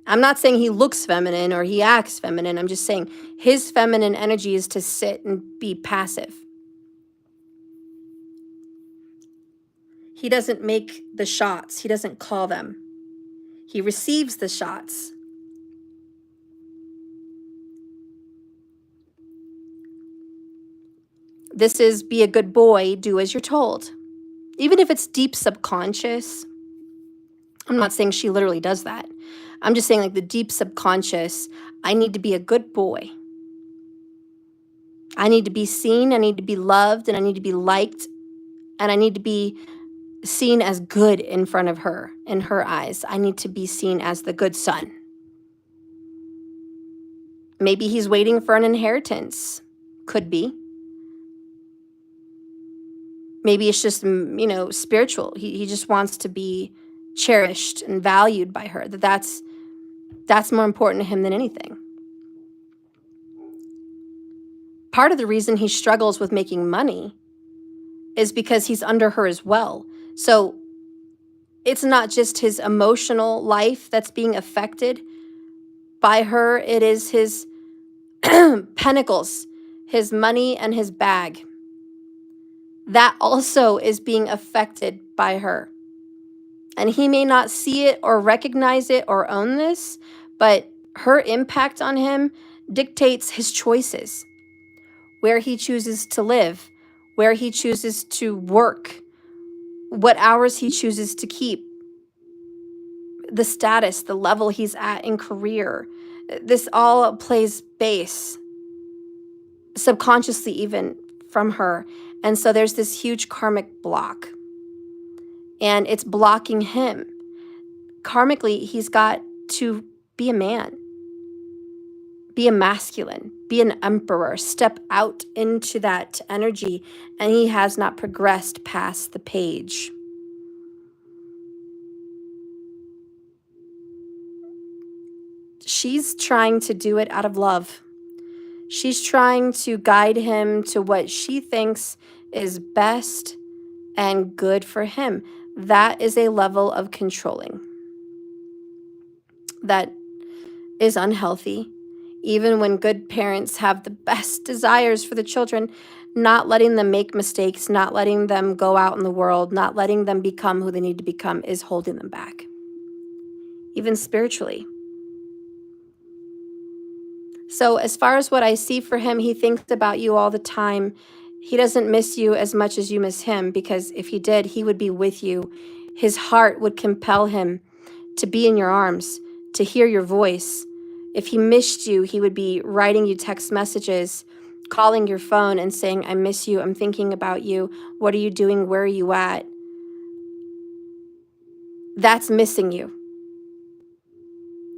I'm not saying he looks feminine or he acts feminine. I'm just saying his feminine energy is to sit and be passive. He doesn't make the shots. He doesn't call them. He receives the shots. This is be a good boy, do as you're told. Even if it's deep subconscious, I'm not saying she literally does that. I'm just saying, like, the deep subconscious, I need to be a good boy. I need to be seen, I need to be loved, and I need to be liked, and I need to be seen as good in front of her, in her eyes. I need to be seen as the good son. Maybe he's waiting for an inheritance. Could be. Maybe it's just, spiritual. He just wants to be cherished and valued by her. That's more important to him than anything. Part of the reason he struggles with making money is because he's under her as well. So it's not just his emotional life that's being affected by her. It is his pentacles, his money, and his bag. That also is being affected by her. And he may not see it or recognize it or own this, but her impact on him dictates his choices, where he chooses to live, where he chooses to work, what hours he chooses to keep, the status, the level he's at in career. This all plays base, subconsciously even, from her. And so there's this huge karmic block. And it's blocking him. Karmically, he's got to be a man, be a masculine, be an emperor, step out into that energy, and he has not progressed past the page. She's trying to do it out of love. She's trying to guide him to what she thinks is best and good for him. That is a level of controlling. that is unhealthy. Even when good parents have the best desires for the children, not letting them make mistakes, not letting them go out in the world, not letting them become who they need to become is holding them back, even spiritually. So as far as what I see for him, he thinks about you all the time. He doesn't miss you as much as you miss him, because if he did, he would be with you. His heart would compel him to be in your arms, to hear your voice. If he missed you, he would be writing you text messages, calling your phone and saying, I miss you, I'm thinking about you, what are you doing, where are you at? That's missing you,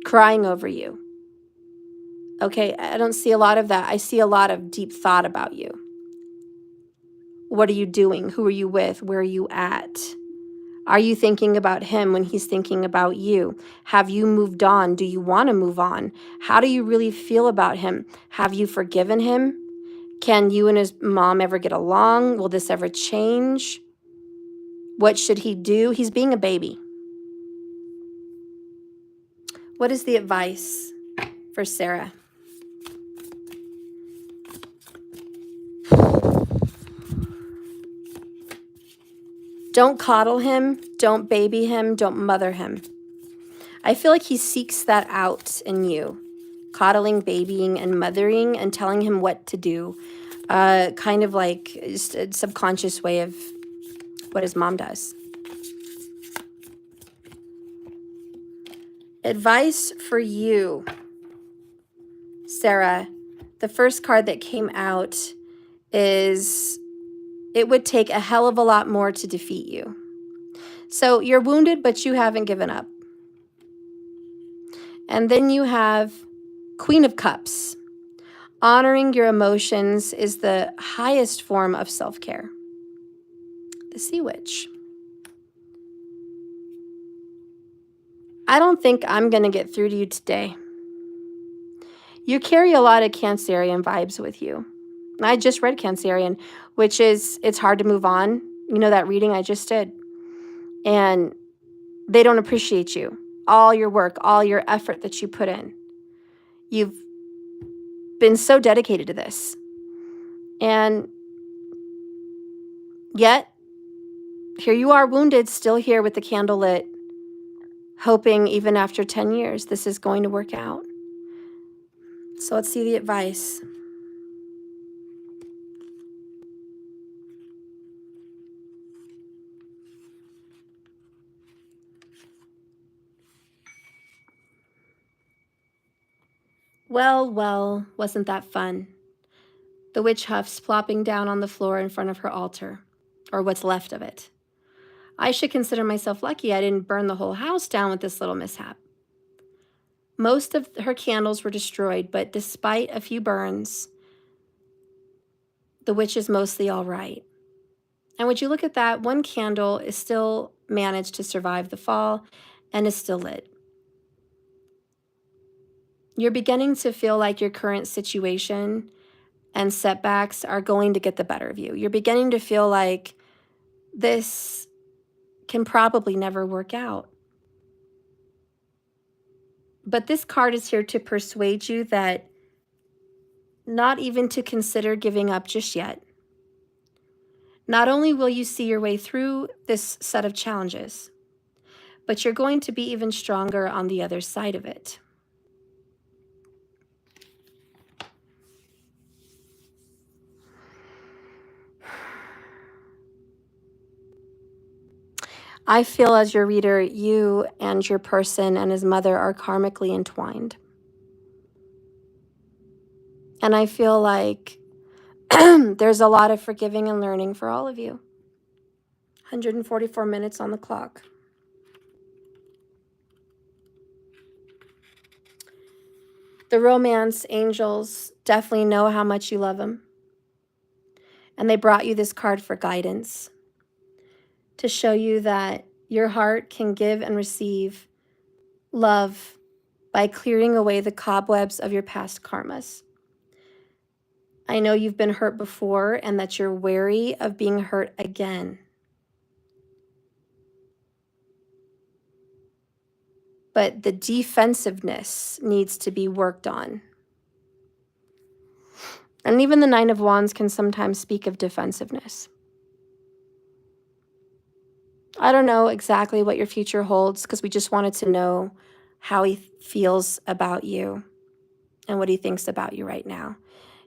crying over you. Okay, I don't see a lot of that. I see a lot of deep thought about you. What are you doing? Who are you with? Where are you at? Are you thinking about him when he's thinking about you? Have you moved on? Do you want to move on? How do you really feel about him? Have you forgiven him? Can you and his mom ever get along? Will this ever change? What should he do? He's being a baby. What is the advice for Sarah? Don't coddle him. Don't baby him. Don't mother him. I feel like he seeks that out in you. Coddling, babying, and mothering, and telling him what to do. Kind of like just a subconscious way of what his mom does. Advice for you, Sarah. The first card that came out is, it would take a hell of a lot more to defeat you. So you're wounded, but you haven't given up. And then you have Queen of Cups. Honoring your emotions is the highest form of self-care. The Sea Witch. I don't think I'm going to get through to you today. You carry a lot of Cancerian vibes with you. I just read Cancerian, which is, it's hard to move on. You know, that reading I just did. And they don't appreciate you. All your work, all your effort that you put in. You've been so dedicated to this. And yet, here you are wounded, still here with the candle lit, hoping even after 10 years, this is going to work out. So let's see the advice. Well, well, wasn't that fun? The witch huffs, plopping down on the floor in front of her altar, or what's left of it. I should consider myself lucky I didn't burn the whole house down with this little mishap. Most of her candles were destroyed, but despite a few burns, the witch is mostly all right. And would you look at that? One candle is still managed to survive the fall and is still lit. You're beginning to feel like your current situation and setbacks are going to get the better of you. You're beginning to feel like this can probably never work out. But this card is here to persuade you that not even to consider giving up just yet. Not only will you see your way through this set of challenges, but you're going to be even stronger on the other side of it. I feel as your reader, you and your person and his mother are karmically entwined. And I feel like there's a lot of forgiving and learning for all of you. 144 minutes on the clock. The romance angels definitely know how much you love them. And they brought you this card for guidance, to show you that your heart can give and receive love by clearing away the cobwebs of your past karmas. I know you've been hurt before and that you're wary of being hurt again. but the defensiveness needs to be worked on. And even the Nine of Wands can sometimes speak of defensiveness. I don't know exactly what your future holds because we just wanted to know how he feels about you and what he thinks about you right now.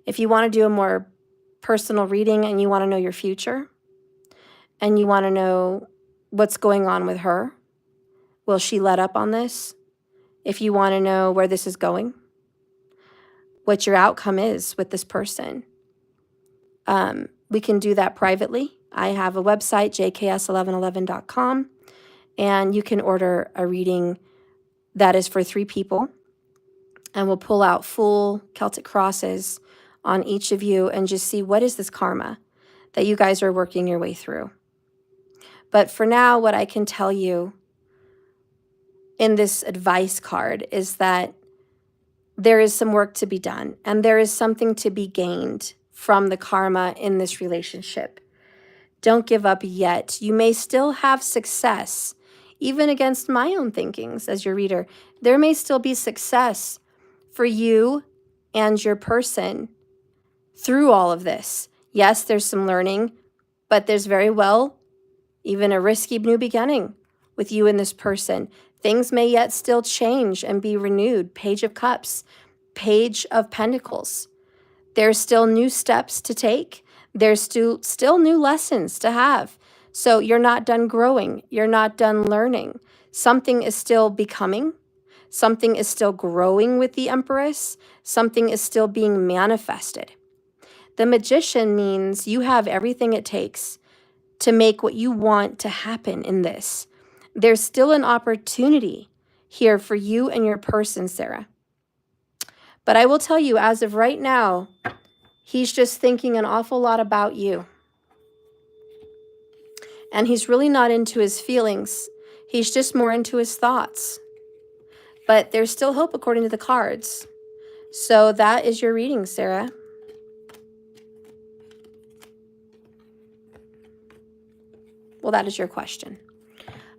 If you want to do a more personal reading and you want to know your future and you want to know what's going on with her, will she let up on this? If you want to know where this is going, what your outcome is with this person, we can do that privately. I have a website, jks1111.com, and you can order a reading that is for 3 people, and we'll pull out full Celtic crosses on each of you and just see what is this karma that you guys are working your way through. But for now, what I can tell you in this advice card is that there is some work to be done, and there is something to be gained from the karma in this relationship. Don't give up yet. You may still have success, even against my own thinkings as your reader. There may still be success for you and your person through all of this. Yes, there's some learning, but there's very well even a risky new beginning with you and this person. Things may yet still change and be renewed. Page of Cups, Page of Pentacles. There's still new steps to take. There's still new lessons to have. So you're not done growing. You're not done learning. Something is still becoming. Something is still growing with the Empress. Something is still being manifested. The Magician means you have everything it takes to make what you want to happen in this. There's still an opportunity here for you and your person, Sarah. But I will tell you, as of right now, he's just thinking an awful lot about you. And he's really not into his feelings. He's just more into his thoughts. But there's still hope according to the cards. So that is your reading, Sarah. Well, that is your question.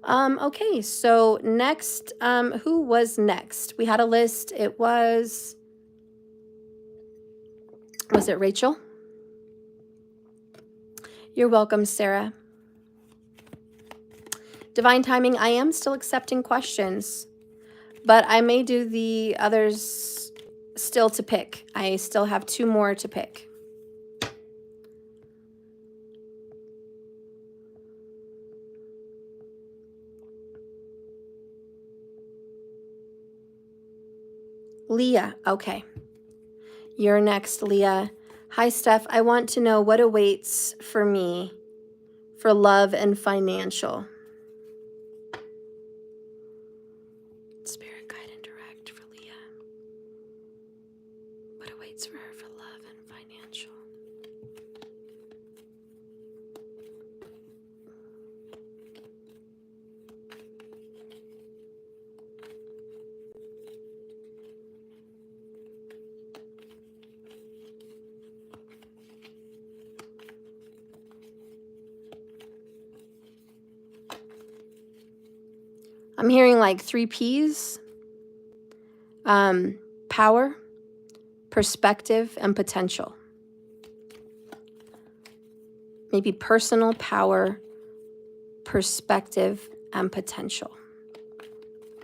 Okay, so next, who was next? We had a list. It was it Rachel? You're welcome, Sarah. Divine timing, I am still accepting questions, but I may do the others still to pick. I still have 2 more to pick. Leah, okay. You're next, Leah. Hi, Steph. I want to know what awaits for me for love and financial. Spirit, guide, and direct for Leah. What awaits for her for love and financial? I'm hearing like 3 P's. Power, perspective, and potential. Maybe personal, power, perspective, and potential.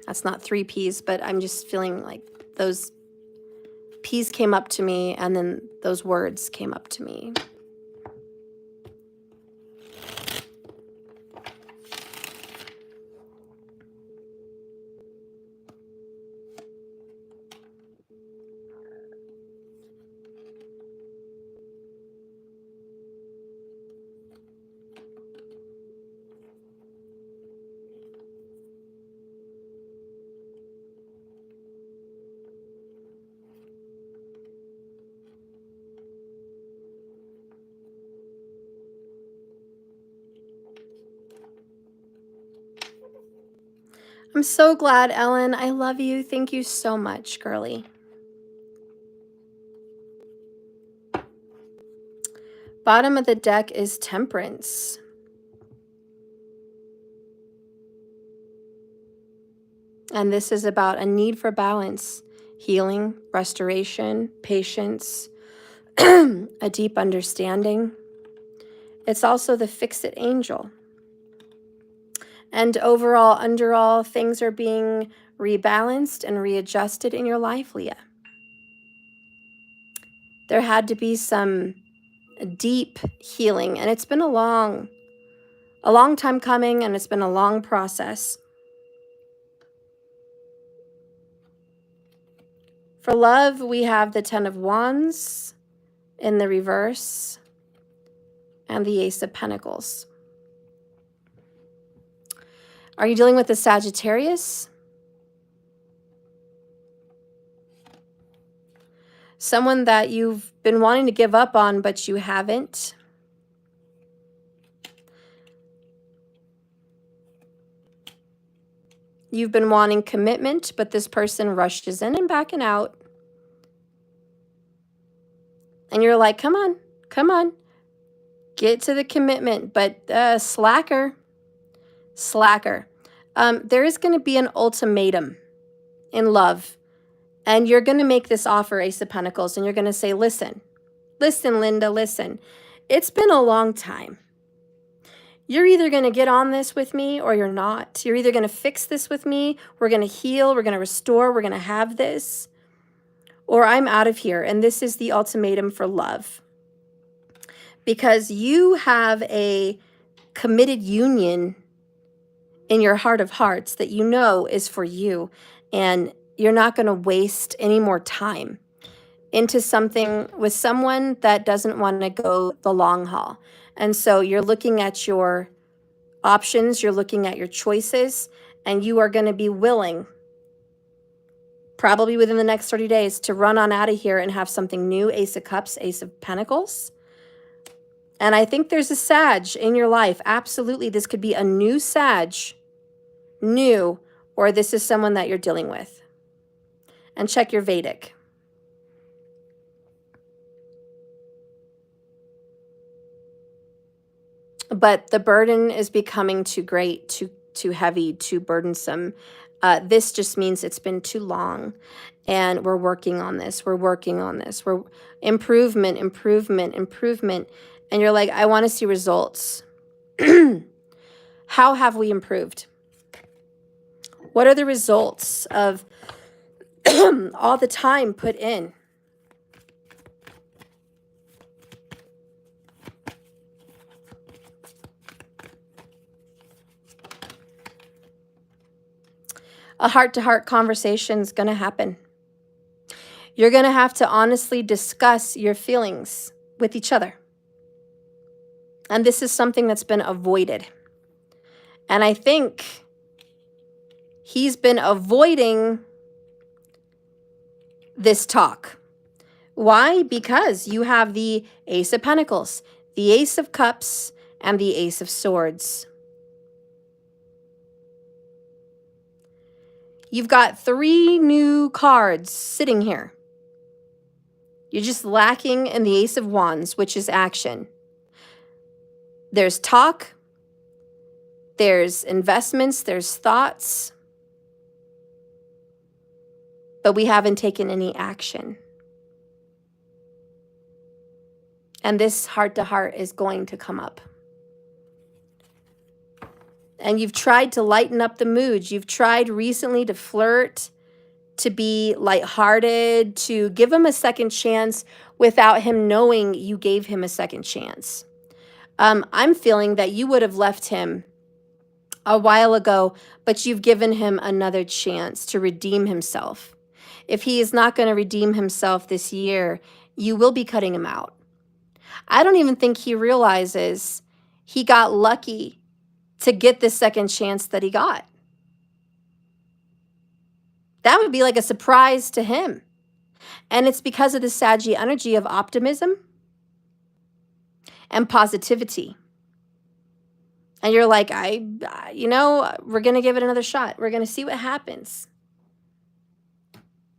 That's not 3 P's, but I'm just feeling like those P's came up to me and then those words came up to me. I'm so glad, Ellen. I love you. Thank you so much, girly. Bottom of the deck is Temperance. And this is about a need for balance, healing, restoration, patience, a deep understanding. It's also the fix-it angel. And overall, under all, things are being rebalanced and readjusted in your life, Leah. There had to be some deep healing, and it's been a long time coming, and it's been a long process. For love, we have the 10 of Wands in the reverse and the Ace of Pentacles. Are you dealing with a Sagittarius? Someone that you've been wanting to give up on, but you haven't. You've been wanting commitment, but this person rushes in and backing out. And you're like, come on, get to the commitment, but slacker. There is going to be an ultimatum in love, and you're going to make this offer, Ace of Pentacles, and you're going to say, listen, Linda, listen. It's been a long time. You're either going to get on this with me or you're not. You're either going to fix this with me, we're going to heal, we're going to restore, we're going to have this, or I'm out of here. And this is the ultimatum for love. Because you have a committed union in your heart of hearts that you know is for you, and you're not going to waste any more time into something with someone that doesn't want to go the long haul. And so you're looking at your options, you're looking at your choices, and you are going to be willing, probably within the next 30 days, to run on out of here and have something new. Ace of Cups, Ace of Pentacles. And I think there's a Sag in your life. Absolutely. This could be a new Sag, or this is someone that you're dealing with. And check your Vedic. But the burden is becoming too great, too heavy, too burdensome. This just means it's been too long, and we're working on this. We're improvement. And you're like, I want to see results. How have we improved? What are the results of all the time put in? A heart-to-heart conversation is going to happen. You're going to have to honestly discuss your feelings with each other. And this is something that's been avoided. And I think he's been avoiding this talk. Why? Because you have the Ace of Pentacles, the Ace of Cups, and the Ace of Swords. You've got 3 new cards sitting here. You're just lacking in the Ace of Wands, which is action. There's talk, there's investments, there's thoughts, but we haven't taken any action. And this heart-to-heart is going to come up. And you've tried to lighten up the mood. You've tried recently to flirt, to be lighthearted, to give him a second chance without him knowing you gave him a second chance. I'm feeling that you would have left him a while ago, but you've given him another chance to redeem himself. If he is not going to redeem himself this year, you will be cutting him out. I don't even think he realizes he got lucky to get this second chance that he got. That would be like a surprise to him. And it's because of the Saggy energy of optimism and positivity. And you're like, we're going to give it another shot. We're going to see what happens.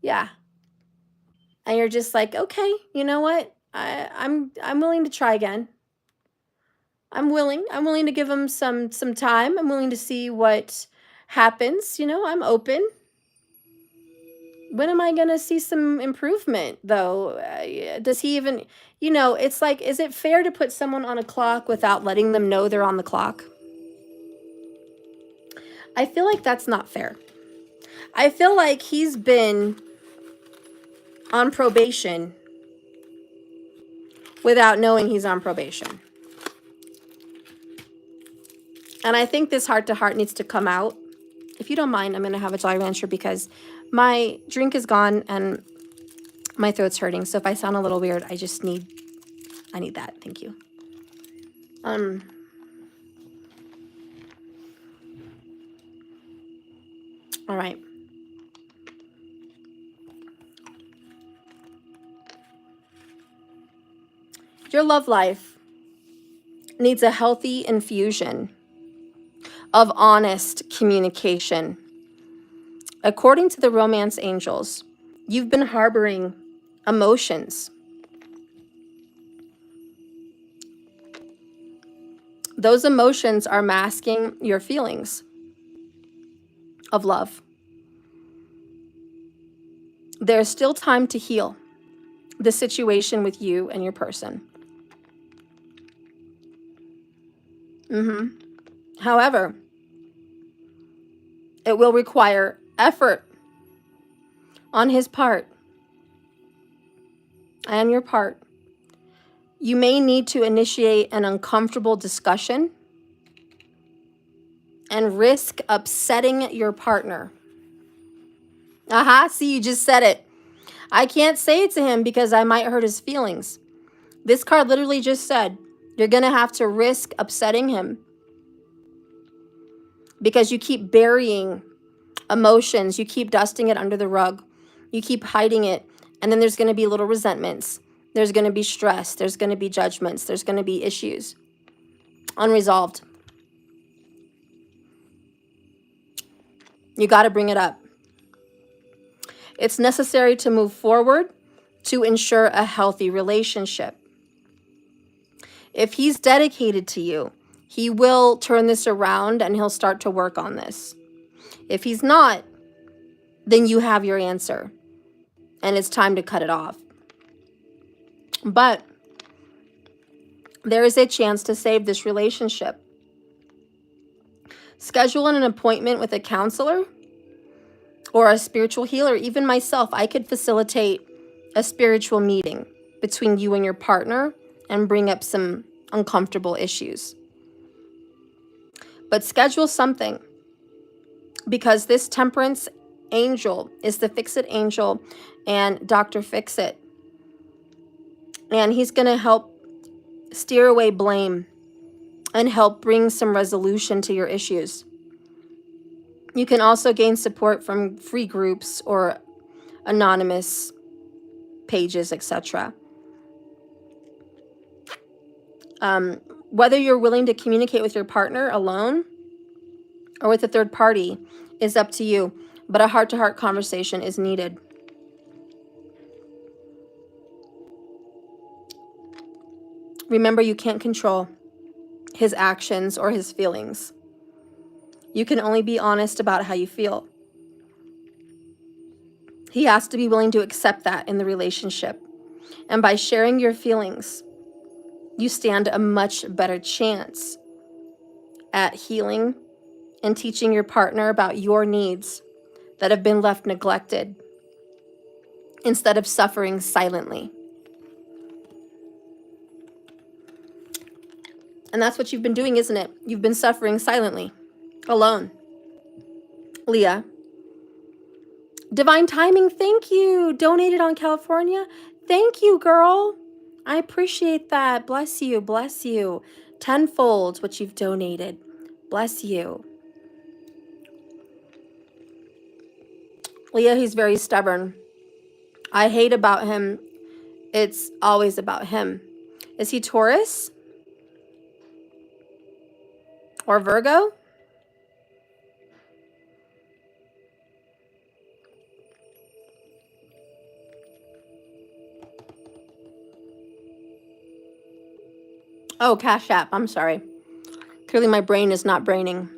Yeah. And you're just like, okay, you know what? I'm willing to try again. I'm willing to give him some time. I'm willing to see what happens. I'm open. When am I going to see some improvement, though? Does he even, you know, it's like, is it fair to put someone on a clock without letting them know they're on the clock? I feel like that's not fair. I feel like he's been on probation without knowing he's on probation. And I think this heart-to-heart needs to come out. If you don't mind, I'm going to have a Jolly Rancher because my drink is gone and my throat's hurting. So if I sound a little weird, I need that. Thank you. All right. Your love life needs a healthy infusion of honest communication. According to the romance angels, you've been harboring emotions. Those emotions are masking your feelings of love. There's still time to heal the situation with you and your person. However, it will require effort on his part and your part. You may need to initiate an uncomfortable discussion and risk upsetting your partner. See, you just said it. I can't say it to him because I might hurt his feelings. This card literally just said, you're going to have to risk upsetting him because you keep burying emotions. You keep dusting it under the rug. You keep hiding it. And then there's going to be little resentments. There's going to be stress. There's going to be judgments. There's going to be issues unresolved. You got to bring it up. It's necessary to move forward to ensure a healthy relationship. If he's dedicated to you, he will turn this around and he'll start to work on this. If he's not, then you have your answer and it's time to cut it off. But there is a chance to save this relationship. Schedule an appointment with a counselor or a spiritual healer. Even myself, I could facilitate a spiritual meeting between you and your partner and bring up some uncomfortable issues. But schedule something, because this Temperance angel is the Fix-It angel and Dr. Fix-It. And he's going to help steer away blame and help bring some resolution to your issues. You can also gain support from free groups or anonymous pages, etc. Whether you're willing to communicate with your partner alone or with a third party is up to you, but a heart-to-heart conversation is needed. Remember, you can't control his actions or his feelings. You can only be honest about how you feel. He has to be willing to accept that in the relationship. And by sharing your feelings, you stand a much better chance at healing and teaching your partner about your needs that have been left neglected instead of suffering silently. And that's what you've been doing, isn't it? You've been suffering silently, alone. Leah. Divine Timing, thank you. Donated on California. Thank you, girl. I appreciate that. Bless you, bless you. Tenfold what you've donated. Bless you. Leah, he's very stubborn. I hate about him. It's always about him. Is he Taurus? Or Virgo? Oh, Cash App. I'm sorry. Clearly my brain is not braining.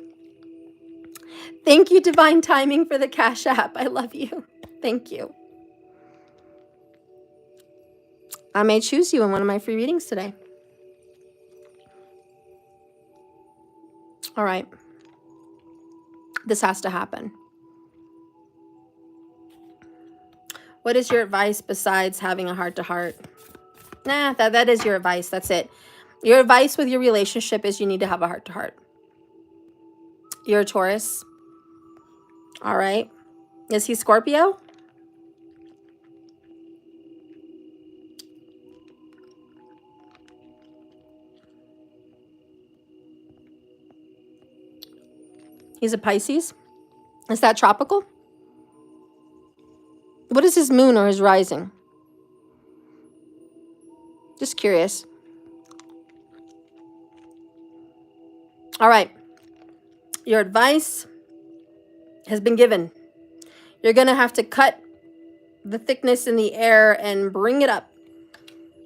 Thank you, Divine Timing, for the Cash App. I love you. Thank you. I may choose you in one of my free readings today. All right. This has to happen. What is your advice besides having a heart-to-heart? Nah, that is your advice. That's it. Your advice with your relationship is you need to have a heart-to-heart. You're a Taurus. All right. Is he Scorpio? He's a Pisces. Is that tropical? What is his moon or his rising? Just curious. All right. Your advice has been given. You're going to have to cut the thickness in the air and bring it up.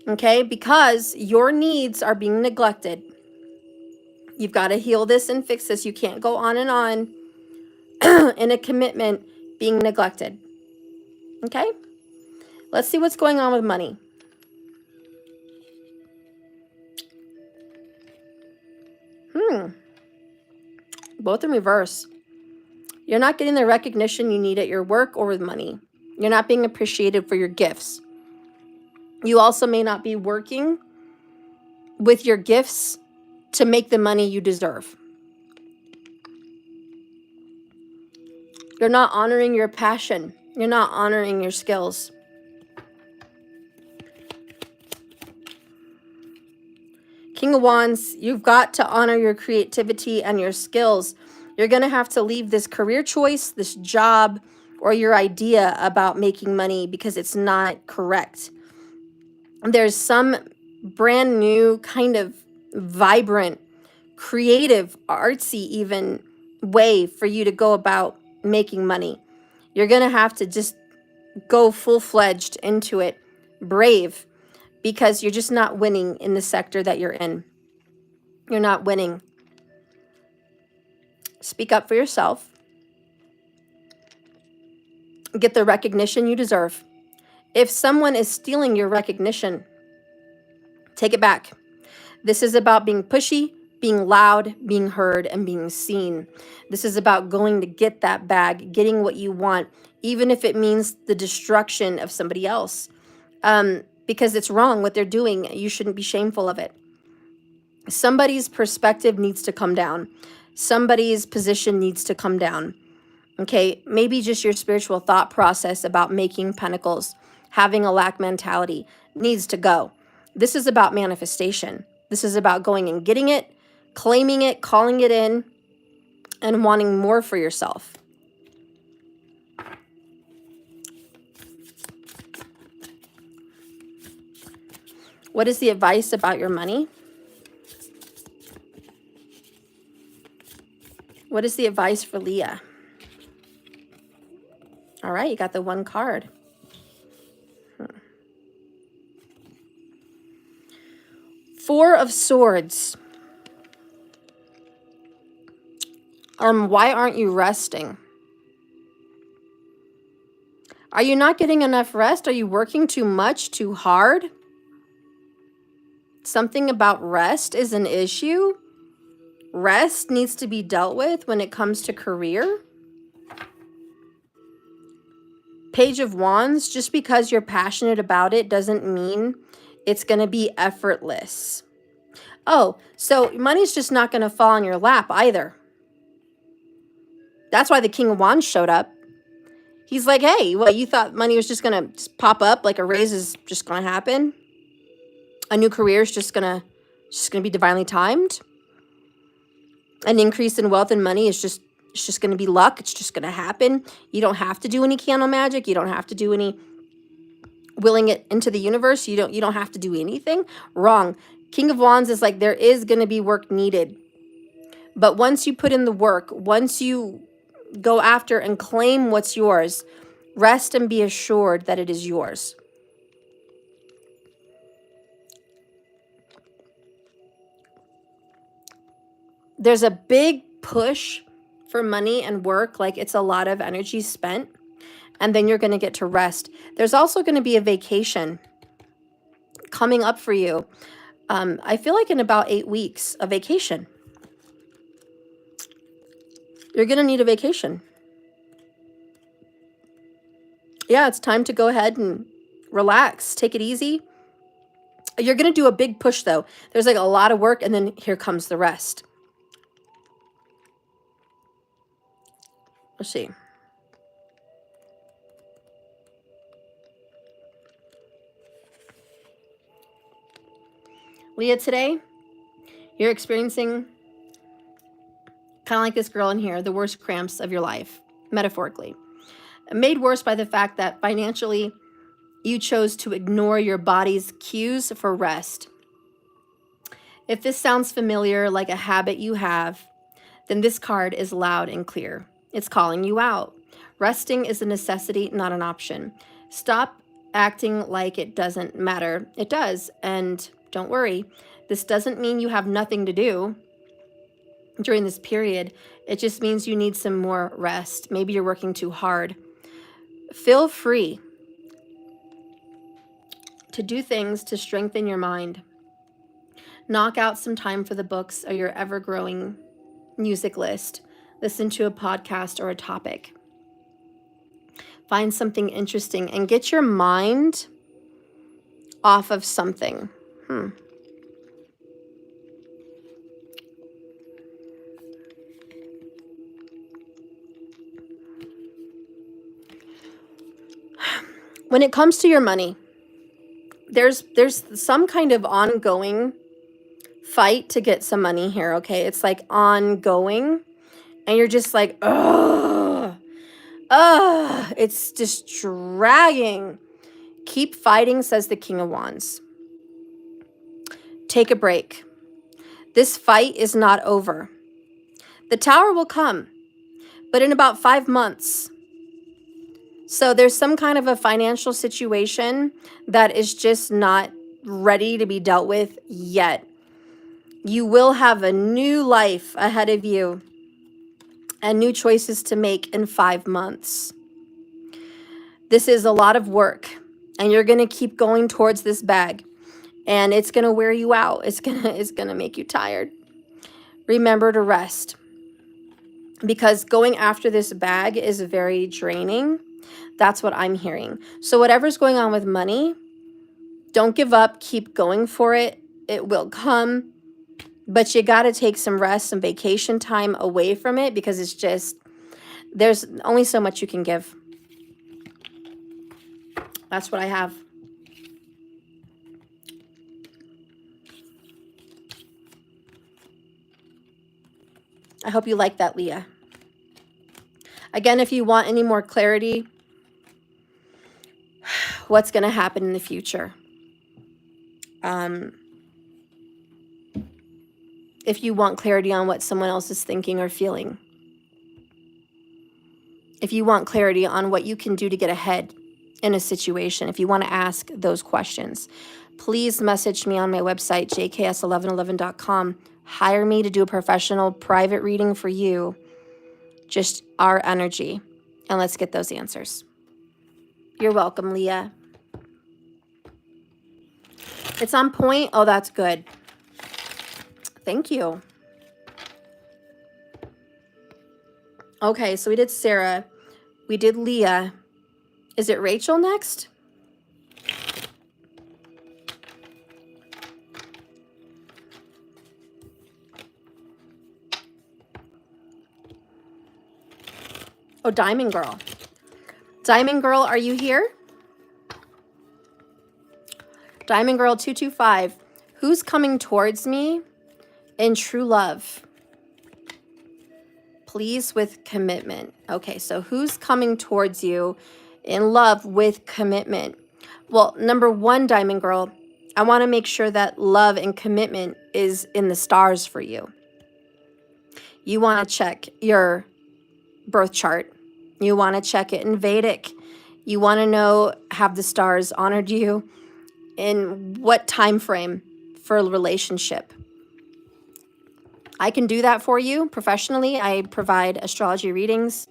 Okay? Because your needs are being neglected. You've got to heal this and fix this. You can't go on and on in a commitment being neglected. Okay? Let's see what's going on with money. Both in reverse. You're not getting the recognition you need at your work or with money. You're not being appreciated for your gifts. You also may not be working with your gifts to make the money you deserve. You're not honoring your passion. You're not honoring your skills. King of Wands, you've got to honor your creativity and your skills. You're going to have to leave this career choice, this job, or your idea about making money because it's not correct. There's some brand new kind of vibrant, creative, artsy even way for you to go about making money. You're going to have to just go full-fledged into it, brave, because you're just not winning in the sector that you're in. You're not winning. Speak up for yourself. Get the recognition you deserve. If someone is stealing your recognition, take it back. This is about being pushy, being loud, being heard, and being seen. This is about going to get that bag, getting what you want, even if it means the destruction of somebody else. Because it's wrong what they're doing. You shouldn't be shameful of it. Somebody's perspective needs to come down. Somebody's position needs to come down. Okay, maybe just your spiritual thought process about making pentacles, having a lack mentality needs to go. This is about manifestation. This is about going and getting it, claiming it, calling it in, and wanting more for yourself. What is the advice about your money? What is the advice for Leah? All right, you got the one card. Four of Swords. Why aren't you resting? Are you not getting enough rest? Are you working too much, too hard? Something about rest is an issue. Rest needs to be dealt with when it comes to career. Page of Wands, just because you're passionate about it doesn't mean it's going to be effortless. Oh, so money's just not going to fall in your lap either. That's why the King of Wands showed up. He's like, hey, what, you thought money was just going to pop up, like a raise is just going to happen? A new career is just gonna be divinely timed. An increase in wealth and money is just gonna be luck. It's just gonna happen. You don't have to do any candle magic. You don't have to do any willing it into the universe. You don't have to do anything. Wrong. King of Wands is like, there is gonna be work needed. But once you put in the work, once you go after and claim what's yours, rest and be assured that it is yours. There's a big push for money and work, like it's a lot of energy spent. and then you're going to get to rest. There's also going to be a vacation coming up for you. I feel like in about 8 weeks, a vacation. You're going to need a vacation. Yeah, it's time to go ahead and relax. Take it easy. You're going to do a big push, though. There's like a lot of work, and then here comes the rest. Let's see. Leah, today, you're experiencing, kind of like this girl in here, the worst cramps of your life, metaphorically. Made worse by the fact that financially, you chose to ignore your body's cues for rest. If this sounds familiar, like a habit you have, then this card is loud and clear. It's calling you out. Resting is a necessity, not an option. Stop acting like it doesn't matter. It does, and don't worry. This doesn't mean you have nothing to do during this period. It just means you need some more rest. Maybe you're working too hard. Feel free to do things to strengthen your mind. Knock out some time for the books or your ever-growing music list. Listen to a podcast or a topic. Find something interesting and get your mind off of something. When it comes to your money, there's some kind of ongoing fight to get some money here, okay? It's like ongoing, and you're just like, it's just dragging. Keep fighting, says the King of Wands. Take a break. This fight is not over. The Tower will come, but in about 5 months. So there's some kind of a financial situation that is just not ready to be dealt with yet. You will have a new life ahead of you and new choices to make in 5 months. This is a lot of work, and you're going to keep going towards this bag, and it's going to wear you out. It's going to make you tired. Remember to rest, because going after this bag is very draining. That's what I'm hearing. So whatever's going on with money, don't give up. Keep going for it. It will come. But you got to take some rest, some vacation time away from it, because it's just, there's only so much you can give. That's what I have. I hope you like that, Leah. Again, if you want any more clarity, what's going to happen in the future? If you want clarity on what someone else is thinking or feeling. If you want clarity on what you can do to get ahead in a situation. If you want to ask those questions, please message me on my website, jks1111.com. Hire me to do a professional private reading for you. Just our energy. And let's get those answers. You're welcome, Leah. It's on point. Oh, that's good. Thank you. Okay, so we did Sarah. We did Leah. Is it Rachel next? Oh, Diamond Girl. Diamond Girl, are you here? Diamond Girl 225. Who's coming towards me in true love? Please, with commitment. Okay, so who's coming towards you in love with commitment? Well, number one, Diamond Girl, I want to make sure that love and commitment is in the stars for you. You want to check your birth chart. You want to check it in Vedic. You want to know, have the stars honored you in what time frame for a relationship? I can do that for you professionally. I provide astrology readings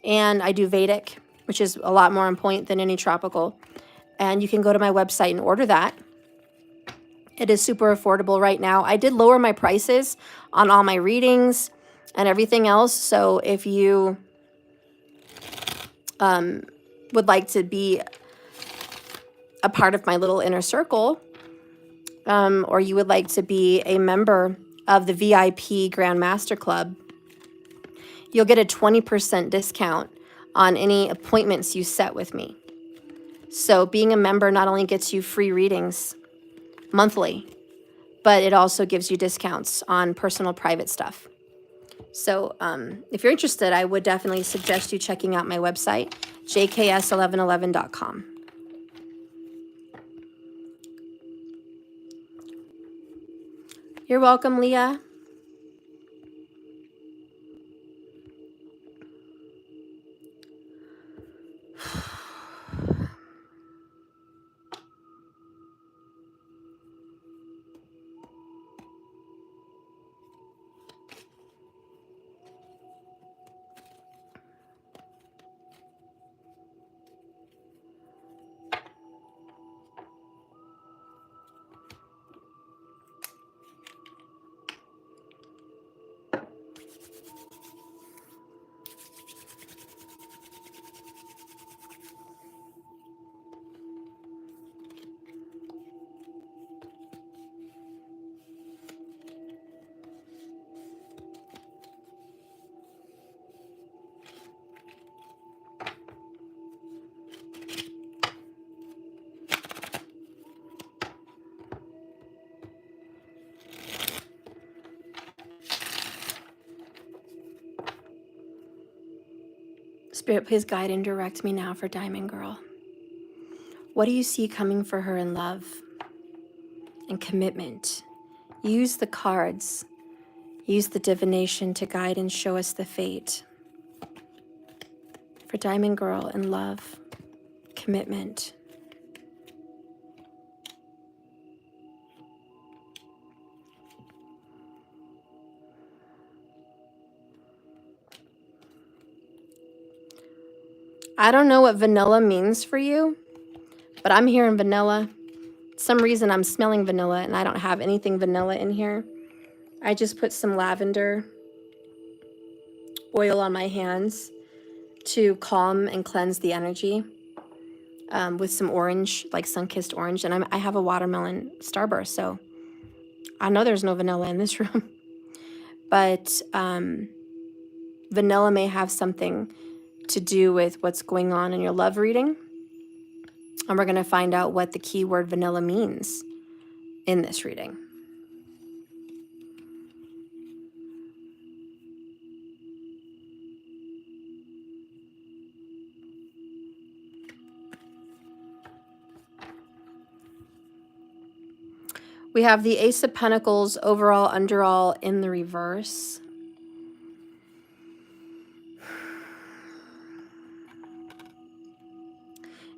and I do Vedic which is a lot more on point than any tropical. And you can go to my website and order that. It is super affordable right now. I did lower my prices on all my readings and everything else. So if you would like to be a part of my little inner circle, or you would like to be a member of the VIP Grand Master Club, you'll get a 20% discount on any appointments you set with me. So being a member not only gets you free readings monthly, but it also gives you discounts on personal private stuff. So if you're interested, I would definitely suggest you checking out my website, jks1111.com. You're welcome, Leah. Spirit, please guide and direct me now for Diamond Girl. What do you see coming for her in love and commitment? Use the cards. Use the divination to guide and show us the fate. For Diamond Girl in love, commitment. I don't know what vanilla means for you, but I'm hearing vanilla. Some reason I'm smelling vanilla and I don't have anything vanilla in here. I just put some lavender oil on my hands to calm and cleanse the energy with some orange, like sun-kissed orange. And I have a watermelon starburst, so I know there's no vanilla in this room. But vanilla may have something to do with what's going on in your love reading. And we're going to find out what the keyword vanilla means in this reading. We have the Ace of Pentacles, overall, underall in the reverse.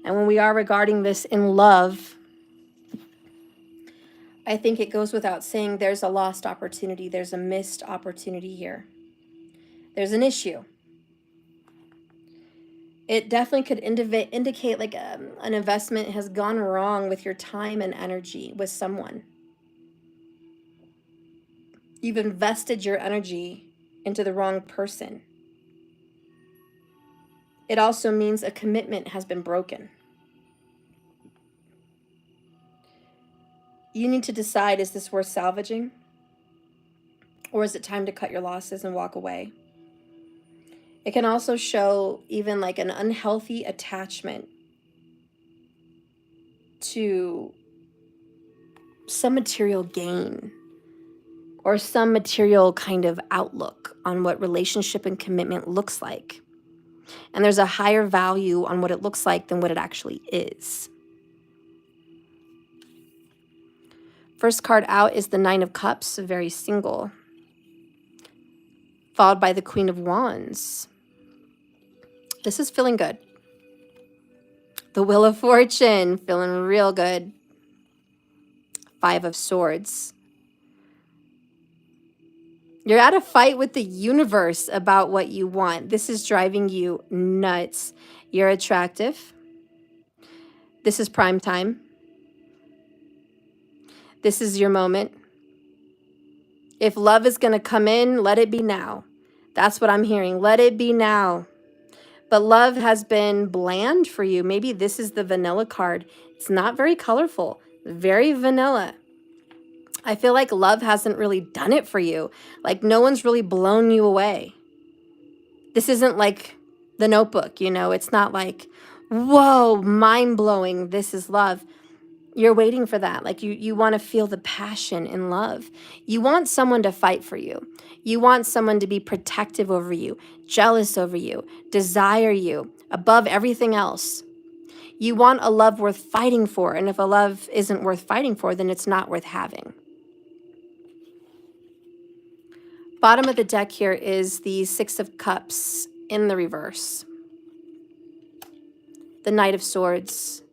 And when we are regarding this in love, I think it goes without saying there's a lost opportunity. There's a missed opportunity here. There's an issue. It definitely could indicate like an investment has gone wrong with your time and energy with someone. You've invested your energy into the wrong person. It also means a commitment has been broken. You need to decide, is this worth salvaging? Or is it time to cut your losses and walk away? It can also show even like an unhealthy attachment to some material gain or some material kind of outlook on what relationship and commitment looks like. And there's a higher value on what it looks like than what it actually is. First card out is the Nine of Cups, very single, followed by the Queen of Wands. This is feeling good. The Wheel of Fortune, feeling real good. Five of Swords. You're at a fight with the universe about what you want. This is driving you nuts. You're attractive. This is prime time. This is your moment. If love is going to come in, let it be now. That's what I'm hearing. Let it be now. But love has been bland for you. Maybe this is the vanilla card. It's not very colorful, very vanilla. I feel like love hasn't really done it for you. Like no one's really blown you away. This isn't like The Notebook, you know? It's not like, whoa, mind-blowing, this is love. You're waiting for that. Like you want to feel the passion in love. You want someone to fight for you. You want someone to be protective over you, jealous over you, desire you above everything else. You want a love worth fighting for. And if a love isn't worth fighting for, then it's not worth having. Bottom of the deck here is the Six of Cups in the reverse. The Knight of Swords,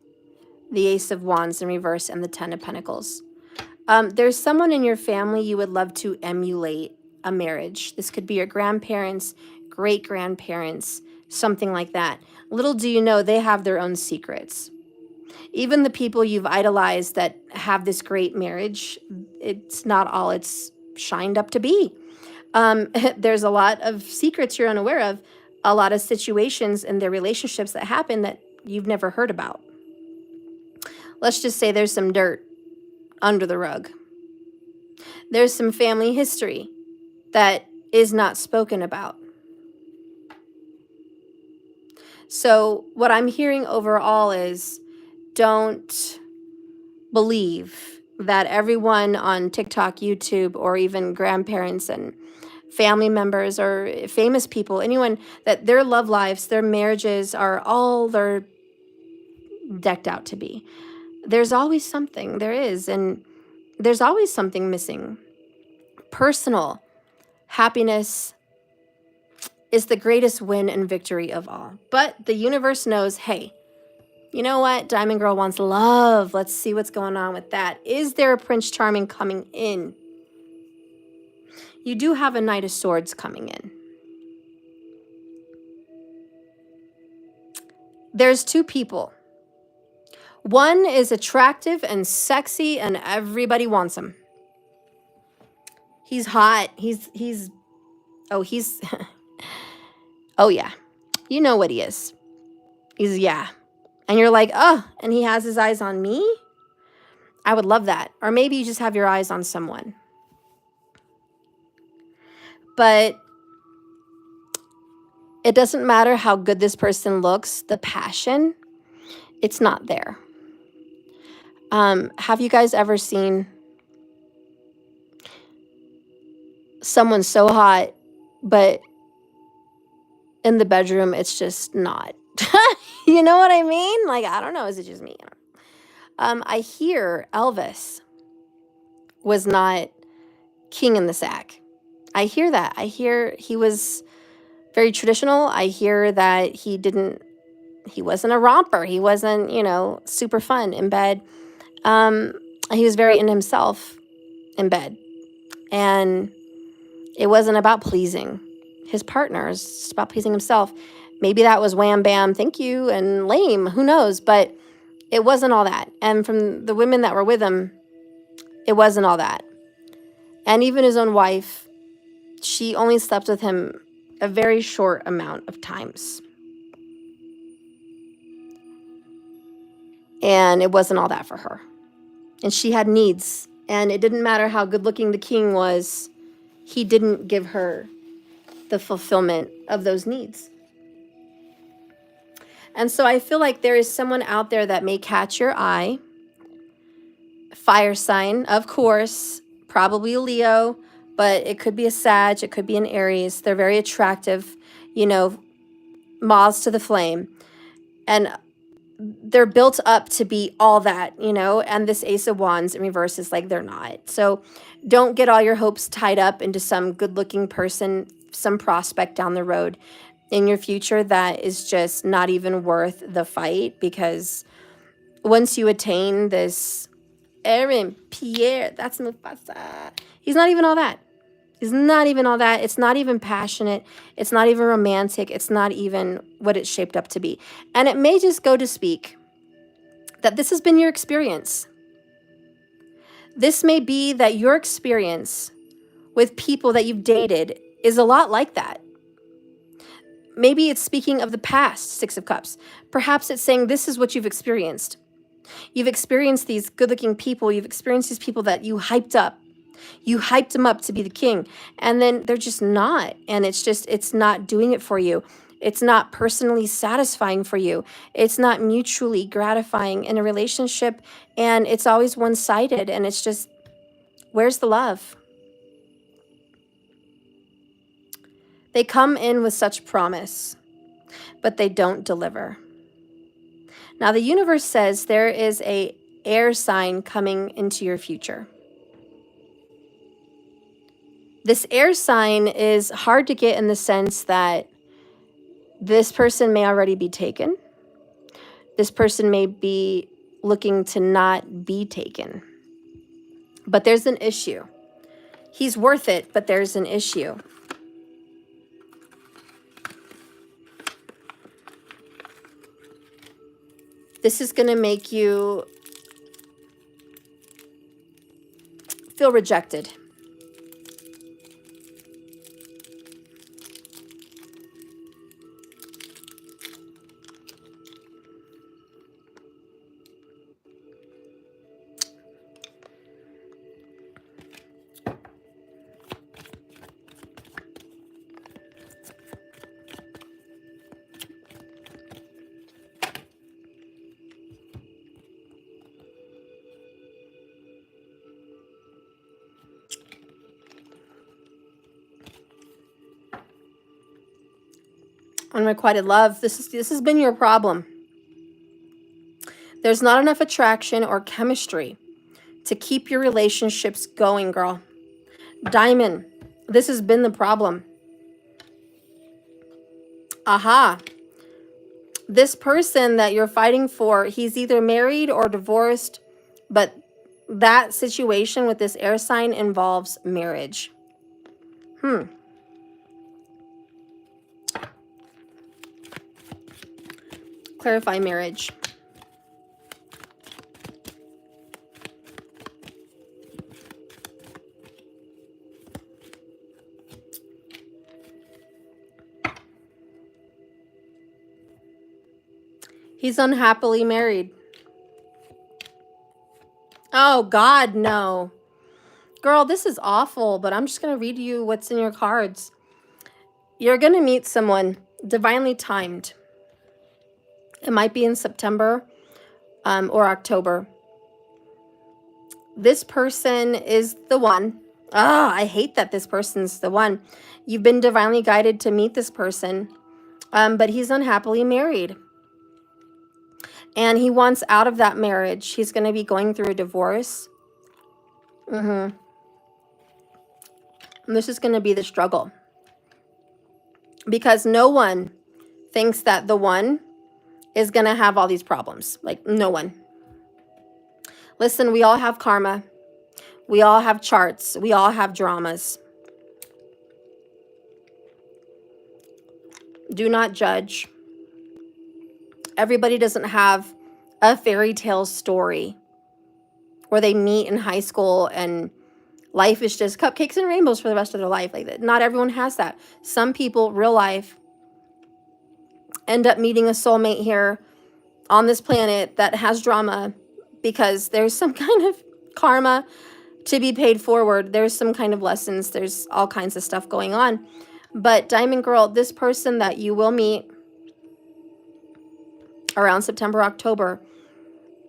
the Ace of Wands in reverse, and the Ten of Pentacles. There's someone in your family you would love to emulate a marriage. This could be your grandparents, great-grandparents, something like that. Little do you know, they have their own secrets. Even the people you've idolized that have this great marriage, it's not all it's shined up to be. There's a lot of secrets you're unaware of, a lot of situations in their relationships that happen that you've never heard about. Let's just say there's some dirt under the rug. There's some family history that is not spoken about. So what I'm hearing overall is don't believe that everyone on TikTok, YouTube, or even grandparents and family members or famous people, anyone, that their love lives, their marriages are all they're decked out to be. There's always something. There is. And there's always something missing. Personal happiness is the greatest win and victory of all. But the universe knows, hey, you know what? Diamond Girl wants love. Let's see what's going on with that. Is there a Prince Charming coming in? You do have a Knight of Swords coming in. There's two people. One is attractive and sexy and everybody wants him. He's hot. Oh yeah. You know what he is. Yeah. And you're like, oh, and he has his eyes on me? I would love that. Or maybe you just have your eyes on someone. But it doesn't matter how good this person looks, the passion, it's not there. Have you guys ever seen someone so hot, but in the bedroom, it's just not? You know what I mean? Like, I don't know. Is it just me? I hear Elvis was not king in the sack. I hear that. I hear he was very traditional. I hear that he wasn't a romper. He wasn't, super fun in bed. He was very into himself in bed. And it wasn't about pleasing his partners. It's just about pleasing himself. Maybe that was wham, bam, thank you, and lame. Who knows? But it wasn't all that. And from the women that were with him, it wasn't all that. And even his own wife, she only slept with him a very short amount of times. And it wasn't all that for her. And she had needs. And it didn't matter how good looking the king was, he didn't give her the fulfillment of those needs. And so I feel like there is someone out there that may catch your eye. Fire sign, of course, probably a Leo, but it could be a Sag, it could be an Aries. They're very attractive, moths to the flame. And they're built up to be all that, and this Ace of Wands in reverse is like they're not. So don't get all your hopes tied up into some good-looking person, some prospect down the road in your future that is just not even worth the fight, because once you attain this Aaron, Pierre, that's Mufasa, he's not even all that. It's not even all that. It's not even passionate. It's not even romantic. It's not even what it's shaped up to be. And it may just go to speak that this has been your experience. This may be that your experience with people that you've dated is a lot like that. Maybe it's speaking of the past, Six of Cups. Perhaps it's saying this is what you've experienced. You've experienced these good-looking people. You've experienced these people that you hyped up. You hyped them up to be the king, and then they're just not. And it's not doing it for you. It's not personally satisfying for you. It's not mutually gratifying in a relationship, and it's always one-sided, and it's just, where's the love? They come in with such promise, but they don't deliver. Now, the universe says there is an air sign coming into your future. This air sign is hard to get in the sense that this person may already be taken. This person may be looking to not be taken. But there's an issue. He's worth it, but there's an issue. This is going to make you feel rejected. Unrequited love, this has been your problem. There's not enough attraction or chemistry to keep your relationships going, girl. Diamond, this has been the problem. Aha. This person that you're fighting for, he's either married or divorced, but that situation with this air sign involves marriage. Clarify marriage. He's unhappily married. Oh, God, no. Girl, this is awful, but I'm just going to read you what's in your cards. You're going to meet someone divinely timed. It might be in September or October. This person is the one. I hate that this person's the one. You've been divinely guided to meet this person, but he's unhappily married. And he wants out of that marriage. He's going to be going through a divorce. And this is going to be the struggle. Because no one thinks that the one is going to have all these problems. Like, no one. Listen, we all have karma. We all have charts. We all have dramas. Do not judge. Everybody doesn't have a fairy tale story where they meet in high school and life is just cupcakes and rainbows for the rest of their life. Like that. Not everyone has that. Some people, real life, end up meeting a soulmate here on this planet that has drama because there's some kind of karma to be paid forward. There's some kind of lessons. There's all kinds of stuff going on. But Diamond Girl, this person that you will meet around September, October,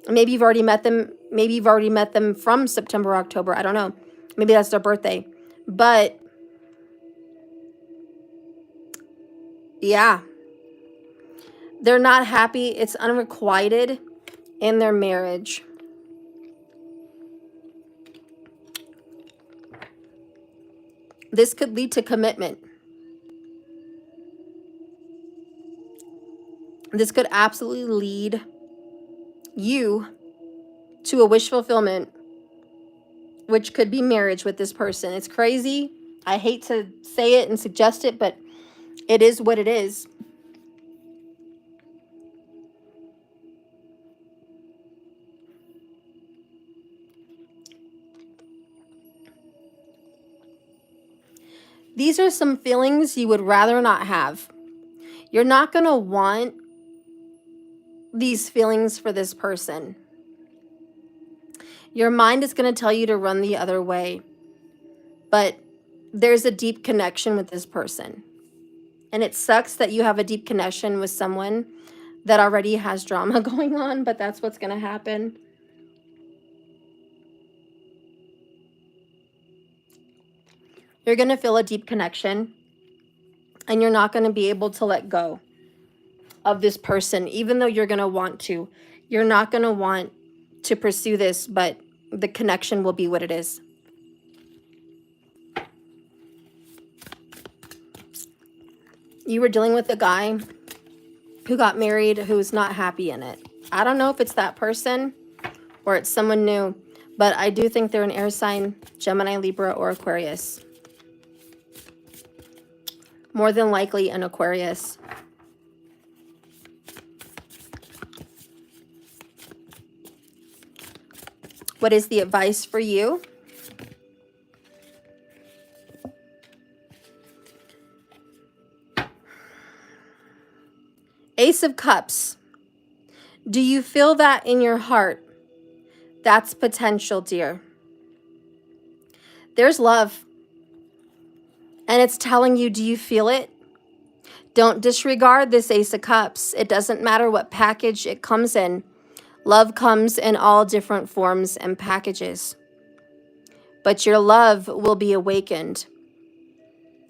maybe you've already met them. Maybe you've already met them from September, October. I don't know. Maybe that's their birthday. But yeah, they're not happy. It's unrequited in their marriage. This could lead to commitment. This could absolutely lead you to a wish fulfillment, which could be marriage with this person. It's crazy. I hate to say it and suggest it, but it is what it is. These are some feelings you would rather not have. You're not going to want these feelings for this person. Your mind is going to tell you to run the other way. But there's a deep connection with this person. And it sucks that you have a deep connection with someone that already has drama going on, but that's what's going to happen. You're going to feel a deep connection, and you're not going to be able to let go of this person, even though you're going to want to. You're not going to want to pursue this, but the connection will be what it is. You were dealing with a guy who got married who's not happy in it. I don't know if it's that person or it's someone new, but I do think they're an air sign, Gemini, Libra, or Aquarius. More than likely an Aquarius. What is the advice for you? Ace of Cups. Do you feel that in your heart? That's potential, dear. There's love. And it's telling you, do you feel it? Don't disregard this Ace of Cups. It doesn't matter what package it comes in. Love comes in all different forms and packages. But your love will be awakened.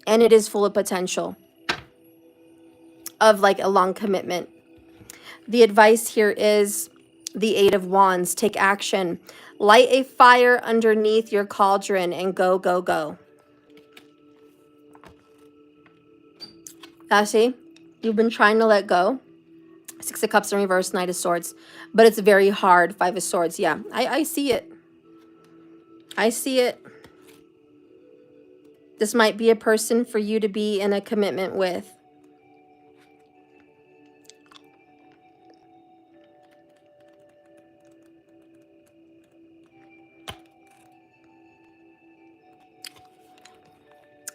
And it is full of potential of like a long commitment. The advice here is the Eight of Wands. Take action. Light a fire underneath your cauldron and go, go, go. See, you've been trying to let go. Six of Cups in reverse, Knight of Swords. But it's very hard. Five of Swords. Yeah, I see it. I see it. This might be a person for you to be in a commitment with.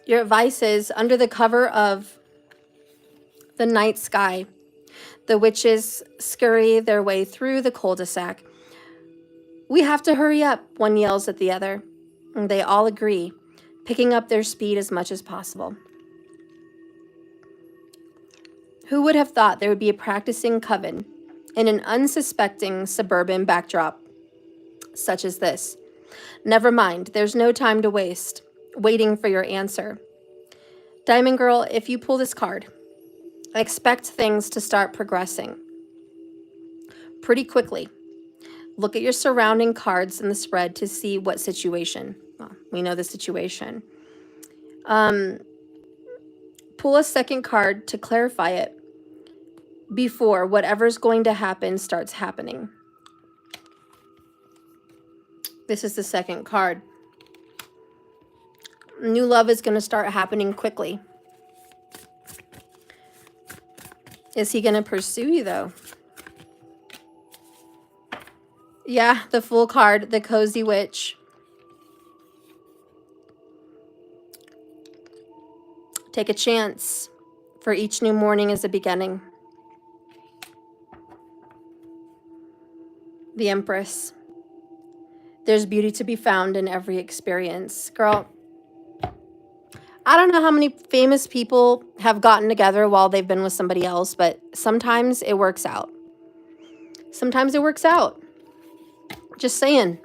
Your advice is, under the cover of the night sky, the witches scurry their way through the cul-de-sac. We have to hurry up, one yells at the other. And they all agree, picking up their speed as much as possible. Who would have thought there would be a practicing coven in an unsuspecting suburban backdrop such as this? Never mind, there's no time to waste waiting for your answer. Diamond Girl, if you pull this card, expect things to start progressing pretty quickly. Look at your surrounding cards in the spread to see what situation. Well, we know the situation. Pull a second card to clarify it before whatever's going to happen starts happening. This is the second card. New love is going to start happening quickly. Is he going to pursue you, though? Yeah, the Fool card, the Cozy Witch. Take a chance, for each new morning is a beginning. The Empress. There's beauty to be found in every experience. Girl, I don't know how many famous people have gotten together while they've been with somebody else, but sometimes it works out. Sometimes it works out. Just saying.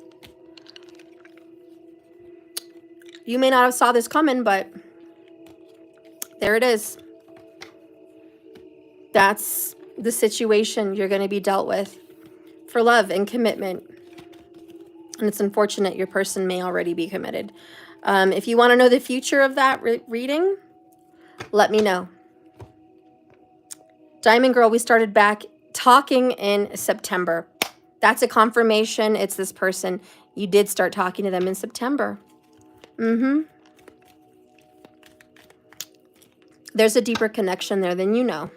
You may not have saw this coming, but there it is. That's the situation you're going to be dealt with for love and commitment. And it's unfortunate your person may already be committed. If you want to know the future of that reading, let me know. Diamond Girl, we started back talking in September. That's a confirmation. It's this person. You did start talking to them in September. There's a deeper connection there than you know.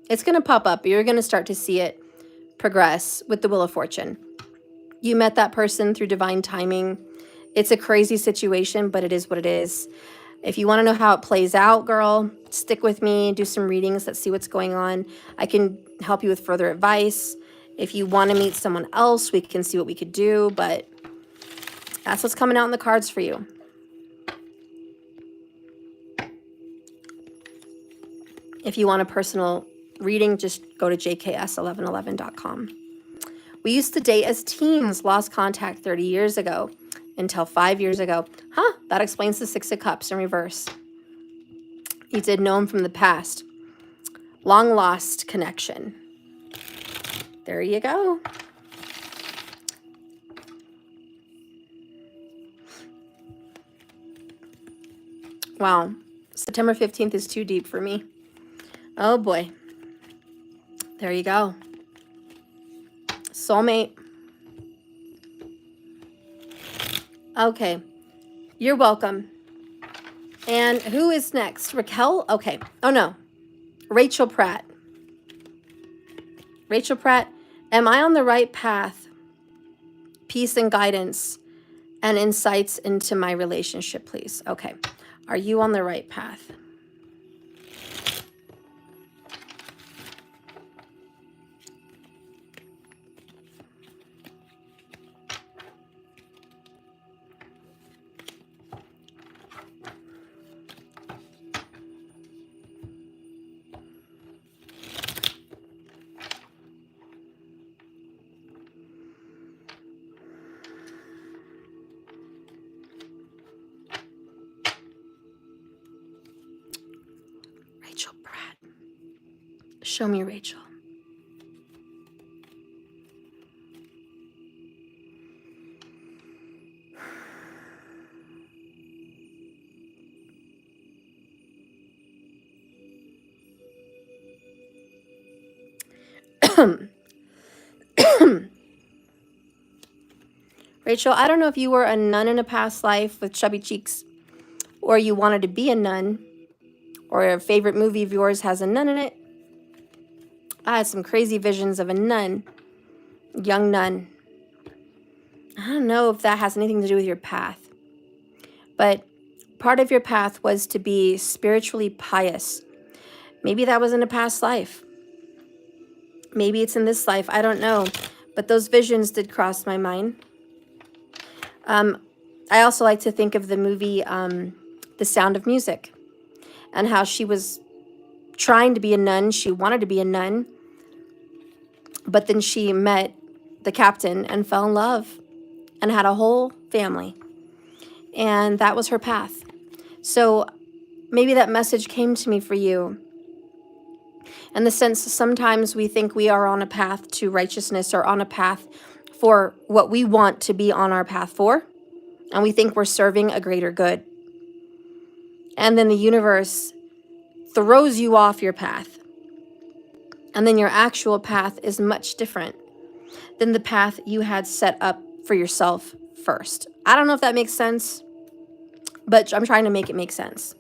It's going to pop up. You're going to start to see it progress with the Wheel of Fortune. You met that person through divine timing. It's a crazy situation, but it is what it is. If you want to know how it plays out, girl, stick with me, do some readings, let's see what's going on. I can help you with further advice. If you want to meet someone else, we can see what we could do, but that's what's coming out in the cards for you. If you want a personal reading, just go to jks1111.com. We used to date as teens, lost contact 30 years ago until 5 years ago. Huh, that explains the Six of Cups in reverse. You did know him from the past. Long lost connection. There you go. Wow, September 15th is too deep for me. Oh boy. There you go. Soulmate. Okay. You're welcome. And who is next? Raquel? Okay. Oh no. Rachel Pratt. Rachel Pratt, am I on the right path? Peace and guidance and insights into my relationship, please. Okay. Are you on the right path? Rachel Pratt. Show me Rachel. Rachel, I don't know if you were a nun in a past life with chubby cheeks, or you wanted to be a nun, or a favorite movie of yours has a nun in it. I had some crazy visions of a nun, young nun. I don't know if that has anything to do with your path, but part of your path was to be spiritually pious. Maybe that was in a past life. Maybe it's in this life. I don't know. But those visions did cross my mind. I also like to think of the movie The Sound of Music, and how she was trying to be a nun. She wanted to be a nun, but then she met the captain and fell in love and had a whole family. And that was her path. So maybe that message came to me for you. In the sense, sometimes we think we are on a path to righteousness, or on a path for what we want to be on our path for. And we think we're serving a greater good. And then the universe throws you off your path. And then your actual path is much different than the path you had set up for yourself first. I don't know if that makes sense, but I'm trying to make it make sense.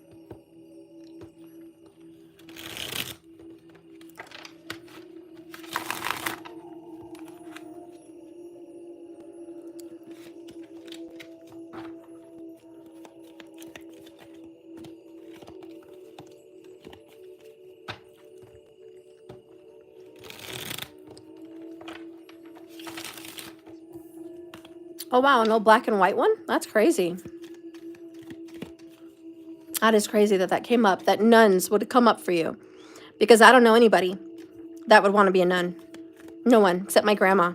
Oh, wow, an old black and white one? That's crazy. That is crazy that that came up, that nuns would come up for you. Because I don't know anybody that would want to be a nun. No one, except my grandma.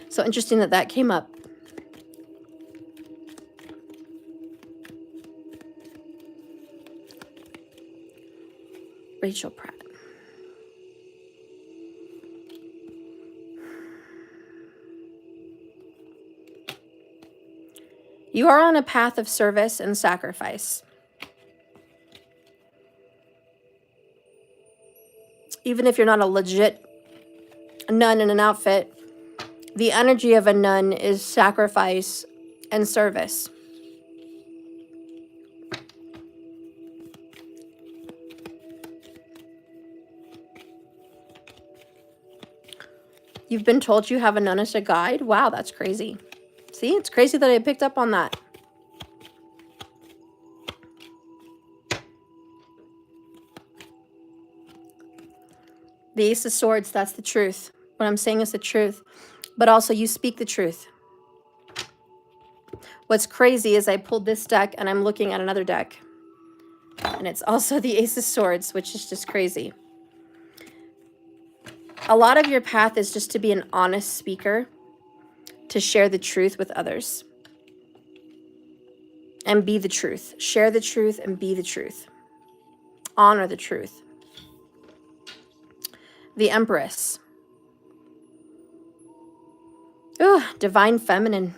So interesting that that came up. Rachel Pratt. You are on a path of service and sacrifice. Even if you're not a legit nun in an outfit, the energy of a nun is sacrifice and service. You've been told you have a nun as a guide? Wow, that's crazy. See, it's crazy that I picked up on that. The Ace of Swords, that's the truth. What I'm saying is the truth. But also, you speak the truth. What's crazy is I pulled this deck and I'm looking at another deck. And it's also the Ace of Swords, which is just crazy. A lot of your path is just to be an honest speaker, to share the truth with others. And be the truth. Share the truth and be the truth. Honor the truth. The Empress. Ooh, divine feminine.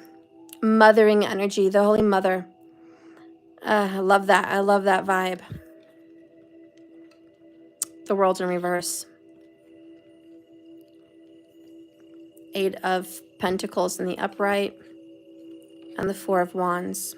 Mothering energy, the Holy Mother. I love that. I love that vibe. The World's in reverse. Eight of Pentacles in the upright. And the Four of Wands.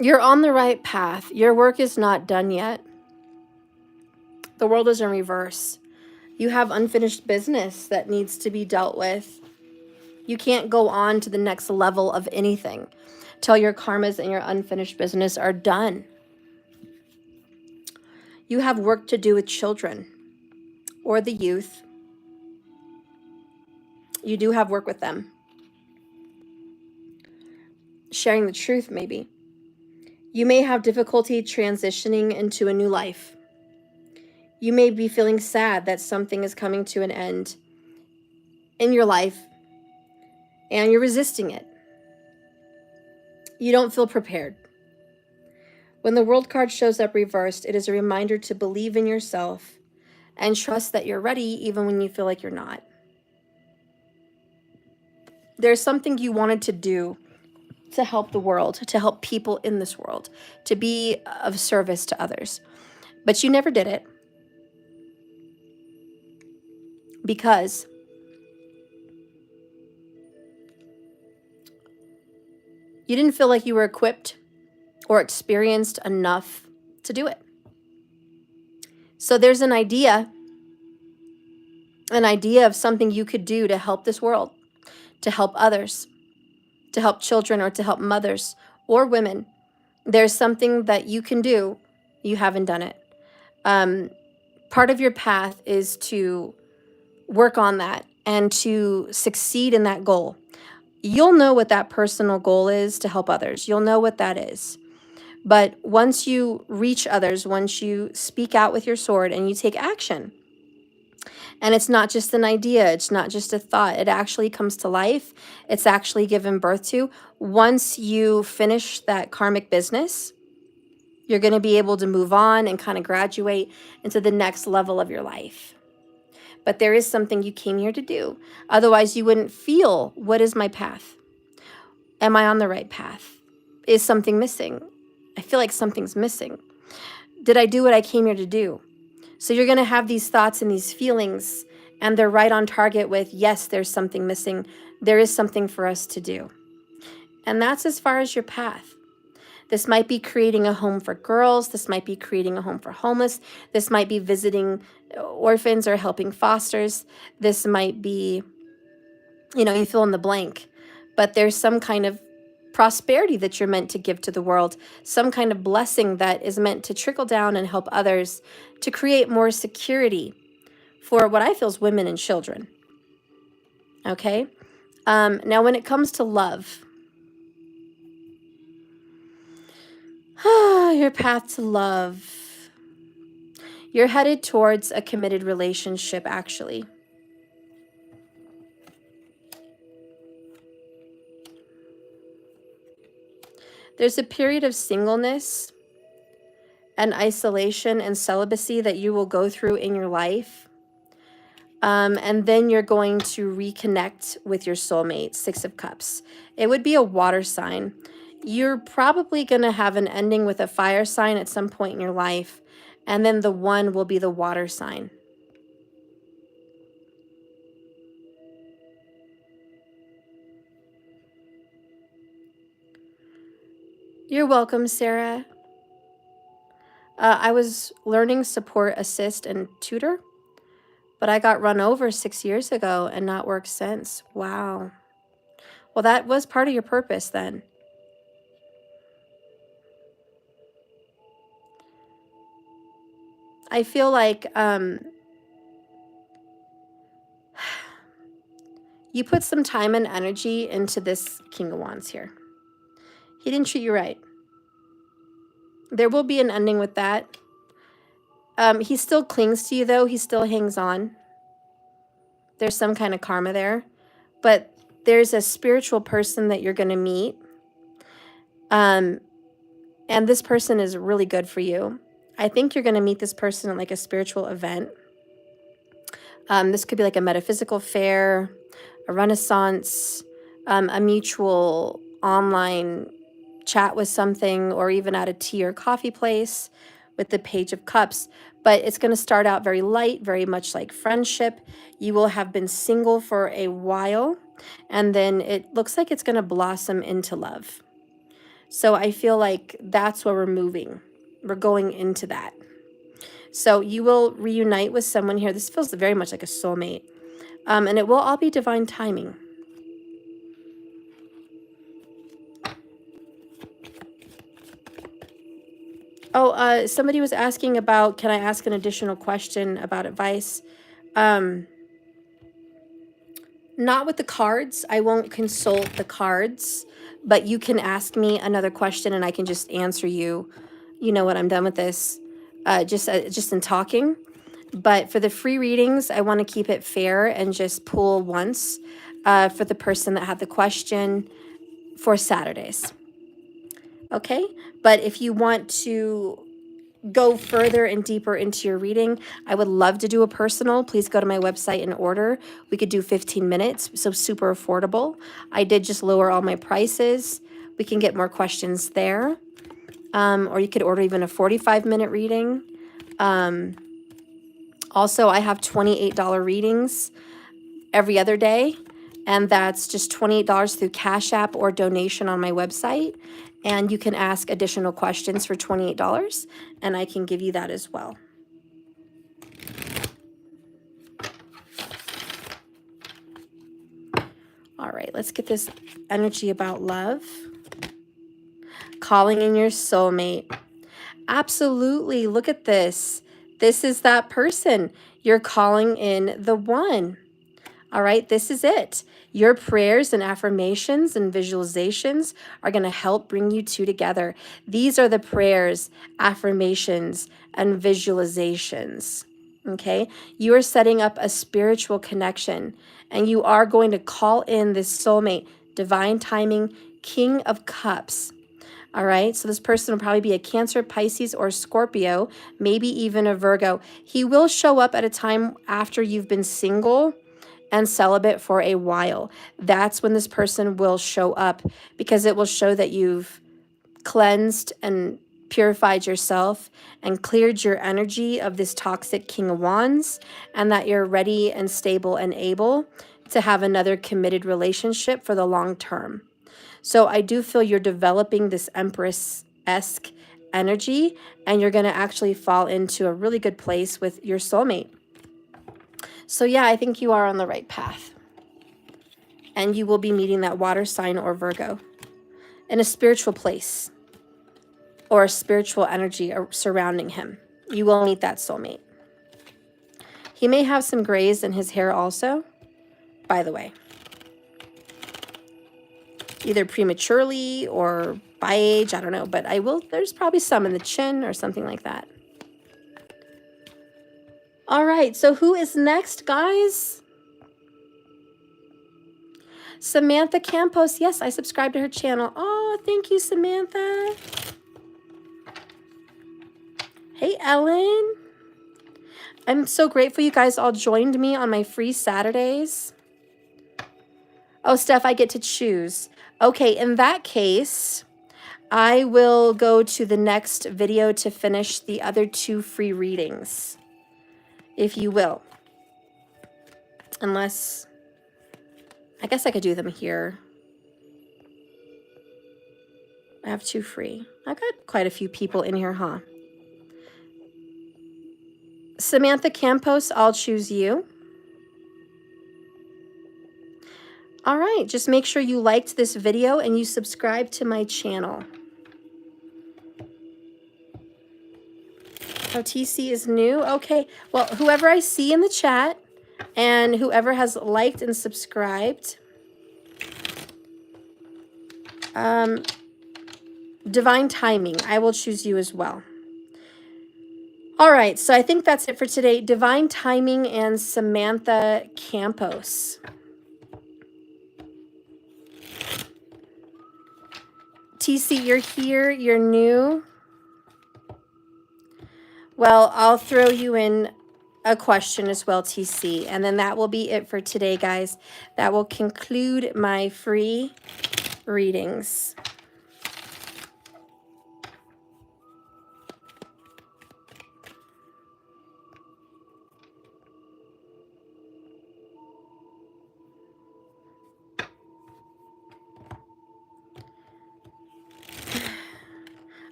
You're on the right path. Your work is not done yet. The World is in reverse. You have unfinished business that needs to be dealt with. You can't go on to the next level of anything till your karmas and your unfinished business are done. You have work to do with children or the youth. You do have work with them. Sharing the truth, maybe. You may have difficulty transitioning into a new life. You may be feeling sad that something is coming to an end in your life and you're resisting it. You don't feel prepared. When the World card shows up reversed, it is a reminder to believe in yourself and trust that you're ready even when you feel like you're not. There's something you wanted to do to help the world, to help people in this world, to be of service to others. But you never did it because you didn't feel like you were equipped or experienced enough to do it. So there's an idea of something you could do to help this world, to help others, to help children, or to help mothers or women. There's something that you can do. You haven't done it. Part of your path is to work on that and to succeed in that goal. You'll know what that personal goal is to help others. You'll know what that is. But once you reach others, once you speak out with your sword and you take action, and it's not just an idea, it's not just a thought, it actually comes to life, it's actually given birth to. Once you finish that karmic business, you're going to be able to move on and kind of graduate into the next level of your life. But there is something you came here to do. Otherwise, you wouldn't feel, what is my path? Am I on the right path? Is something missing? I feel like something's missing. Did I do what I came here to do? So you're going to have these thoughts and these feelings, and they're right on target with, yes, there's something missing. There is something for us to do. And that's as far as your path. This might be creating a home for girls. This might be creating a home for homeless. This might be visiting orphans or helping fosters. This might be, you fill in the blank. But there's some kind of prosperity that you're meant to give to the world, some kind of blessing that is meant to trickle down and help others to create more security for what I feel is women and children. Okay? Now, when it comes to love, your path to love, you're headed towards a committed relationship, actually. There's a period of singleness and isolation and celibacy that you will go through in your life. And then you're going to reconnect with your soulmate, Six of Cups. It would be a water sign. You're probably going to have an ending with a fire sign at some point in your life, and then the one will be the water sign. You're welcome, Sarah. I was learning support, assist, and tutor, but I got run over 6 years ago and not worked since. Wow. Well, that was part of your purpose then. I feel like you put some time and energy into this King of Wands here. He didn't treat you right. There will be an ending with that. He still clings to you, though. He still hangs on. There's some kind of karma there. But there's a spiritual person that you're going to meet. And this person is really good for you. I think you're going to meet this person at like a spiritual event. This could be like a metaphysical fair, a renaissance, a mutual online chat with something, or even at a tea or coffee place with the Page of Cups. But it's going to start out very light, very much like friendship. You will have been single for a while, and then it looks like it's going to blossom into love. So I feel like that's where we're moving. We're going into that. So you will reunite with someone here. This feels very much like a soulmate. And it will all be divine timing. Oh, somebody was asking about, can I ask an additional question about advice? Not with the cards. I won't consult the cards, but you can ask me another question and I can just answer you, when I'm done with this, just in talking. But for the free readings, I want to keep it fair and just pull once for the person that had the question for Saturdays. Okay, but if you want to go further and deeper into your reading, I would love to do a personal. Please go to my website and order. We could do 15 minutes, so super affordable. I did just lower all my prices. We can get more questions there. Or you could order even a 45-minute reading. Also, I have $28 readings every other day, and that's just $28 through Cash App or donation on my website. And you can ask additional questions for $28, and I can give you that as well. All right, let's get this energy about love. Calling in your soulmate. Absolutely, look at this. This is that person. You're calling in the one. All right, this is it. Your prayers and affirmations and visualizations are going to help bring you two together. These are the prayers, affirmations, and visualizations. Okay, you are setting up a spiritual connection, and you are going to call in this soulmate, divine timing, King of Cups. All right, so this person will probably be a Cancer, Pisces, or Scorpio, maybe even a Virgo. He will show up at a time after you've been single and celibate for a while. That's when this person will show up, because it will show that you've cleansed and purified yourself and cleared your energy of this toxic King of Wands, and that you're ready and stable and able to have another committed relationship for the long term. So I do feel you're developing this Empress-esque energy, and you're going to actually fall into a really good place with your soulmate. So yeah, I think you are on the right path. And you will be meeting that water sign or Virgo in a spiritual place or a spiritual energy surrounding him. You will meet that soulmate. He may have some grays in his hair also, by the way. Either prematurely or by age, I don't know. But there's probably some in the chin or something like that. All right, so who is next, guys? Samantha Campos. Yes, I subscribed to her channel. Oh, thank you, Samantha. Hey, Ellen. I'm so grateful you guys all joined me on my free Saturdays. Oh, Steph, I get to choose. Okay, in that case, I will go to the next video to finish the other 2 free readings, if you will. Unless, I guess I could do them here. I have 2 free. I've got quite a few people in here, huh? Samantha Campos, I'll choose you. All right, just make sure you liked this video and you subscribe to my channel. Oh, TC is new? Okay, well, whoever I see in the chat and whoever has liked and subscribed, divine timing, I will choose you as well. All right, so I think that's it for today. Divine timing and Samantha Campos. TC, you're here, you're new. Well, I'll throw you in a question as well, TC, and then that will be it for today, guys. That will conclude my free readings.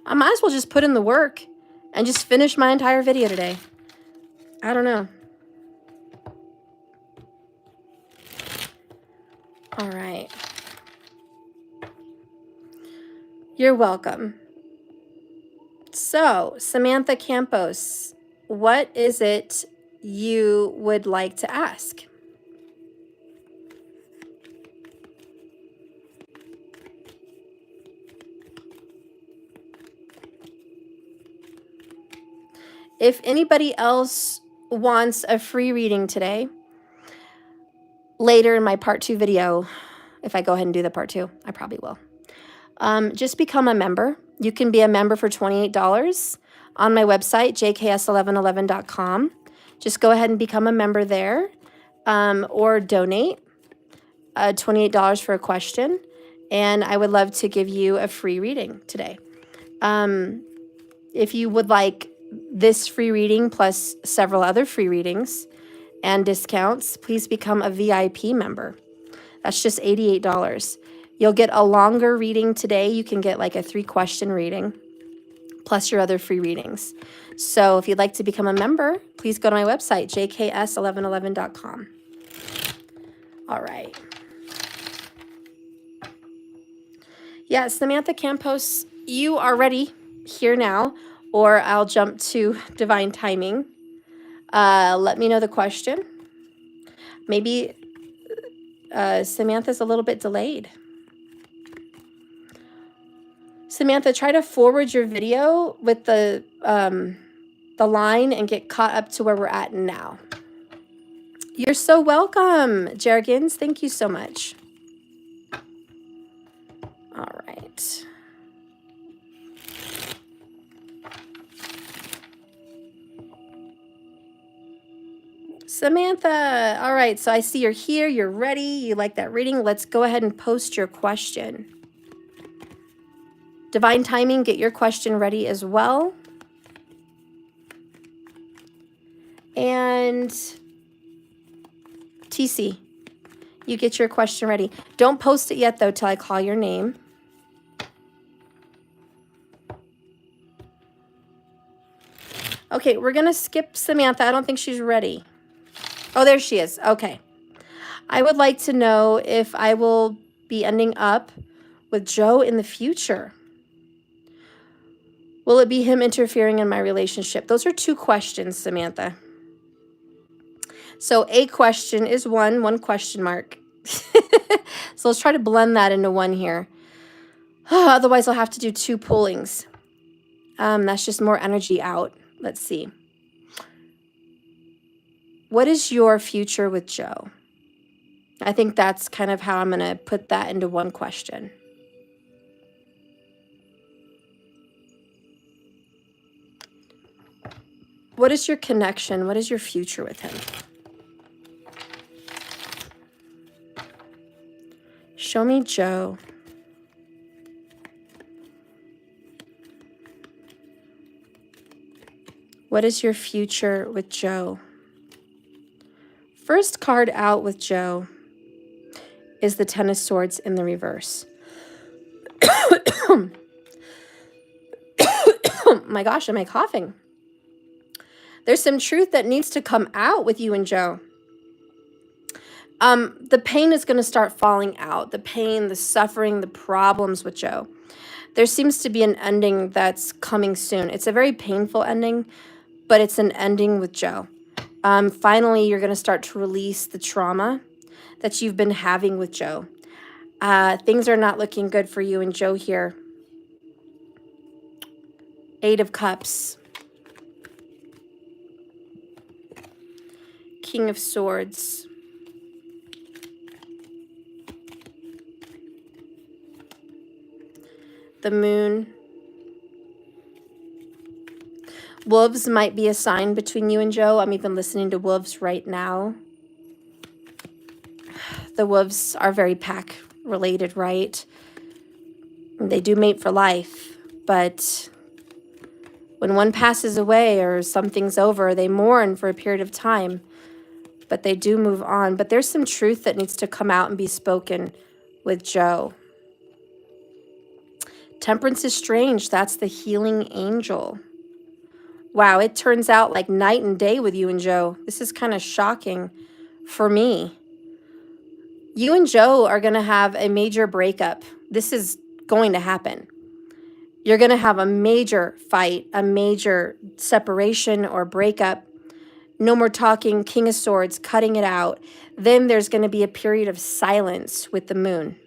I might as well just put in the work and just finish my entire video today. I don't know. All right. You're welcome. So, Samantha Campos, what is it you would like to ask? If anybody else wants a free reading today, later in my part 2 video, if I go ahead and do the part 2, I probably will. Just become a member. You can be a member for $28 on my website, jks1111.com. Just go ahead and become a member there, or donate $28 for a question, and I would love to give you a free reading today. If you would like this free reading plus several other free readings and discounts, please become a VIP member. That's just $88. You'll get a longer reading today. You can get like a 3-question reading plus your other free readings. So if you'd like to become a member, please go to my website, jks1111.com. All right. Yeah, Samantha Campos, you are ready here now, or I'll jump to divine timing. Let me know the question. Maybe Samantha's a little bit delayed. Samantha, try to forward your video with the line and get caught up to where we're at now. You're so welcome, Jergens. Thank you so much. All right. Samantha, all right, so I see you're here, you're ready, you like that reading. Let's go ahead and post your question. Divine timing, get your question ready as well. And TC, you get your question ready. Don't post it yet, though, till I call your name. Okay, we're going to skip Samantha. I don't think she's ready. Oh, there she is. Okay. I would like to know if I will be ending up with Joe in the future. Will it be him interfering in my relationship? Those are 2 questions, Samantha. So a question is one question mark. So let's try to blend that into one here. Otherwise, I'll have to do 2 pullings. That's just more energy out. Let's see. What is your future with Joe? I think that's kind of how I'm going to put that into one question. What is your connection? What is your future with him? Show me Joe. What is your future with Joe? First card out with Joe is the Ten of Swords in the reverse. My gosh, am I coughing? There's some truth that needs to come out with you and Joe. The pain is going to start falling out. The pain, the suffering, the problems with Joe. There seems to be an ending that's coming soon. It's a very painful ending, but it's an ending with Joe. Finally, you're going to start to release the trauma that you've been having with Joe. Things are not looking good for you and Joe here. Eight of Cups. King of Swords. The Moon. Wolves might be a sign between you and Joe. I'm even listening to wolves right now. The wolves are very pack related, right? They do mate for life, but when one passes away or something's over, they mourn for a period of time, but they do move on. But there's some truth that needs to come out and be spoken with Joe. Temperance is strange. That's the healing angel. Wow, it turns out like night and day with you and Joe. This is kind of shocking for me. You and Joe are going to have a major breakup. This is going to happen. You're going to have a major fight, a major separation or breakup. No more talking, King of Swords, cutting it out. Then there's going to be a period of silence with the Moon.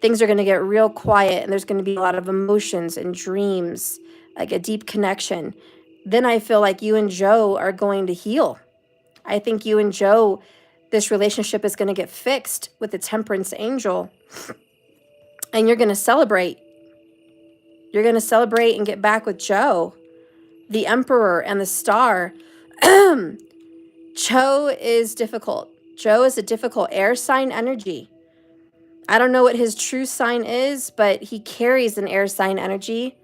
Things are going to get real quiet, and there's going to be a lot of emotions and dreams, like a deep connection. Then I feel like you and Joe are going to heal. I think you and Joe, this relationship is going to get fixed with the Temperance angel, and you're going to celebrate. You're going to celebrate and get back with Joe, the Emperor and the Star. Joe is difficult. Joe is a difficult air sign energy. I don't know what his true sign is, but he carries an air sign energy.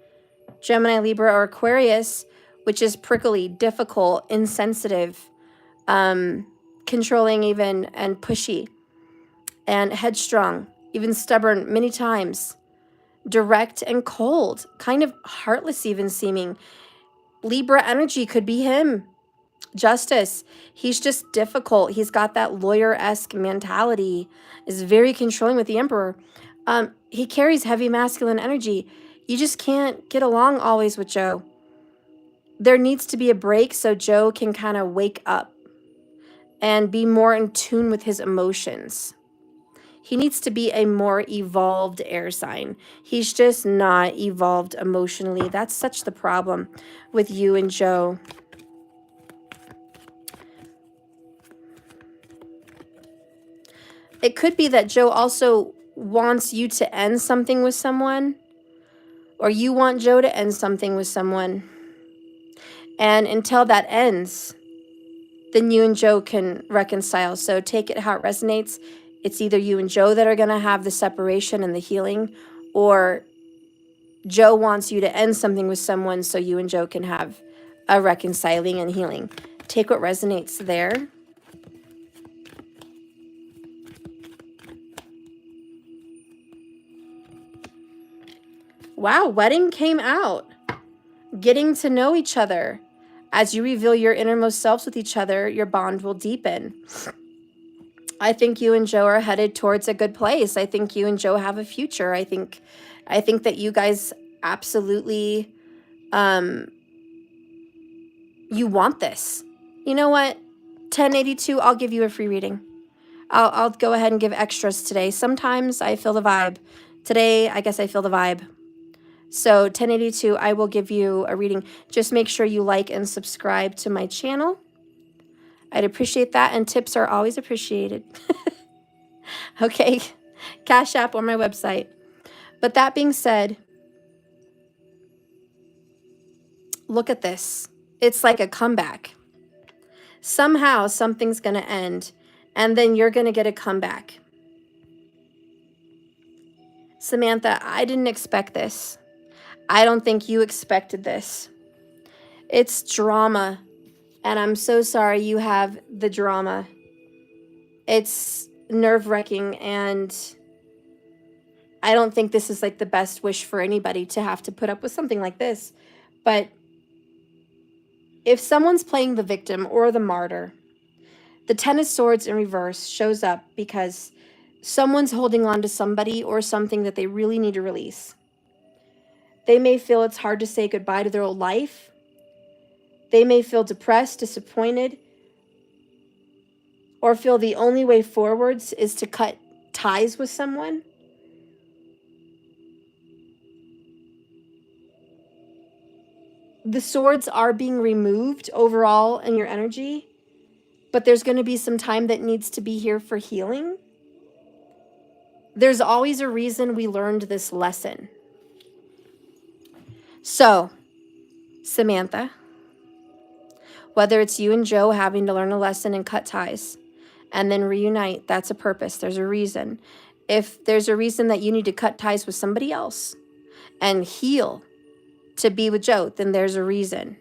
Gemini, Libra, or Aquarius, which is prickly, difficult, insensitive, controlling even, and pushy, and headstrong, even stubborn many times, direct and cold, kind of heartless even seeming. Libra energy could be him. Justice. He's just difficult. He's got that lawyer-esque mentality, is very controlling with the Emperor. He carries heavy masculine energy. You just can't get along always with Joe. There needs to be a break so Joe can kind of wake up and be more in tune with his emotions. He needs to be a more evolved air sign. He's just not evolved emotionally. That's such the problem with you and Joe. It could be that Joe also wants you to end something with someone, or you want Joe to end something with someone. And until that ends, then you and Joe can reconcile. So take it how it resonates. It's either you and Joe that are going to have the separation and the healing, or Joe wants you to end something with someone so you and Joe can have a reconciling and healing. Take what resonates there. Wow, wedding came out. Getting to know each other. As you reveal your innermost selves with each other, your bond will deepen. I think you and Joe are headed towards a good place. I think you and Joe have a future. I think that you guys absolutely, you want this. You know what? 1082, I'll give you a free reading. I'll go ahead and give extras today. Sometimes I feel the vibe. Today, I guess I feel the vibe. So 1082, I will give you a reading. Just make sure you like and subscribe to my channel. I'd appreciate that, and tips are always appreciated. Okay, Cash App on my website. But that being said, look at this. It's like a comeback. Somehow something's going to end, and then you're going to get a comeback. Samantha, I didn't expect this. I don't think you expected this. It's drama. And I'm so sorry you have the drama. It's nerve-wracking, and I don't think this is like the best wish for anybody to have to put up with something like this. But if someone's playing the victim or the martyr, the Ten of Swords in reverse shows up because someone's holding on to somebody or something that they really need to release. They may feel it's hard to say goodbye to their old life. They may feel depressed, disappointed, or feel the only way forwards is to cut ties with someone. The swords are being removed overall in your energy, but there's going to be some time that needs to be here for healing. There's always a reason we learned this lesson. So, Samantha, whether it's you and Joe having to learn a lesson and cut ties and then reunite, that's a purpose. There's a reason. If there's a reason that you need to cut ties with somebody else and heal to be with Joe, then there's a reason.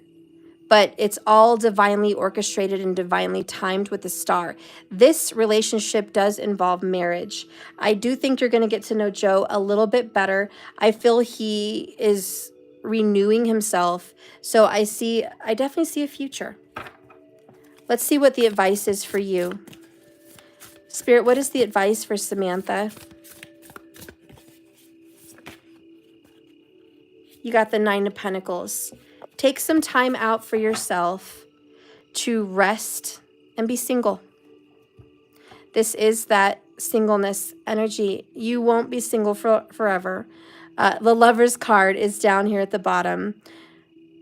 But it's all divinely orchestrated and divinely timed with the star. This relationship does involve marriage. I do think you're going to get to know Joe a little bit better. I feel he is renewing himself. So I definitely see a future. Let's see what the advice is for you. Spirit, what is the advice for Samantha? You got the Nine of Pentacles. Take some time out for yourself to rest and be single. This is that singleness energy. You won't be single forever. The Lover's card is down here at the bottom.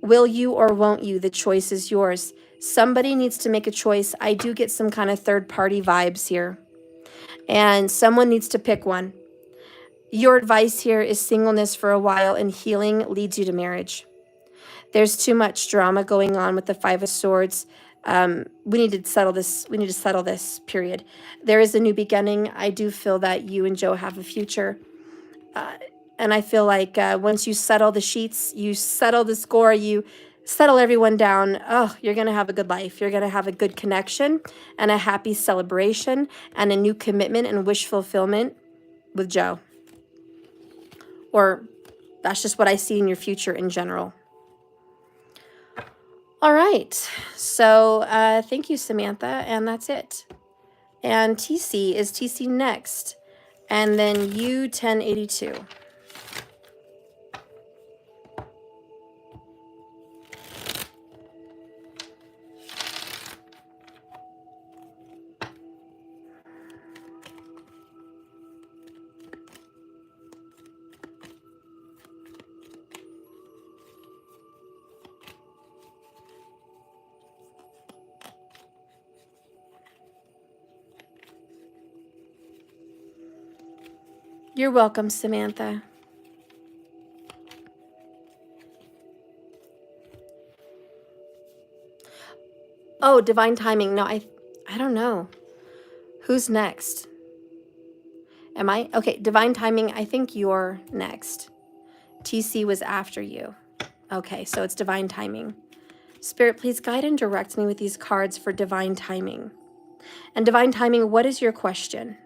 Will you or won't you? The choice is yours. Somebody needs to make a choice. I do get some kind of third-party vibes here. And someone needs to pick one. Your advice here is singleness for a while, and healing leads you to marriage. There's too much drama going on with the Five of Swords. We need to settle this. We need to settle this, period. There is a new beginning. I do feel that you and Joe have a future. And I feel like once you settle the sheets, you settle the score, you settle everyone down, oh, you're going to have a good life. You're going to have a good connection and a happy celebration and a new commitment and wish fulfillment with Joe. Or that's just what I see in your future in general. All right. So thank you, Samantha. And that's it. And TC is TC next. And then U1082. You're welcome, Samantha. Oh, divine timing. No, I don't know. Who's next? Am I? Okay, divine timing. I think you're next. TC was after you. Okay, so it's divine timing. Spirit, please guide and direct me with these cards for divine timing. And divine timing, what is your question?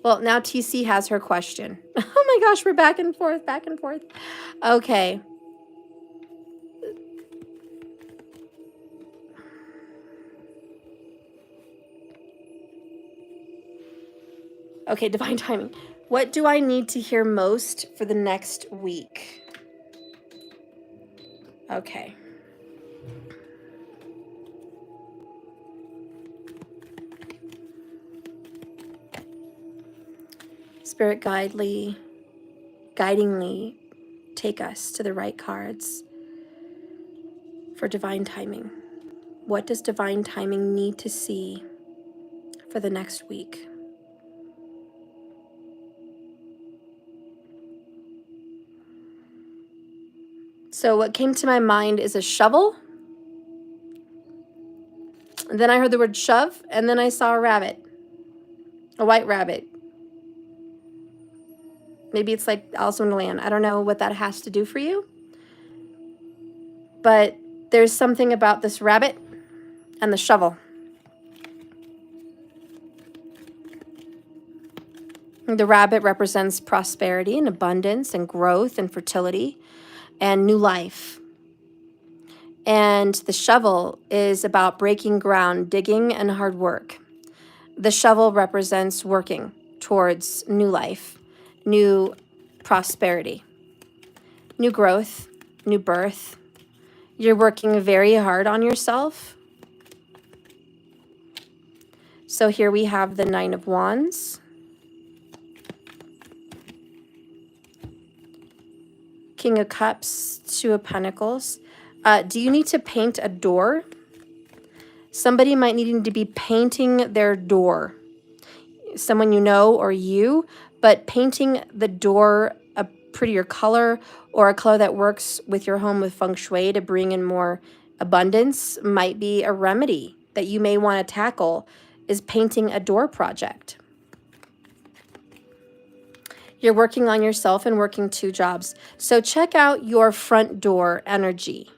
Well, now TC has her question. Oh my gosh, we're back and forth, back and forth. Okay. Okay, divine timing. What do I need to hear most for the next week? Okay. Spirit guidingly take us to the right cards for divine timing. What does divine timing need to see for the next week? So what came to my mind is a shovel. And then I heard the word shove, and then I saw a rabbit, a white rabbit. Maybe it's like Alice in Wonderland. I don't know what that has to do for you. But there's something about this rabbit and the shovel. The rabbit represents prosperity and abundance and growth and fertility and new life. And the shovel is about breaking ground, digging, and hard work. The shovel represents working towards new life, new prosperity, new growth, new birth. You're working very hard on yourself. So here we have the Nine of Wands. King of Cups, Two of Pentacles. Do you need to paint a door? Somebody might need to be painting their door. Someone you know or you, but painting the door a prettier color or a color that works with your home with feng shui to bring in more abundance might be a remedy that you may want to tackle, is painting a door project. You're working on yourself and working 2 jobs. So check out your front door energy.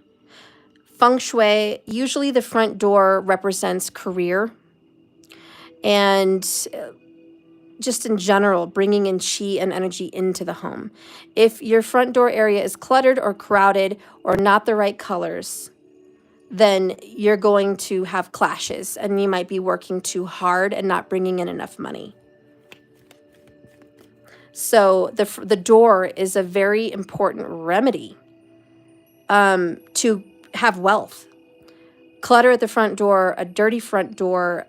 Feng shui, usually the front door represents career and just in general, bringing in chi and energy into the home. If your front door area is cluttered or crowded or not the right colors, then you're going to have clashes and you might be working too hard and not bringing in enough money. So the door is a very important remedy to have wealth. Clutter at the front door, a dirty front door,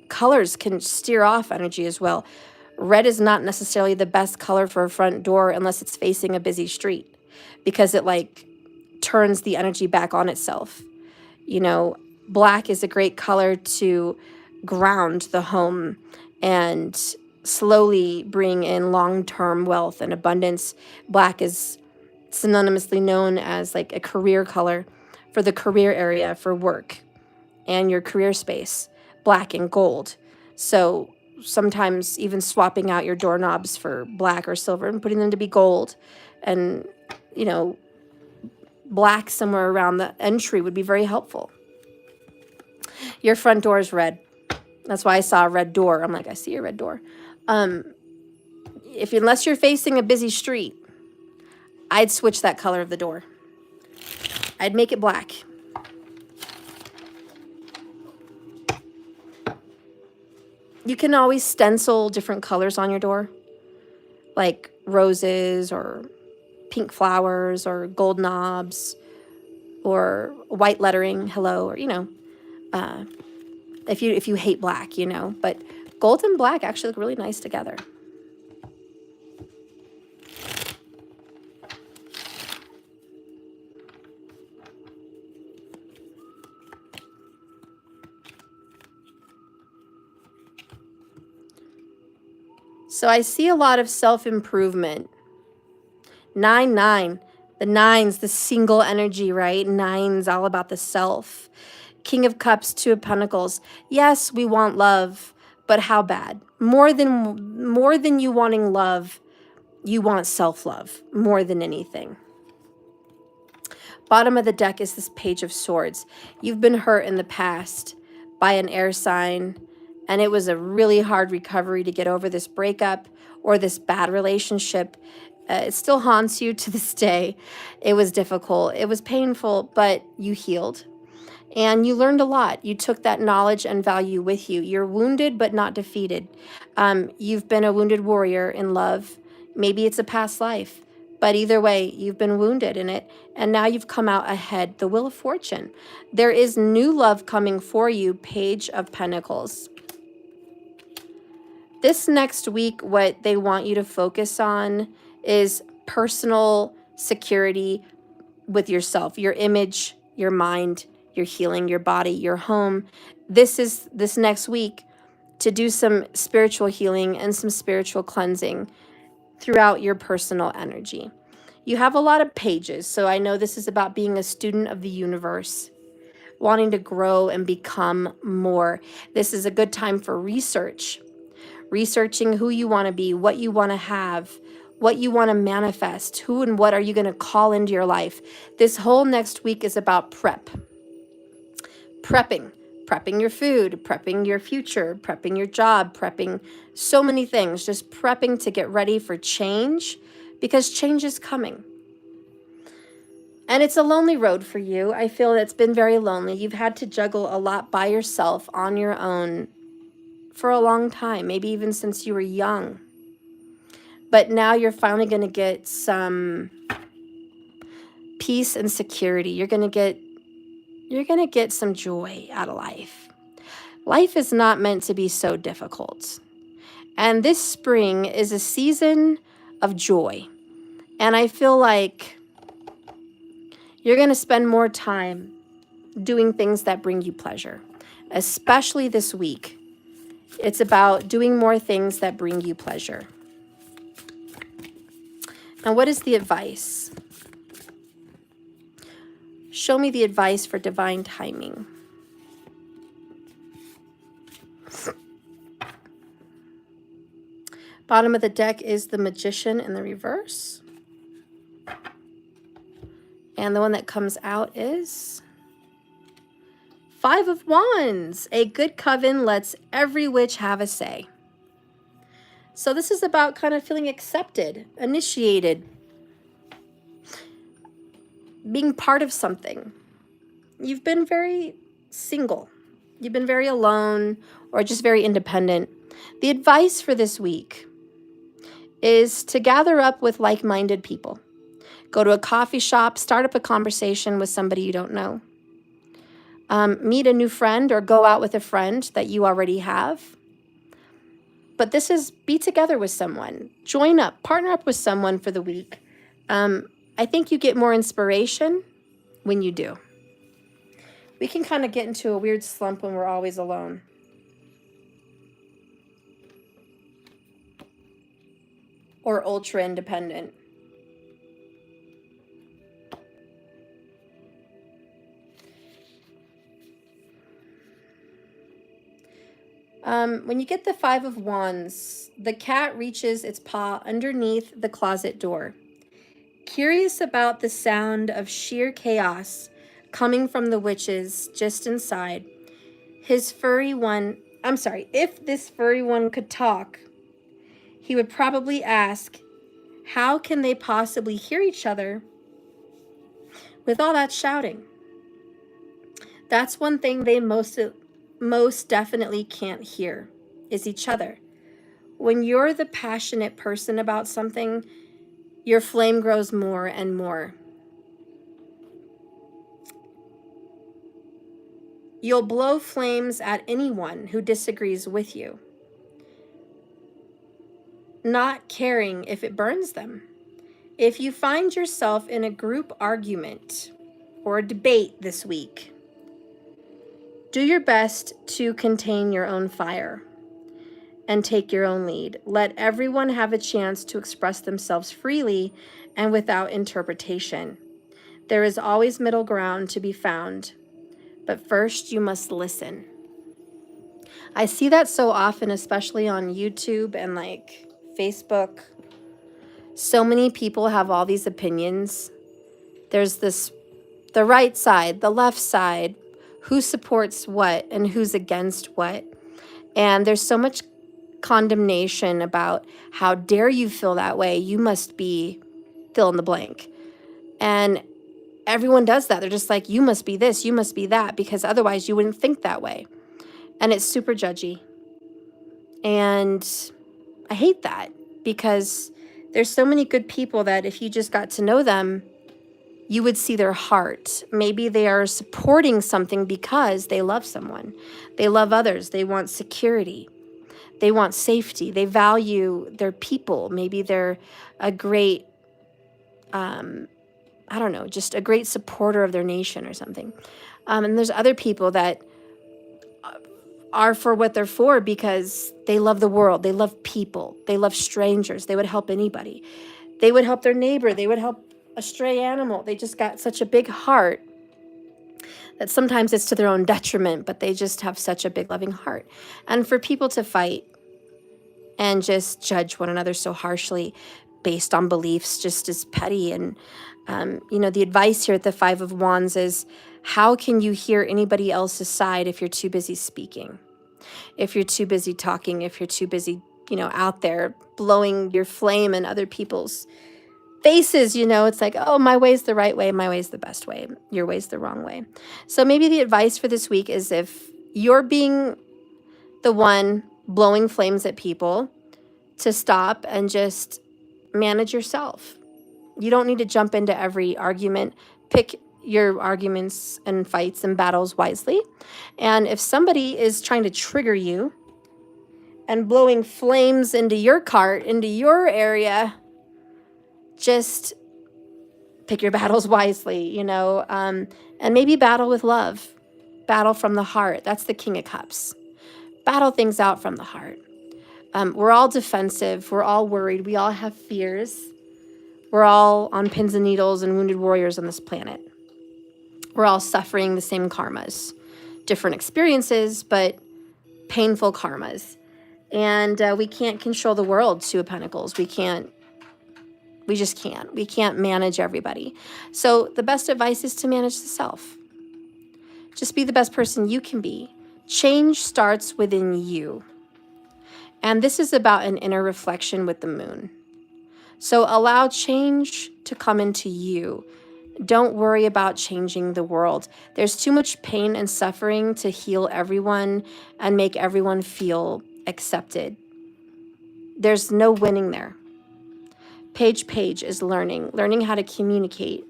colors can steer off energy as well. Red is not necessarily the best color for a front door unless it's facing a busy street, because it like turns the energy back on itself. You know, black is a great color to ground the home and slowly bring in long-term wealth and abundance. Black is synonymously known as like a career color for the career area for work and your career space, black and gold. So sometimes even swapping out your doorknobs for black or silver and putting them to be gold, and, you know, black somewhere around the entry would be very helpful. Your front door is red. That's why I saw a red door. I'm like, I see a red door. Unless you're facing a busy street, I'd switch that color of the door. I'd make it black. You can always stencil different colors on your door, like roses or pink flowers or gold knobs or white lettering, hello, or, you know, if you hate black, you know, but gold and black actually look really nice together. So I see a lot of self-improvement. 9-9. The 9's the single energy, right? 9's all about the self. King of Cups, Two of Pentacles. Yes, we want love, but how bad? More than you wanting love, you want self-love more than anything. Bottom of the deck is this Page of Swords. You've been hurt in the past by an air sign, and it was a really hard recovery to get over this breakup or this bad relationship. It still haunts you to this day. It was difficult. It was painful, but you healed. And you learned a lot. You took that knowledge and value with you. You're wounded, but not defeated. You've been a wounded warrior in love. Maybe it's a past life. But either way, you've been wounded in it, and now you've come out ahead. The Wheel of Fortune. There is new love coming for you, Page of Pentacles. This next week, what they want you to focus on is personal security with yourself, your image, your mind, your healing, your body, your home. This next week to do some spiritual healing and some spiritual cleansing throughout your personal energy. You have a lot of pages, so I know this is about being a student of the universe, wanting to grow and become more. This is a good time for research, researching who you want to be, what you want to have, what you want to manifest, who and what are you going to call into your life. This whole next week is about prepping your food, prepping your future, prepping your job, prepping so many things, just prepping to get ready for change, because change is coming. And it's a lonely road for you. I feel it's been very lonely. You've had to juggle a lot by yourself on your own for a long time, maybe even since you were young. But now you're finally going to get some peace and security. You're going to get some joy out of life. Life is not meant to be so difficult. And this spring is a season of joy. And I feel like you're going to spend more time doing things that bring you pleasure, especially this week. It's about doing more things that bring you pleasure. And what is the advice? Show me the advice for divine timing. Bottom of the deck is the Magician in the reverse. And the one that comes out is Five of Wands. A good coven lets every witch have a say. So this is about kind of feeling accepted, initiated, being part of something. You've been very single. You've been very alone or just very independent. The advice for this week is to gather up with like-minded people. Go to a coffee shop, start up a conversation with somebody you don't know. Meet a new friend or go out with a friend that you already have. But this is be together with someone. Join up, partner up with someone for the week. I think you get more inspiration when you do. We can kind of get into a weird slump when we're always alone. Or ultra independent. When you get the Five of Wands, the cat reaches its paw underneath the closet door. Curious about the sound of sheer chaos coming from the witches just inside. If this furry one could talk, he would probably ask, how can they possibly hear each other with all that shouting? That's one thing they most definitely can't hear, is each other. When you're the passionate person about something, your flame grows more and more. You'll blow flames at anyone who disagrees with you, not caring if it burns them. If you find yourself in a group argument or a debate this week, do your best to contain your own fire and take your own lead. Let everyone have a chance to express themselves freely and without interpretation. There is always middle ground to be found, but first you must listen. I see that so often, especially on YouTube and like Facebook. So many people have all these opinions. There's the right side, the left side, who supports what and who's against what. And there's so much condemnation about how dare you feel that way? You must be fill in the blank. And everyone does that. They're just like, you must be this, you must be that, because otherwise you wouldn't think that way. And it's super judgy. And I hate that, because there's so many good people that if you just got to know them, you would see their heart. Maybe they are supporting something because they love someone. They love others. They want security. They want safety. They value their people. Maybe they're a great, just a great supporter of their nation or something. And there's other people that are for what they're for because they love the world. They love people. They love strangers. They would help anybody. They would help their neighbor. They would help a stray animal. They just got such a big heart that sometimes it's to their own detriment, but they just have such a big loving heart. And for people to fight and just judge one another so harshly, based on beliefs, just as petty. And, you know, the advice here at the Five of Wands is, how can you hear anybody else's side if you're too busy speaking? If you're too busy talking, if you're too busy, you know, out there blowing your flame in other people's faces, you know, it's like, oh, my way's the right way, my way's the best way, your way's the wrong way. So maybe the advice for this week is, if you're being the one blowing flames at people, to stop and just manage yourself. You don't need to jump into every argument. Pick your arguments and fights and battles wisely. And if somebody is trying to trigger you and blowing flames into your cart, into your area, just pick your battles wisely, you know, and maybe battle with love. Battle from the heart. That's the King of Cups. Battle things out from the heart. We're all defensive. We're all worried. We all have fears. We're all on pins and needles and wounded warriors on this planet. We're all suffering the same karmas. Different experiences, but painful karmas. And we can't control the world, Two of Pentacles. We just can't. We can't manage everybody. So the best advice is to manage the self. Just be the best person you can be. Change starts within you. And this is about an inner reflection with the moon. So allow change to come into you. Don't worry about changing the world. There's too much pain and suffering to heal everyone and make everyone feel accepted. There's no winning there. Page is learning how to communicate,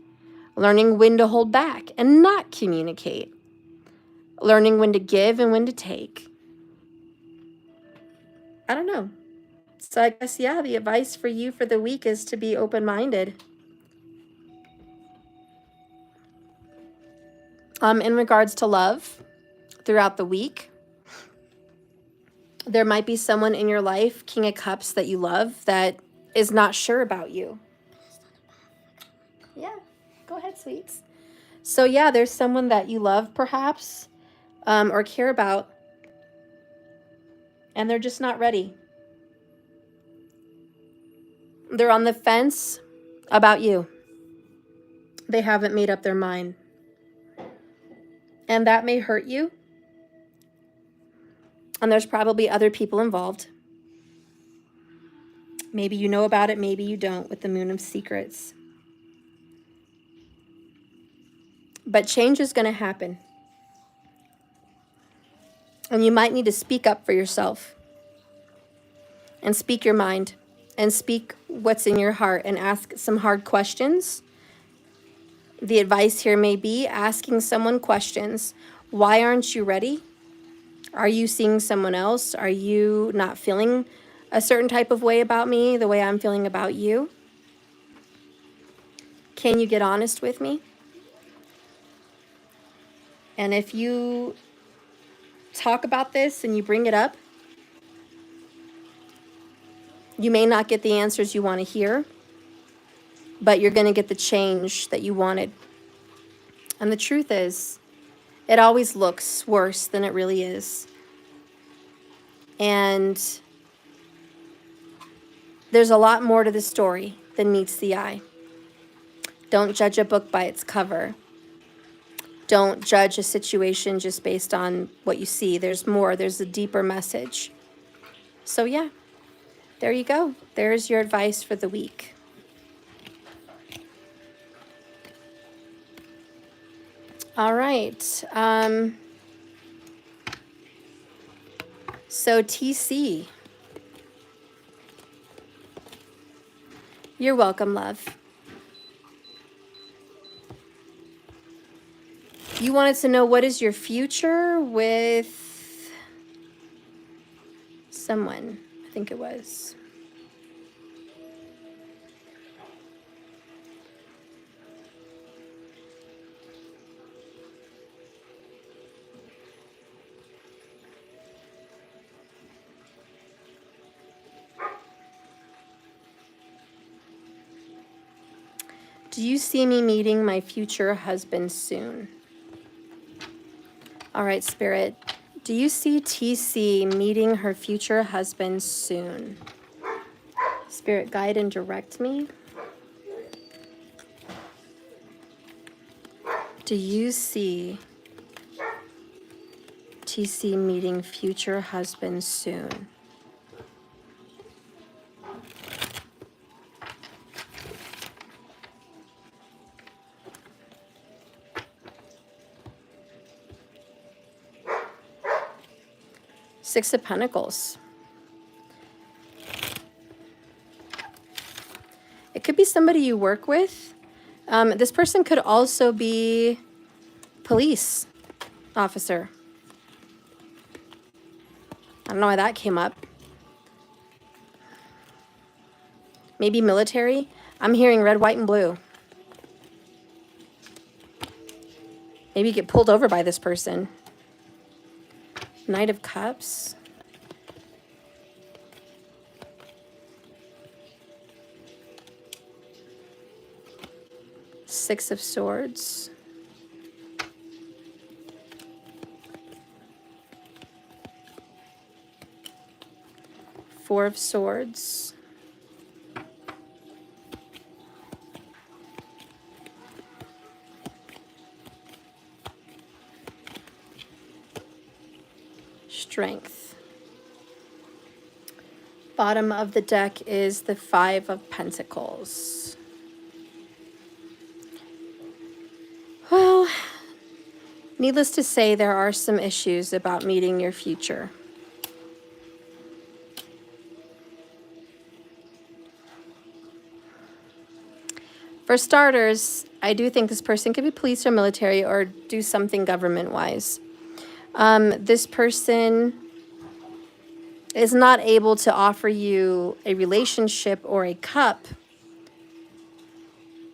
learning when to hold back and not communicate, learning when to give and when to take. I don't know. So I guess, yeah, the advice for you for the week is to be open-minded. In regards to love, throughout the week, there might be someone in your life, King of Cups, that you love that is not sure about you. Yeah, go ahead, sweets. So yeah, there's someone that you love perhaps, or care about, and they're just not ready. They're on the fence about you. They haven't made up their mind. And that may hurt you. And there's probably other people involved. Maybe you know about it, maybe you don't, with the Moon of Secrets. But change is going to happen. And you might need to speak up for yourself. And speak your mind. And speak what's in your heart. And ask some hard questions. The advice here may be asking someone questions. Why aren't you ready? Are you seeing someone else? Are you not feeling a certain type of way about me, the way I'm feeling about you? Can you get honest with me? And if you talk about this and you bring it up, you may not get the answers you want to hear, but you're going to get the change that you wanted. And the truth is, it always looks worse than it really is. And there's a lot more to the story than meets the eye. Don't judge a book by its cover. Don't judge a situation just based on what you see. There's more. There's a deeper message. So yeah, there you go. There's your advice for the week. All right. So TC. You're welcome, love. You wanted to know, what is your future with someone? I think it was. Do you see me meeting my future husband soon? All right, Spirit. Do you see TC meeting her future husband soon? Spirit, guide and direct me. Do you see TC meeting future husband soon? Six of Pentacles. It could be somebody you work with. This person could also be police officer. I don't know why that came up. Maybe military. I'm hearing red, white, and blue. Maybe you get pulled over by this person. Knight of Cups. Six of Swords. Four of Swords. Strength. Bottom of the deck is the Five of Pentacles. Well, needless to say, there are some issues about meeting your future. For starters, I do think this person could be police or military or do something government-wise. This person is not able to offer you a relationship or a cup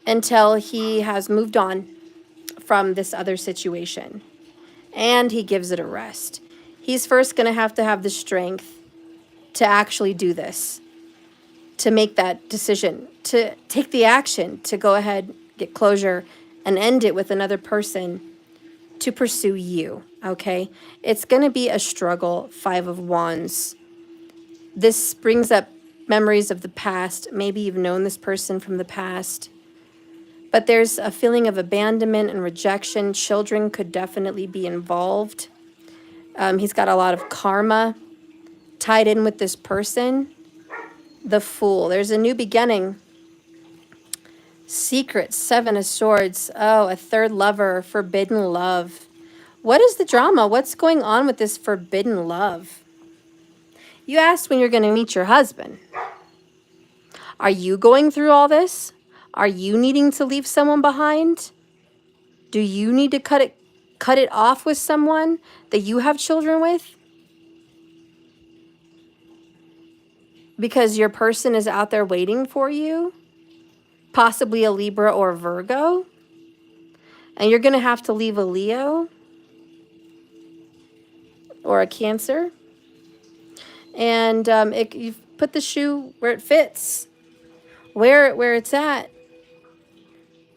until he has moved on from this other situation and he gives it a rest. He's first going to have the strength to actually do this, to make that decision, to take the action, to go ahead, get closure, and end it with another person to pursue you, okay? It's going to be a struggle, Five of Wands. This brings up memories of the past. Maybe you've known this person from the past. But there's a feeling of abandonment and rejection. Children could definitely be involved. He's got a lot of karma tied in with this person. The Fool. There's a new beginning. Secret. Seven of Swords. Oh, a third lover. Forbidden love. What is the drama? What's going on with this forbidden love? You asked when you're going to meet your husband. Are you going through all this? Are you needing to leave someone behind? Do you need to cut it off with someone that you have children with? Because your person is out there waiting for you? Possibly a Libra or Virgo? And you're going to have to leave a Leo? Or a Cancer? And you've put the shoe where it fits. Where it's at.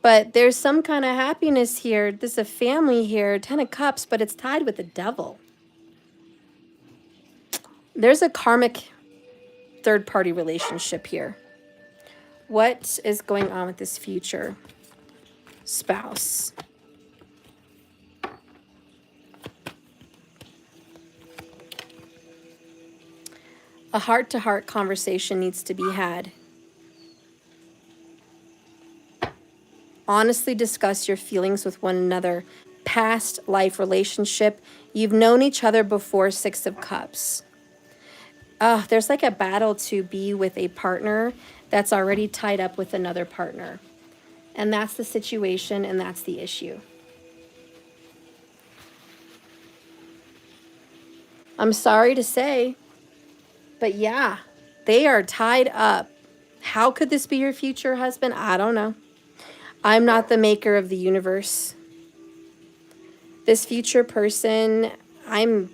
But there's some kind of happiness here. There's a family here, 10 of Cups, but it's tied with the Devil. There's a karmic third-party relationship here. What is going on with this future spouse? A heart-to-heart conversation needs to be had. Honestly discuss your feelings with one another. Past life relationship. You've known each other before. Six of Cups. There's like a battle to be with a partner that's already tied up with another partner. And that's the situation and that's the issue. I'm sorry to say, but yeah, they are tied up. How could this be your future husband? I don't know. I'm not the maker of the universe. This future person, I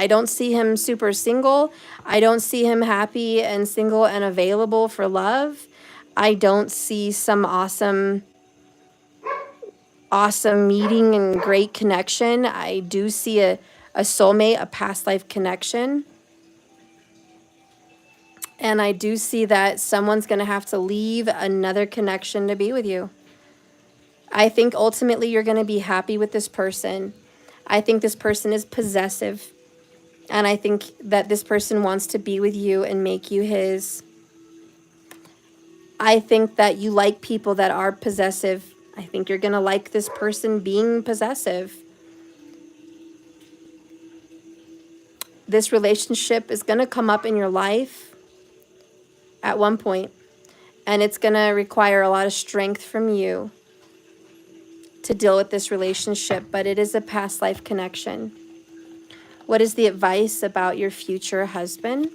don't see him super single. I don't see him happy and single and available for love. I don't see some awesome meeting and great connection. I do see a soulmate, a past life connection. And I do see that someone's going to have to leave another connection to be with you. I think ultimately you're going to be happy with this person. I think this person is possessive. And I think that this person wants to be with you and make you his. I think that you like people that are possessive. I think you're going to like this person being possessive. This relationship is going to come up in your life at one point, and it's going to require a lot of strength from you to deal with this relationship, but it is a past life connection. What is the advice about your future husband?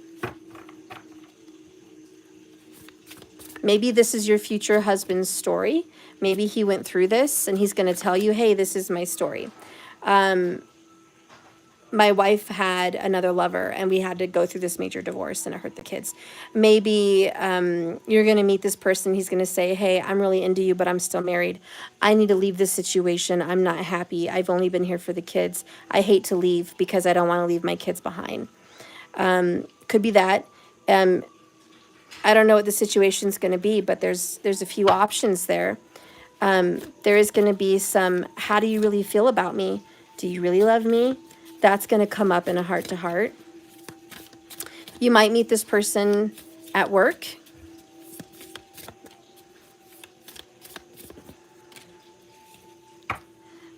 Maybe this is your future husband's story. Maybe he went through this and he's going to tell you, hey, this is my story. My wife had another lover and we had to go through this major divorce and it hurt the kids. Maybe you're going to meet this person. He's going to say, hey, I'm really into you, but I'm still married. I need to leave this situation. I'm not happy. I've only been here for the kids. I hate to leave because I don't want to leave my kids behind. Could be that. I don't know what the situation's going to be, but there's a few options there. There is going to be some, how do you really feel about me? Do you really love me? That's going to come up in a heart-to-heart. You might meet this person at work.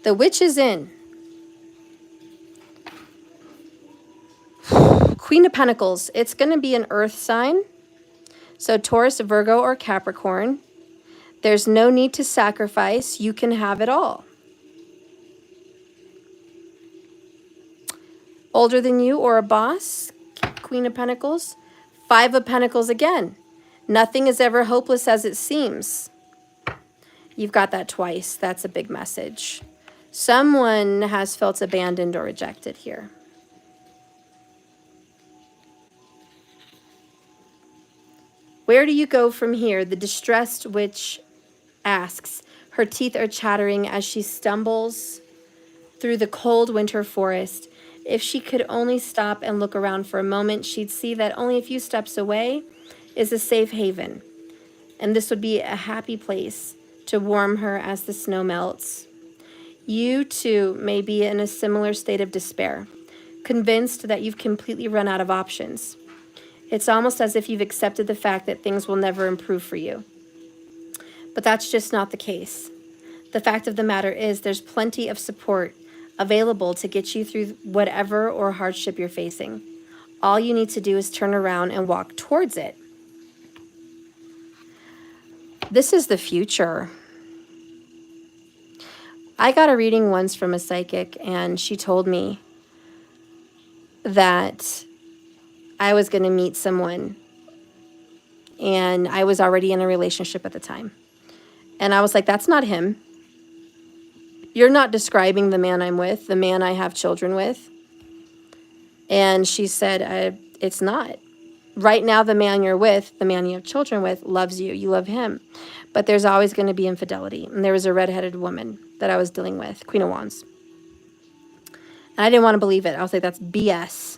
The witch is in. Queen of Pentacles. It's going to be an earth sign. So Taurus, Virgo, or Capricorn. There's no need to sacrifice. You can have it all. Older than you or a boss, Queen of Pentacles. Five of Pentacles again. Nothing is ever hopeless as it seems. You've got that twice. That's a big message. Someone has felt abandoned or rejected here. Where do you go from here? The distressed witch asks. Her teeth are chattering as she stumbles through the cold winter forest. If she could only stop and look around for a moment, she'd see that only a few steps away is a safe haven. And this would be a happy place to warm her as the snow melts. You too may be in a similar state of despair, convinced that you've completely run out of options. It's almost as if you've accepted the fact that things will never improve for you. But that's just not the case. The fact of the matter is there's plenty of support available to get you through whatever or hardship you're facing. All you need to do is turn around and walk towards it. This is the future. I got a reading once from a psychic, and she told me that I was going to meet someone, and I was already in a relationship at the time. And I was like, that's not him. You're not describing the man I'm with, the man I have children with. And she said, it's not. Right now, the man you're with, the man you have children with, loves you. You love him. But there's always going to be infidelity. And there was a redheaded woman that I was dealing with, Queen of Wands. And I didn't want to believe it. I was like, that's BS.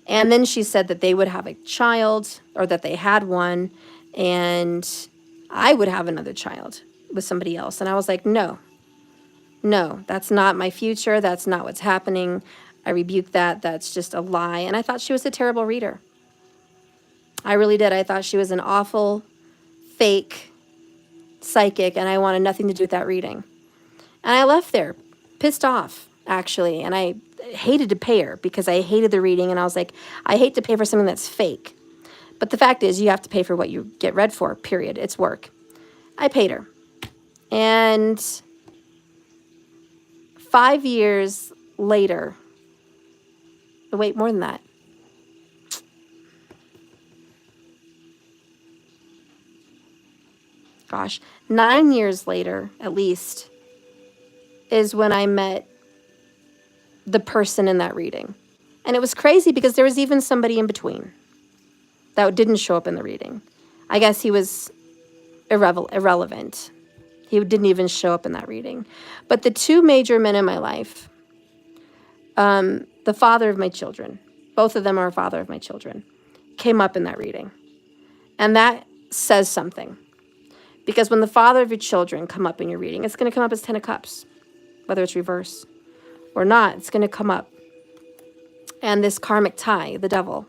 And then she said that they would have a child, or that they had one, and I would have another child with somebody else. And I was like, no, that's not my future. That's not what's happening. I rebuked that. That's just a lie. And I thought she was a terrible reader. I really did. I thought she was an awful, fake psychic, and I wanted nothing to do with that reading. And I left there, pissed off, actually. And I hated to pay her because I hated the reading. And I was like, I hate to pay for something that's fake. But the fact is, you have to pay for what you get read for, period. It's work. I paid her. And 5 years later, wait, more than that. Gosh, 9 years later, at least, is when I met the person in that reading. And it was crazy because there was even somebody in between that didn't show up in the reading. I guess he was irrelevant. He didn't even show up in that reading. But the two major men in my life, the father of my children, both of them are father of my children, came up in that reading. And that says something. Because when the father of your children come up in your reading, it's going to come up as 10 of Cups, whether it's reverse or not, it's going to come up. And this karmic tie, the devil.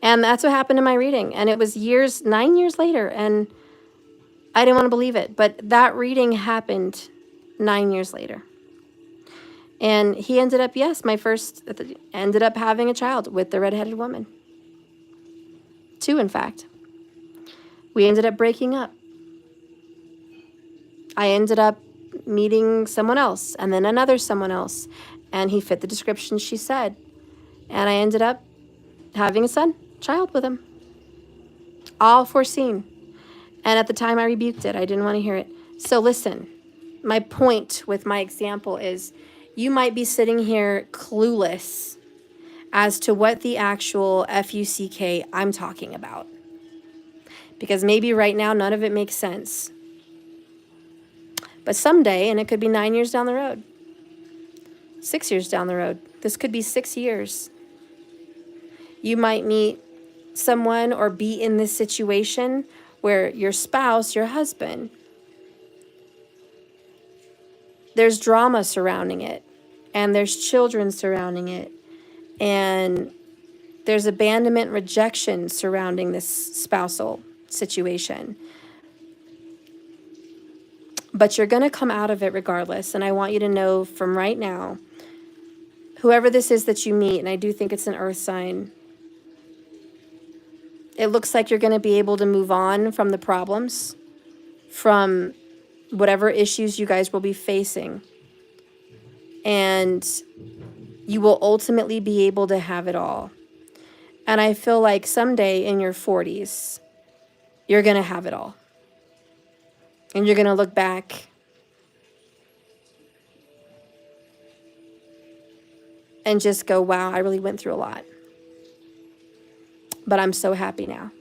And that's what happened in my reading. And it was 9 years later, and I didn't want to believe it. But that reading happened 9 years later. And he ended up, ended up having a child with the redheaded woman. 2, in fact. We ended up breaking up. I ended up meeting someone else, and then another someone else. And he fit the description she said. And I ended up having a child with him. All foreseen. And at the time I rebuked it. I didn't want to hear it. So listen, my point with my example is you might be sitting here clueless as to what the actual FUCK I'm talking about. Because maybe right now none of it makes sense. But someday, and it could be 9 years down the road, 6 years down the road, this could be 6 years. You might meet someone or be in this situation where your spouse, your husband, there's drama surrounding it, and there's children surrounding it, and there's abandonment, rejection surrounding this spousal situation. But you're going to come out of it regardless, and I want you to know from right now, whoever this is that you meet, and I do think it's an earth sign, it looks like you're going to be able to move on from the problems, from whatever issues you guys will be facing. And you will ultimately be able to have it all. And I feel like someday in your 40s, you're going to have it all. And you're going to look back and just go, wow, I really went through a lot. But I'm so happy now.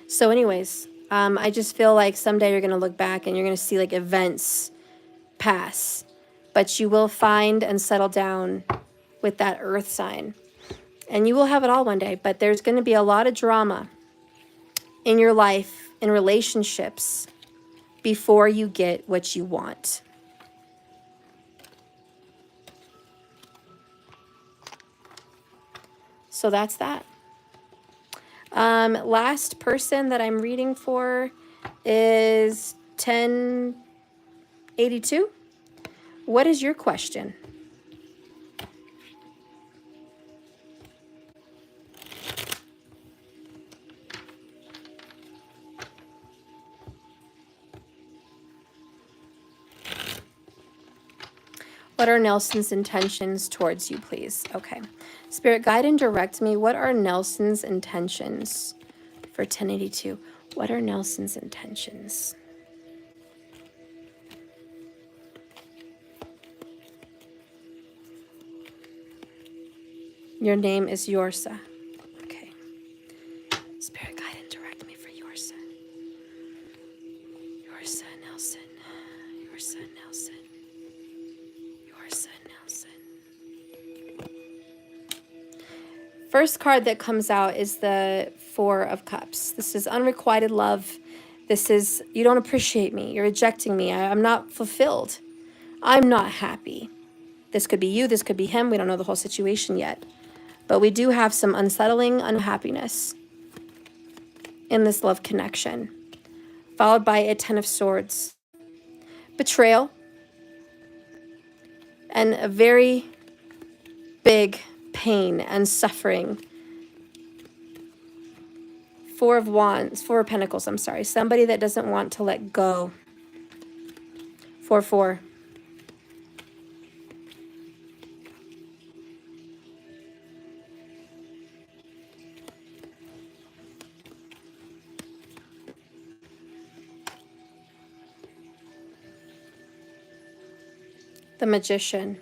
So anyways, I just feel like someday you're going to look back and you're going to see like events pass. But you will find and settle down with that earth sign. And you will have it all one day. But there's going to be a lot of drama in your life, in relationships, before you get what you want. So that's that. Last person that I'm reading for is 1082. What is your question? What are Nelson's intentions towards you, please? Okay. Spirit, guide and direct me. What are Nelson's intentions for 1082? What are Nelson's intentions? Your name is Yorsa. Okay. Spirit, guide and direct me for Yorsa. Yorsa Nelson. Yorsa Nelson. Yorsa Nelson. First card that comes out is the Four of Cups. This is unrequited love. This is, you don't appreciate me. You're rejecting me. I'm not fulfilled. I'm not happy. This could be you. This could be him. We don't know the whole situation yet. But we do have some unsettling unhappiness in this love connection, followed by a Ten of Swords. Betrayal. And a very big pain and suffering. Four of Pentacles, I'm sorry. Somebody that doesn't want to let go. 4-4. The Magician.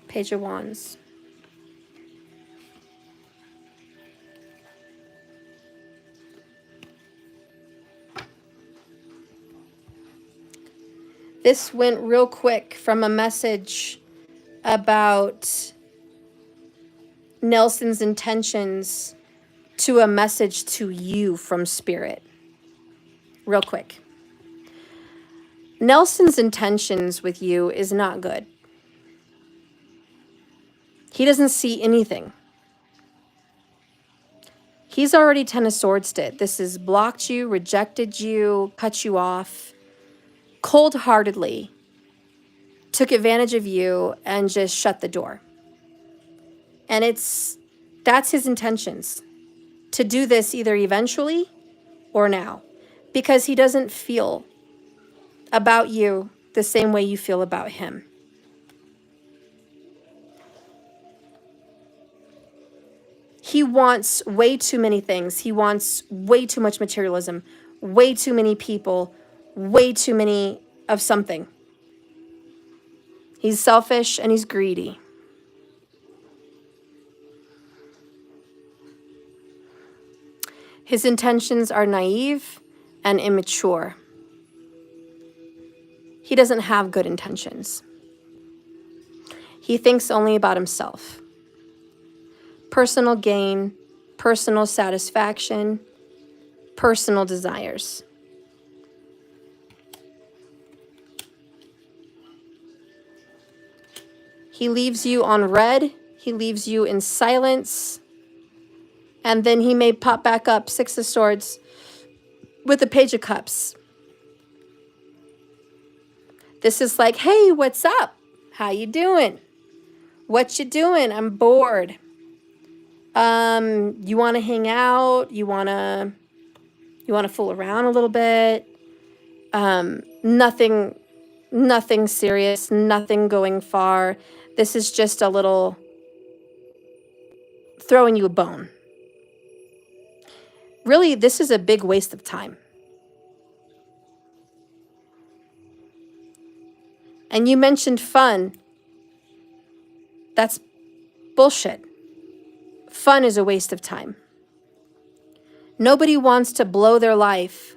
Page of Wands. This went real quick from a message about Nelson's intentions to a message to you from Spirit. Real quick. Nelson's intentions with you is not good. He doesn't see anything. He's already 10 of Swords did. This has blocked you, rejected you, cut you off, cold-heartedly took advantage of you and just shut the door. And that's his intentions, to do this either eventually or now, because he doesn't feel about you the same way you feel about him. He wants way too many things. He wants way too much materialism, way too many people, way too many of something. He's selfish and he's greedy. His intentions are naive and immature. He doesn't have good intentions. He thinks only about himself. Personal gain, personal satisfaction, personal desires. He leaves you on red. He leaves you in silence. And then he may pop back up, 6 of Swords, with the Page of Cups. This is like, hey, what's up? How you doing? What you doing? I'm bored. You want to hang out? You want to fool around a little bit? Nothing serious, nothing going far. This is just a little throwing you a bone. Really, this is a big waste of time. And you mentioned fun. That's bullshit. Fun is a waste of time. Nobody wants to blow their life,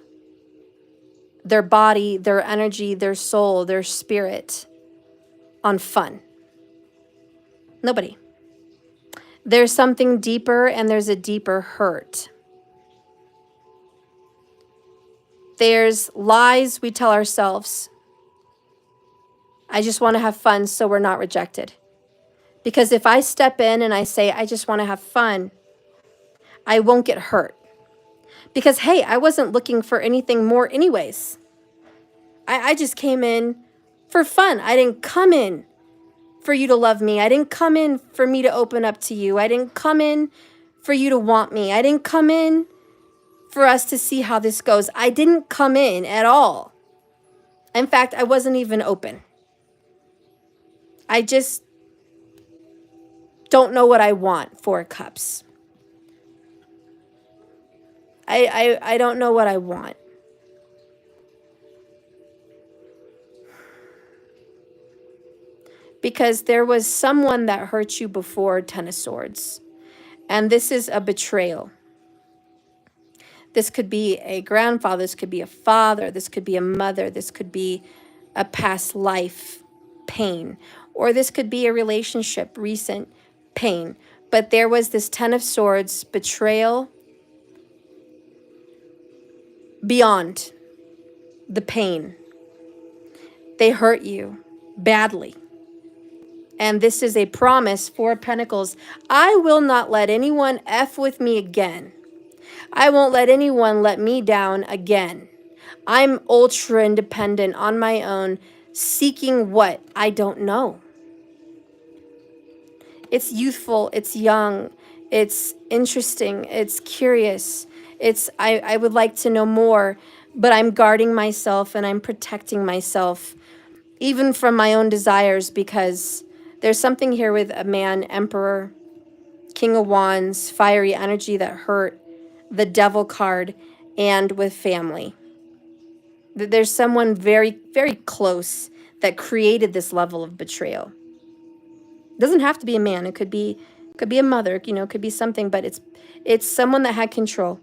their body, their energy, their soul, their spirit on fun. Nobody. There's something deeper and there's a deeper hurt. There's lies we tell ourselves. I just want to have fun so we're not rejected. Because if I step in and I say, I just want to have fun, I won't get hurt. Because, hey, I wasn't looking for anything more anyways. I just came in for fun. I didn't come in for you to love me. I didn't come in for me to open up to you. I didn't come in for you to want me. I didn't come in for us to see how this goes. I didn't come in at all. In fact, I wasn't even open. I just don't know what I want. 4 of Cups. I don't know what I want. Because there was someone that hurt you before, 10 of Swords. And this is a betrayal. This could be a grandfather, this could be a father, this could be a mother, this could be a past life pain, or this could be a relationship, recent pain. But there was this 10 of Swords betrayal beyond the pain. They hurt you badly. And this is a promise, 4 of Pentacles. I will not let anyone F with me again. I won't let anyone let me down again. I'm ultra independent on my own, seeking what? I don't know. It's youthful, it's young, it's interesting, it's curious. I would like to know more, but I'm guarding myself and I'm protecting myself, even from my own desires, because there's something here with a man, Emperor, King of Wands, fiery energy that hurt, the Devil card, and with family. There's someone very, very close that created this level of betrayal. It doesn't have to be a man. It could be a mother, it could be something, but it's someone that had control.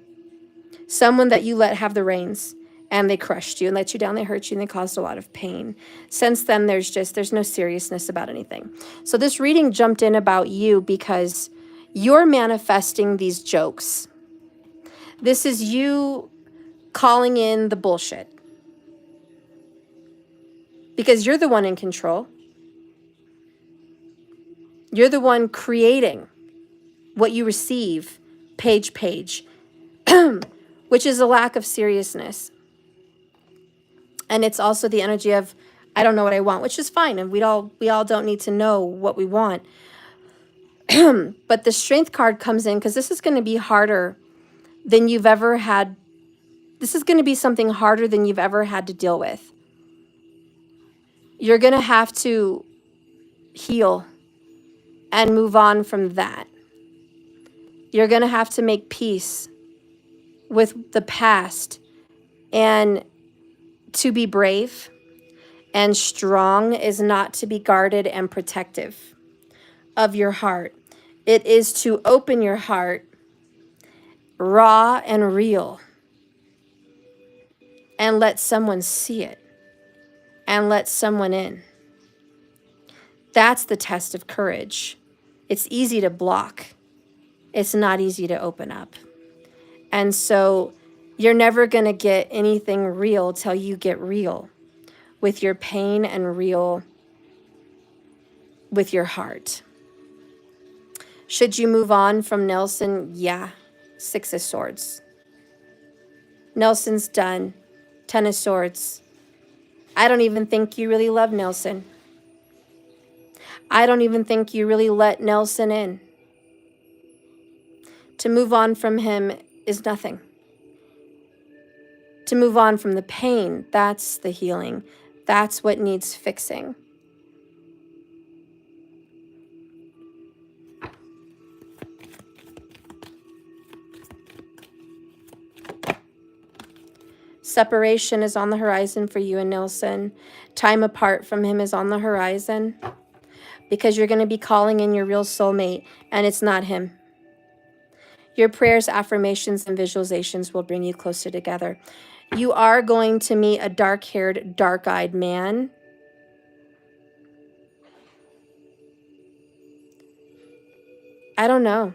Someone that you let have the reins. and they crushed you and let you down. They hurt you and they caused a lot of pain. Since then, there's no seriousness about anything. So this reading jumped in about you because you're manifesting these jokes. This is you calling in the bullshit because you're the one in control. You're the one creating what you receive, page, which is a lack of seriousness. And it's also the energy of, I don't know what I want, which is fine. And we all don't need to know what we want. But the Strength card comes in because this is going to be harder than you've ever had. This is going to be something harder than you've ever had to deal with. You're going to have to heal and move on from that. You're going to have to make peace with the past, and to be brave and strong is not to be guarded and protective of your heart. It is to open your heart raw and real and let someone see it and let someone in. That's the test of courage. It's easy to block. It's not easy to open up. And so you're never going to get anything real till you get real with your pain and real with your heart. Should you move on from Nelson? Yeah. 6 of Swords. Nelson's done. 10 of Swords. I don't even think you really love Nelson. I don't even think you really let Nelson in. To move on from him is nothing. To move on from the pain, that's the healing. That's what needs fixing. Separation is on the horizon for you and Nelson. Time apart from him is on the horizon because you're going to be calling in your real soulmate, and it's not him. Your prayers, affirmations, and visualizations will bring you closer together. You are going to meet a dark-haired, dark-eyed man. I don't know.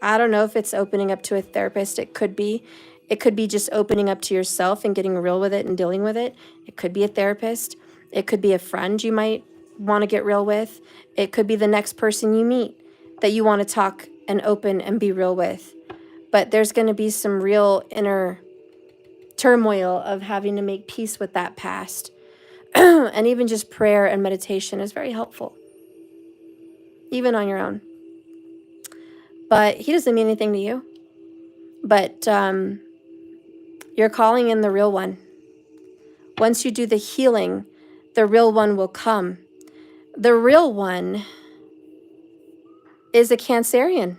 I don't know if it's opening up to a therapist. It could be. It could be just opening up to yourself and getting real with it and dealing with it. It could be a therapist. It could be a friend you might want to get real with. It could be the next person you meet that you want to talk and open and be real with. But there's going to be some real inner turmoil of having to make peace with that past. And even just prayer and meditation is very helpful, even on your own. But he doesn't mean anything to you. But you're calling in the real one. Once you do the healing, the real one will come. The real one is a Cancerian.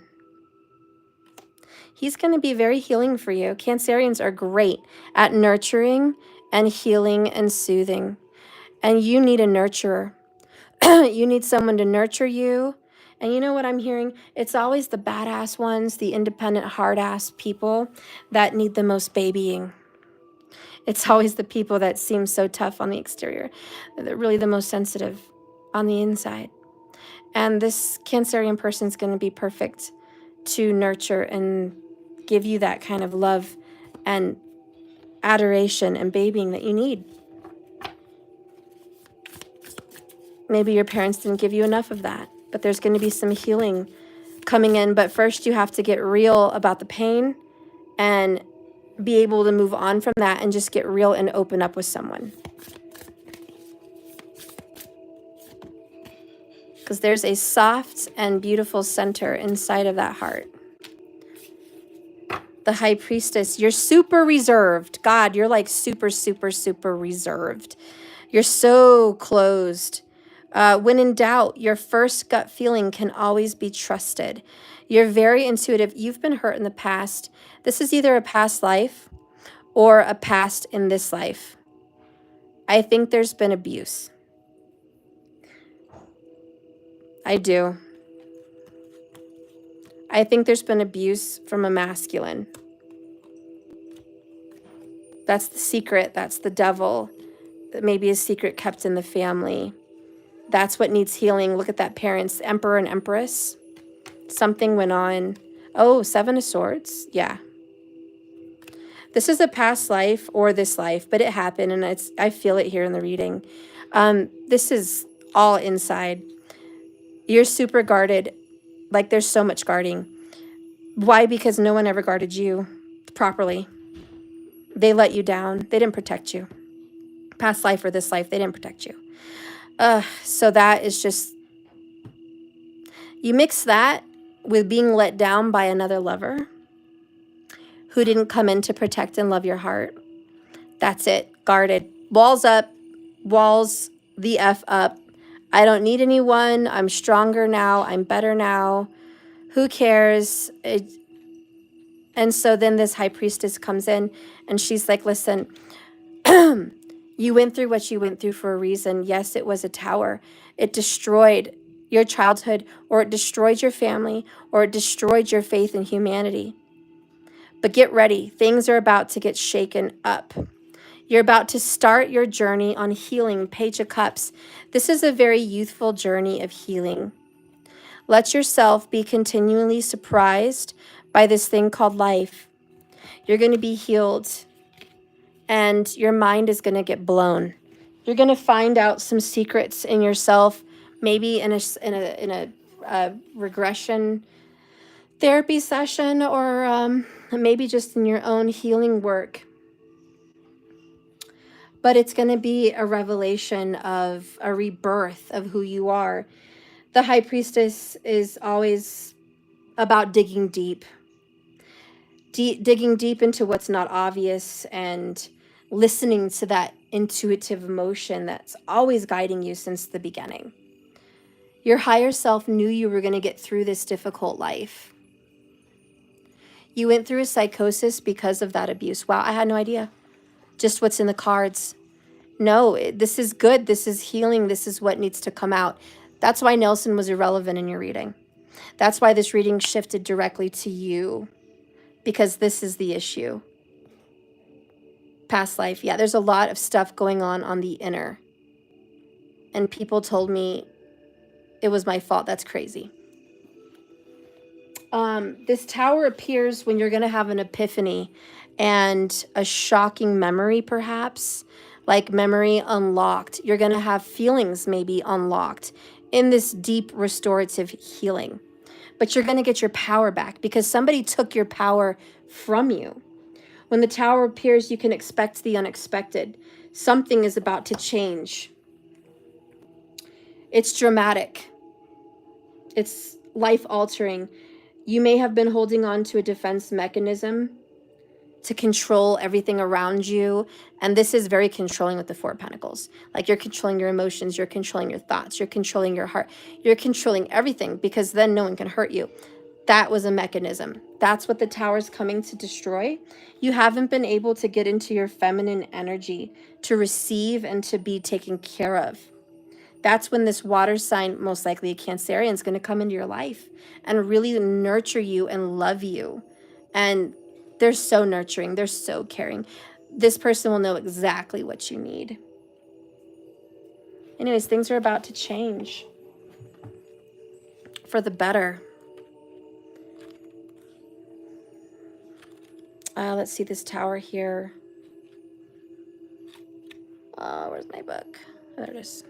He's going to be very healing for you. Cancerians are great at nurturing and healing and soothing. And you need a nurturer. You need someone to nurture you. And you know what I'm hearing? It's always the badass ones, the independent, hard-ass people that need the most babying. It's always the people that seem so tough on the exterior. They're really the most sensitive on the inside. And this Cancerian person is going to be perfect to nurture and give you that kind of love and adoration and babying that you need. Maybe your parents didn't give you enough of that, but there's going to be some healing coming in. But first you have to get real about the pain and be able to move on from that and just get real and open up with someone. Because there's a soft and beautiful center inside of that heart. The High Priestess, you're super reserved. God, you're like super, super, super reserved. You're so closed. When in doubt, your first gut feeling can always be trusted. You're very intuitive. You've been hurt in the past. This is either a past life or a past in this life. I think there's been abuse. I do. I think there's been abuse from a masculine. That's the secret. That's the devil. Maybe a secret kept in the family. That's what needs healing. Look at that, parents, Emperor and Empress. Something went on. Oh, Seven of Swords. Yeah. This is a past life or this life, but it happened, and I feel it here in the reading. This is all inside. You're super guarded. Like, there's so much guarding. Why? Because no one ever guarded you properly. They let you down. They didn't protect you. Past life or this life, they didn't protect you. So that is just, you mix that with being let down by another lover who didn't come in to protect and love your heart. That's it. Guarded. Walls up. Walls the F up. I don't need anyone. I'm stronger now. I'm better now. Who cares? And so then this high priestess comes in and she's like, listen, you went through what you went through for a reason. Yes, it was a tower. It destroyed your childhood, or it destroyed your family, or it destroyed your faith in humanity. But get ready. Things are about to get shaken up. You're about to start your journey on healing. Page of Cups. This is a very youthful journey of healing. Let yourself be continually surprised by this thing called life. You're going to be healed, and your mind is going to get blown. You're going to find out some secrets in yourself, maybe in a regression therapy session, or maybe just in your own healing work. But it's going to be a revelation of a rebirth of who you are. The high priestess is always about digging deep. Digging deep into what's not obvious and listening to that intuitive emotion that's always guiding you since the beginning. Your higher self knew you were going to get through this difficult life. You went through a psychosis because of that abuse. Wow, I had no idea. Just what's in the cards. No, this is good. This is healing. This is what needs to come out. That's why Nelson was irrelevant in your reading. That's why this reading shifted directly to you, because this is the issue. Past life. Yeah, there's a lot of stuff going on the inner. And people told me it was my fault. That's crazy. This tower appears when you're going to have an epiphany and a shocking memory, perhaps, like memory unlocked. You're going to have feelings maybe unlocked in this deep restorative healing. But you're going to get your power back because somebody took your power from you. When the tower appears, you can expect the unexpected. Something is about to change. It's dramatic. It's life-altering. You may have been holding on to a defense mechanism to control everything around you. And this is very controlling with the Four of Pentacles. Like, you're controlling your emotions, you're controlling your thoughts, you're controlling your heart, you're controlling everything, because then no one can hurt you. That was a mechanism. That's what the tower's coming to destroy. You haven't been able to get into your feminine energy to receive and to be taken care of. That's when this water sign, most likely a Cancerian, is going to come into your life and really nurture you and love you. And they're so nurturing. They're so caring. This person will know exactly what you need. Anyways, things are about to change for the better. Let's see this tower here. Where's my book? Oh, there it is.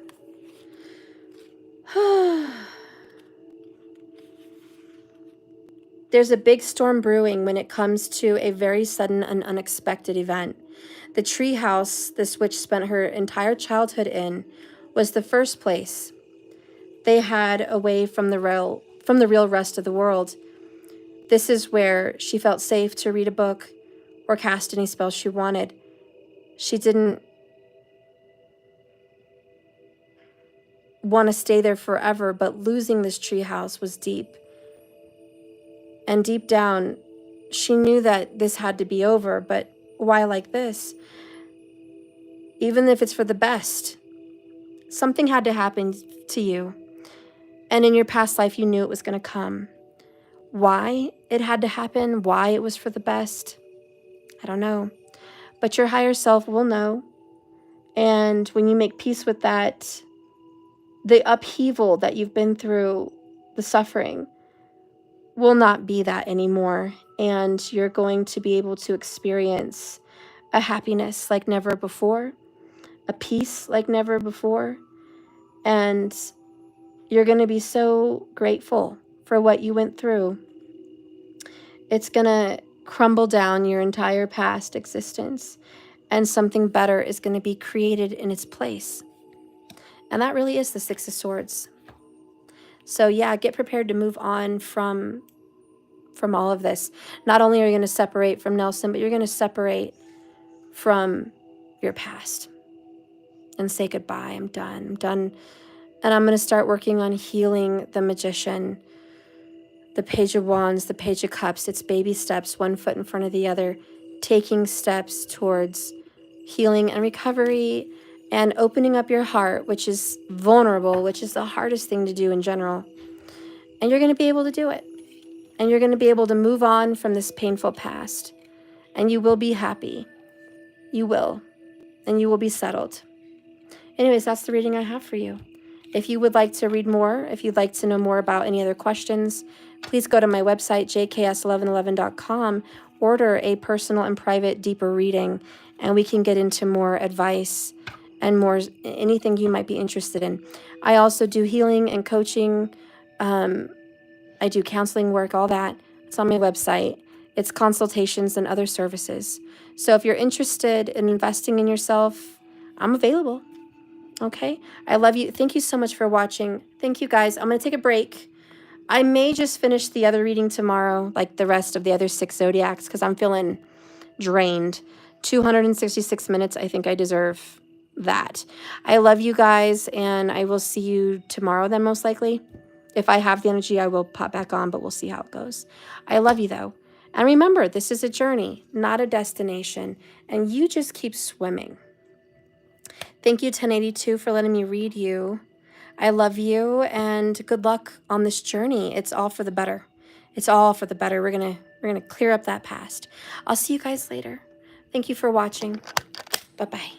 There's a big storm brewing when it comes to a very sudden and unexpected event. The tree house this witch spent her entire childhood in was the first place they had away from the real rest of the world. This is where she felt safe to read a book or cast any spell she wanted. She didn't want to stay there forever, but losing this tree house was deep. And deep down, she knew that this had to be over, but why like this? Even if it's for the best, something had to happen to you. And in your past life, you knew it was going to come. Why it had to happen, why it was for the best, I don't know. but your higher self will know. And when you make peace with that, the upheaval that you've been through, the suffering, will not be that anymore. And you're going to be able to experience a happiness like never before, a peace like never before. And you're going to be so grateful for what you went through. It's going to crumble down your entire past existence, and something better is going to be created in its place. And that really is the Six of Swords. So yeah, get prepared to move on from all of this. Not only are you going to separate from Nelson, but you're going to separate from your past and say goodbye. I'm done. And I'm going to start working on healing the Magician, the Page of Wands, the Page of Cups. It's baby steps, one foot in front of the other, taking steps towards healing and recovery and opening up your heart, which is vulnerable, which is the hardest thing to do in general. And you're going to be able to do it. And you're going to be able to move on from this painful past. And you will be happy. You will. And you will be settled. Anyways, that's the reading I have for you. If you would like to read more, if you'd like to know more about any other questions, please go to my website, jks1111.com, order a personal and private deeper reading, and we can get into more advice and more anything you might be interested in. I also do healing and coaching. I do counseling work, all that. It's on my website. It's consultations and other services. So if you're interested in investing in yourself, I'm available. Okay? I love you. Thank you so much for watching. Thank you, guys. I'm going to take a break. I may just finish the other reading tomorrow, like the rest of the other 6 zodiacs, because I'm feeling drained. 266 minutes. I think I deserve that. I love you guys, and I will see you tomorrow then, most likely. If I have the energy, I will pop back on, but we'll see how it goes. I love you, though. And remember, this is a journey, not a destination, and you just keep swimming. Thank you, 1082, for letting me read you. I love you, and good luck on this journey. It's all for the better. It's all for the better. We're gonna clear up that past. I'll see you guys later. Thank you for watching. Bye-bye.